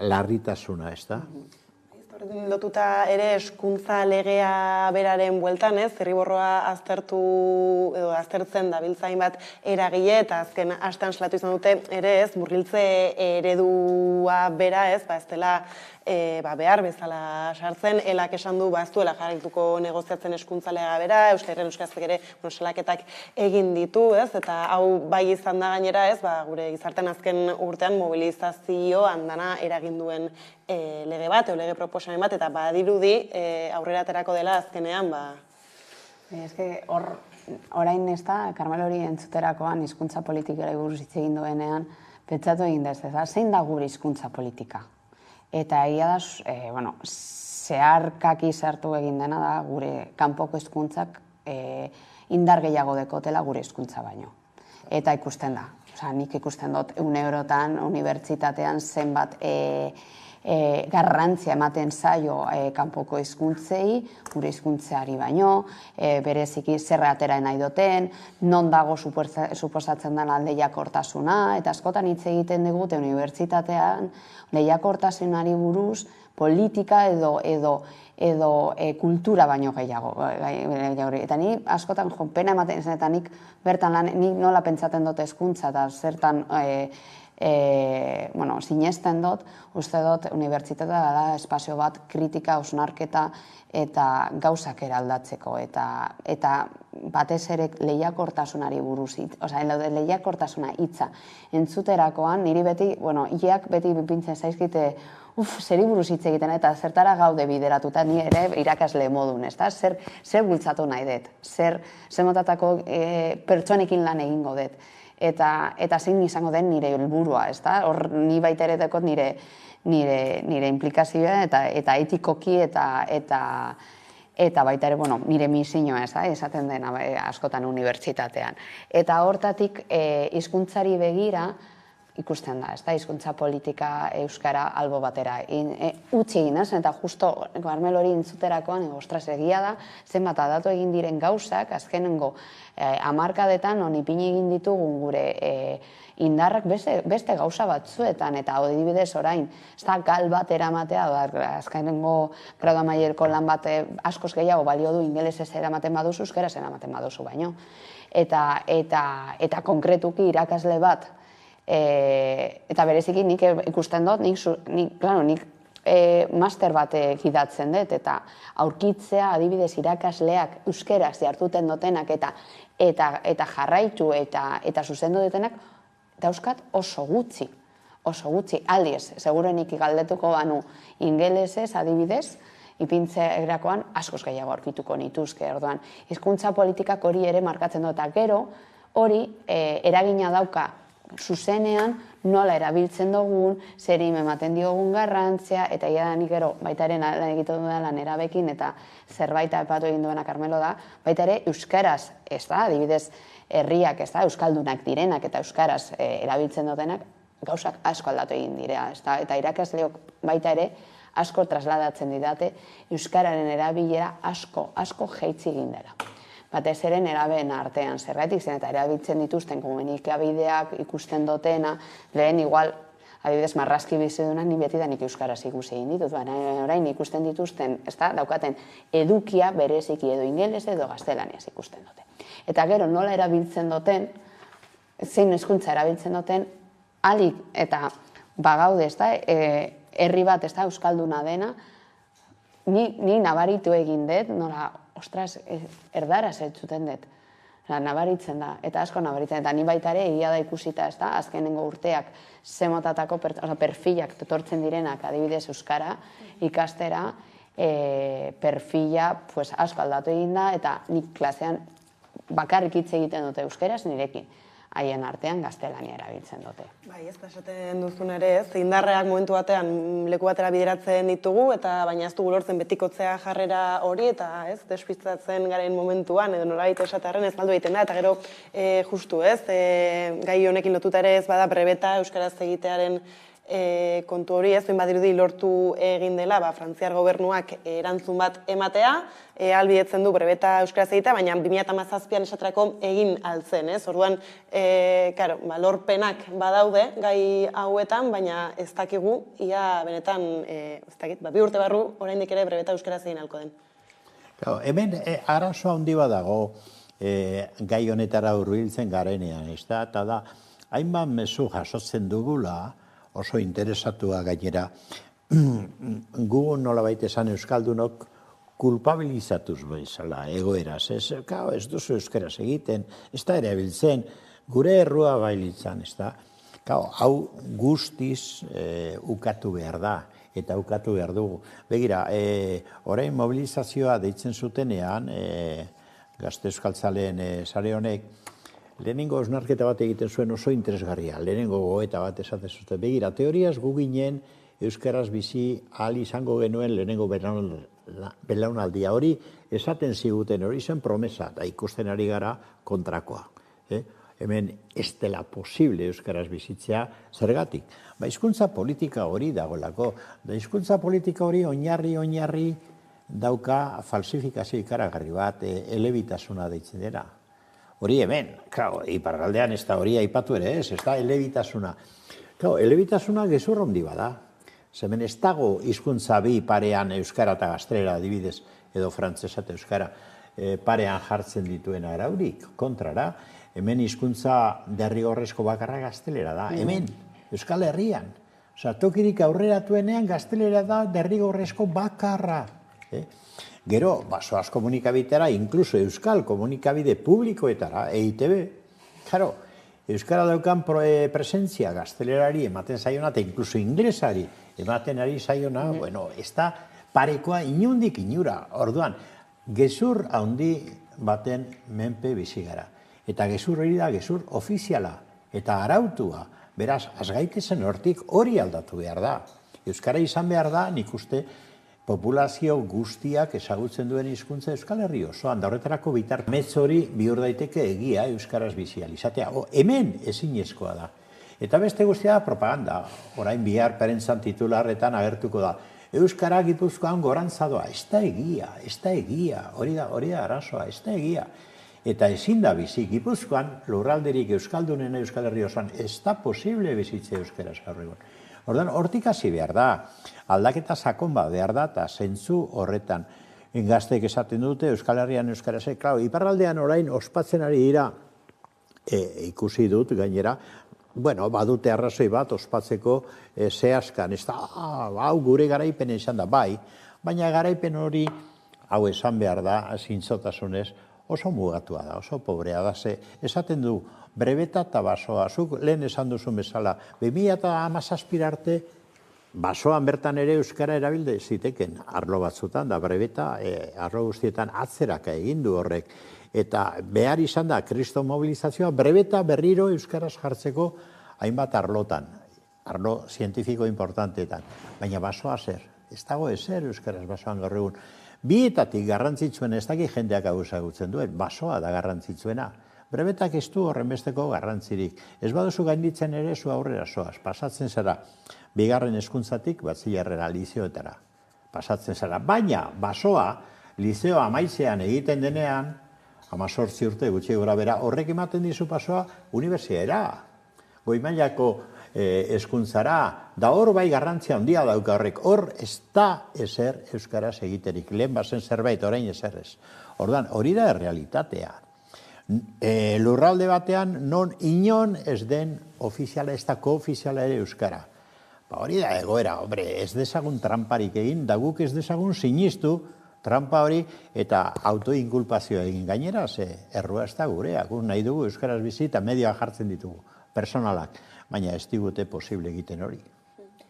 larritasuna, ez da? Lotuta ere eskuntza legea beraren bueltan, zirriborroa aztertzen dabiltzain bat eragile, eta azken astean salatu izan dute ere murgiltze eredua bera, ez dela behar bezala sartzen, elak esan du ez duela jarrituko negoziatzen eskuntza lega bera, Euskal Herrian Euskarazek ere salaketak egin ditu, eta hau bai izan da gainera, gure gizartean azken urtean mobilizazio handana eragin duen lege bat, lege proposamen bat, eta badirudi aurrera aterako dela azkenean, orain ez da, Karmelo hori entzuterakoan hizkuntza politikara buruz hitz egin duenean, pentsatu egin dez, zein da gure hizkuntza politika? Eta egia da, zeharkaki sartu egin dena da, gure kanpoko hizkuntzak indar gehiago dekotela gure hizkuntza baino. Eta ikusten da, nik ikusten dut 1 eurotan unibertsitatean zenbat garrantzia ematen zaio kanpoko hizkuntzei, gure hizkuntzeari baino, bereziki zerra atera nahi duten, non dago suposatzen den lehiakortasuna, eta askotan hitz egiten dugu unibertsitatean lehiakortasunari buruz politika edo kultura baino gehiago. Eta ni askotan pena ematen zen, eta nik bertan lan, nik nola pentsaten dut hezkuntza eta zertan sinesten dut, uste dut unibertsitatea dela espazio bat kritika, hausnarketa eta gauzak eraldatzeko. Eta batez ere lehiakortasunari buruz, lehiakortasuna hitza entzuterakoan, niri beti, iak beti bipintzen zaizkite, zeri buruz hitz egiten, eta zertara gaude bideratuta, ni ere irakasle modun, zer bultzatu nahi dut, zer motatako pertsonekin lan egingo dut. Eta zein izango den nire helburua, hor ni baita ere dekot nire implikazioa eta etikoki eta baita ere, nire misioa, esaten dena askotan unibertsitatean. Eta hortatik hizkuntzari begira ikusten da, hizkuntza politika euskara albo batera. Utsi egin, eta justo Karmelo hori entzuterakoan, ostras, egia da, zenbat datu egin diren gauzak, azkenengo hamarkadetan ipini egin ditugun gure indarrak beste gauza batzuetan, eta adibidez orain, ez da gal bat eramatea, azkenengo gradu amaierko lan bat askoz gehiago balio du ingelesez eramaten baduzu, euskaraz eramaten baduzu baino. Eta konkretuki irakasle bat, eta bereziki nik ikusten dut, nik master bat gidatzen dut, eta aurkitzea adibidez irakasleak euskeraz jartuten dutenak eta jarraitu eta zuzendu dutenak, dauzkat oso gutxi, aldiz, segurenik galdetuko banu ingelesez adibidez, ipintzerakoan askoz gehiago aurkituko nituzke, orduan, hizkuntza politikak hori ere markatzen dut, eta gero hori eragina dauka zuzenean nola erabiltzen dugun, zeri ematen diogun garrantzia, eta ia da nik gero baita ere lan egiten dudala nerabekin, eta zerbait aipatu egin duena Carmelo da, baita ere euskaraz, ez da, adibidez, herriak, ez da, euskaldunak direnak eta euskaraz erabiltzen dutenak, gauzak asko aldatu egin dira, ez da, eta irakasleok baita ere asko trasladatzen didate, euskararen erabilera asko jaitsi egin dela. Batez ere nerabeen artean zergatik zen eta erabiltzen dituzten komunikabideak ikusten dutena, lehen igual, adibidez, marrazki bizidunak ni betidanik euskaraz ikusi egin ditut, baina orain ikusten dituzten, ez da, daukaten edukia bereziki edo ingeles edo gaztelaniaz ikusten dute. Eta gero nola erabiltzen duten, zein hizkuntza erabiltzen duten, alik eta bagaude, ez da, herri bat, ez da, euskalduna dena, ni nabaritu egin dut, nola, ostras, erdaraz entzuten dut. Nabaritzen da, eta asko nabaritzen, eta ni baita ere egia da ikusita, ez da, azkenengo urteak zemotatako perfilak etortzen direnak, adibidez euskara, ikastera, perfila asko aldatu egin da, eta nik klasean bakarrik hitz egiten dute euskeraz nirekin. Haien artean gaztelania erabiltzen dute. Bai, ez da esaten duzun ere ez, indarreak momentu batean leku batera bideratzen ditugu, eta baina ez dugu lortzen betikotzea jarrera hori, eta ez, despistatzen garen momentuan, edo nolabait esatearren ez maldu egiten da, eta gero justu ez, gai honekin lotuta ere ez bada brebeta euskaraz egitearen kontu hori ez, badirudi lortu egin dela, Frantziar gobernuak erantzun bat ematea, ahalbidetzen du brebeta euskaraz egitea, baina 2017an esaterako egin altzen, ez? Orduan, lorpenak badaude gai hauetan, baina ez dakigu, ia benetan, ez dakit, 2 urte barru, oraindik ere brebeta euskaraz egin alko den. Hemen arazo handi badago gai honetara hurbiltzen garenean, ez da, eta da, hainbat mezu jasotzen dugula, oso interesatua gainera, gu nolabait esan euskaldunok kulpabilizatuz bezala egoeraz, ez duzu euskaraz egiten, ez da erabiltzen, gure errua bailitzan, ez da. Hau guztiz ukatu behar da, eta ukatu behar dugu. Begira, orain mobilizazioa deitzen zutenean, Gazte Euskaltzaleen sare honek, lehenengo osnarketa bat egiten zuen oso interesgarria, lehenengo goeta bat esaten zuten. Begira, teoriaz gu ginen euskaraz bizi ahal izango genuen lehenengo belaunaldia hori esaten ziguten hori zen promesa, da ikusten ari gara kontrakoa. Hemen ez dela posible euskaraz bizitzea zergatik. Hizkuntza politika hori dagoelako, hizkuntza politika hori oinarri dauka falsifikazio ikaragarri bat, elebitasuna deitzen dira. Hori hemen, iparraldean ez da hori aipatu ere ez da elebitasuna. Elebitasuna gezur handi bada. Hemen ez dago hizkuntza bi parean euskara eta gaztelera adibidez, edo frantsesa eta euskara parean jartzen dituena araurik. Kontrara, hemen hizkuntza derrigorrezko bakarra gaztelera da. Hemen, Euskal Herrian. Tokirik aurreratuenean gaztelera da derrigorrezko bakarra. Gero, basoaz komunikabitera, inkluso euskal komunikabide publikoetara, EITB, jaro, euskara daukan presentzia gaztelerari ematen zaiona, eta inkluso inglesari ematen ari zaiona, bueno, ez da parekoa inundik inura. Orduan, gezur handi baten menpe bizi gara. Eta gezur hori da, gezur ofiziala, eta arautua. Beraz, azgaitezen hortik hori aldatu behar da. Euskara izan behar da, nik uste, populazio guztiak ezagutzen duen hizkuntza Euskal Herri osoan, da horretarako bitarmetz hori bihur daiteke egia euskaraz bizializatea. Hemen ezinezkoa da. Eta beste guztia da propaganda. Orain bihar perentzan titularretan agertuko da. Euskara Gipuzkoan gorantzadoa, ez da egia, hori da arazoa, ez da egia. Eta ezin da bizi, Gipuzkoan lurralderik euskaldunen Euskal Herri osoan, ez da posible bizitze euskaraz gaur egun. Orduan, hortik hasi behar da, aldaketa sakon bat behar da, eta zentzu horretan. Gazteek esaten dute, Euskal Herrian euskaraz, iparraldean orain ospatzen ari dira, ikusi dut gainera, badute arrazoi bat ospatzeko zehazkan, ez da, hau gure garaipen izan da, bai, baina garaipen hori, hau esan behar da, zintzotasunez, oso mugatua da, oso pobrea da, esaten du, brebeta eta basoa, zuk lehen esan duzun bezala, 2017 arte, basoan bertan ere euskara erabilde ziteken arlo batzutan, da brebeta arlo guztietan atzeraka egin du horrek. Eta behar izan da, kriston mobilizazioa, brebeta berriro euskaraz jartzeko hainbat arlotan, arlo zientifiko importanteetan, baina basoa zer, ez dago ezer euskaraz basoan gaur egun. Bietatik garrantzitsuena ez dakit jendeak hau ezagutzen duen, basoa da garrantzitsuena. Brebetak ez du horrenbesteko garrantzirik. Ez baduzu gainditzen ere zu aurrera zoaz. Pasatzen zara, bigarren hezkuntzatik batzilerrera lizioetara. Pasatzen zara. Baina, basoa, lizeo amaitzean egiten denean, 18 urte gutxi gora bera, horrek ematen dizu basoa unibertsiera. Goi mailako hezkuntzara, da hor bai garrantzia handia dauka horrek. Hor ez da ezer euskaraz egiterik. Lehen bazen zerbait, orain ezerrez. Ordan, hori da errealitatea. Lurralde batean non inon ez den ofiziala, ez da koofiziala ere euskara. Hori da egoera, ez dezagun tramparik egin, da guk ez dezagun sinistu trampa hori eta autoinkulpazioa egin gainera, ze errua ez da gurea, guk nahi dugu euskaraz bizi eta medioa jartzen ditugu, personalak, baina ez digute posible egiten hori.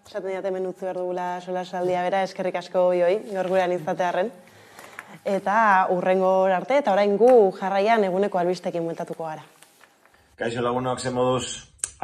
Esaten diat hemen utzi behar dugula solasaldia bera, eskerrik asko joi, gaur gurean izatearren. Eta urrengo arte, eta orain gu jarraian eguneko albistekin bueltatuko gara. Kaixo lagunok, ze moduz?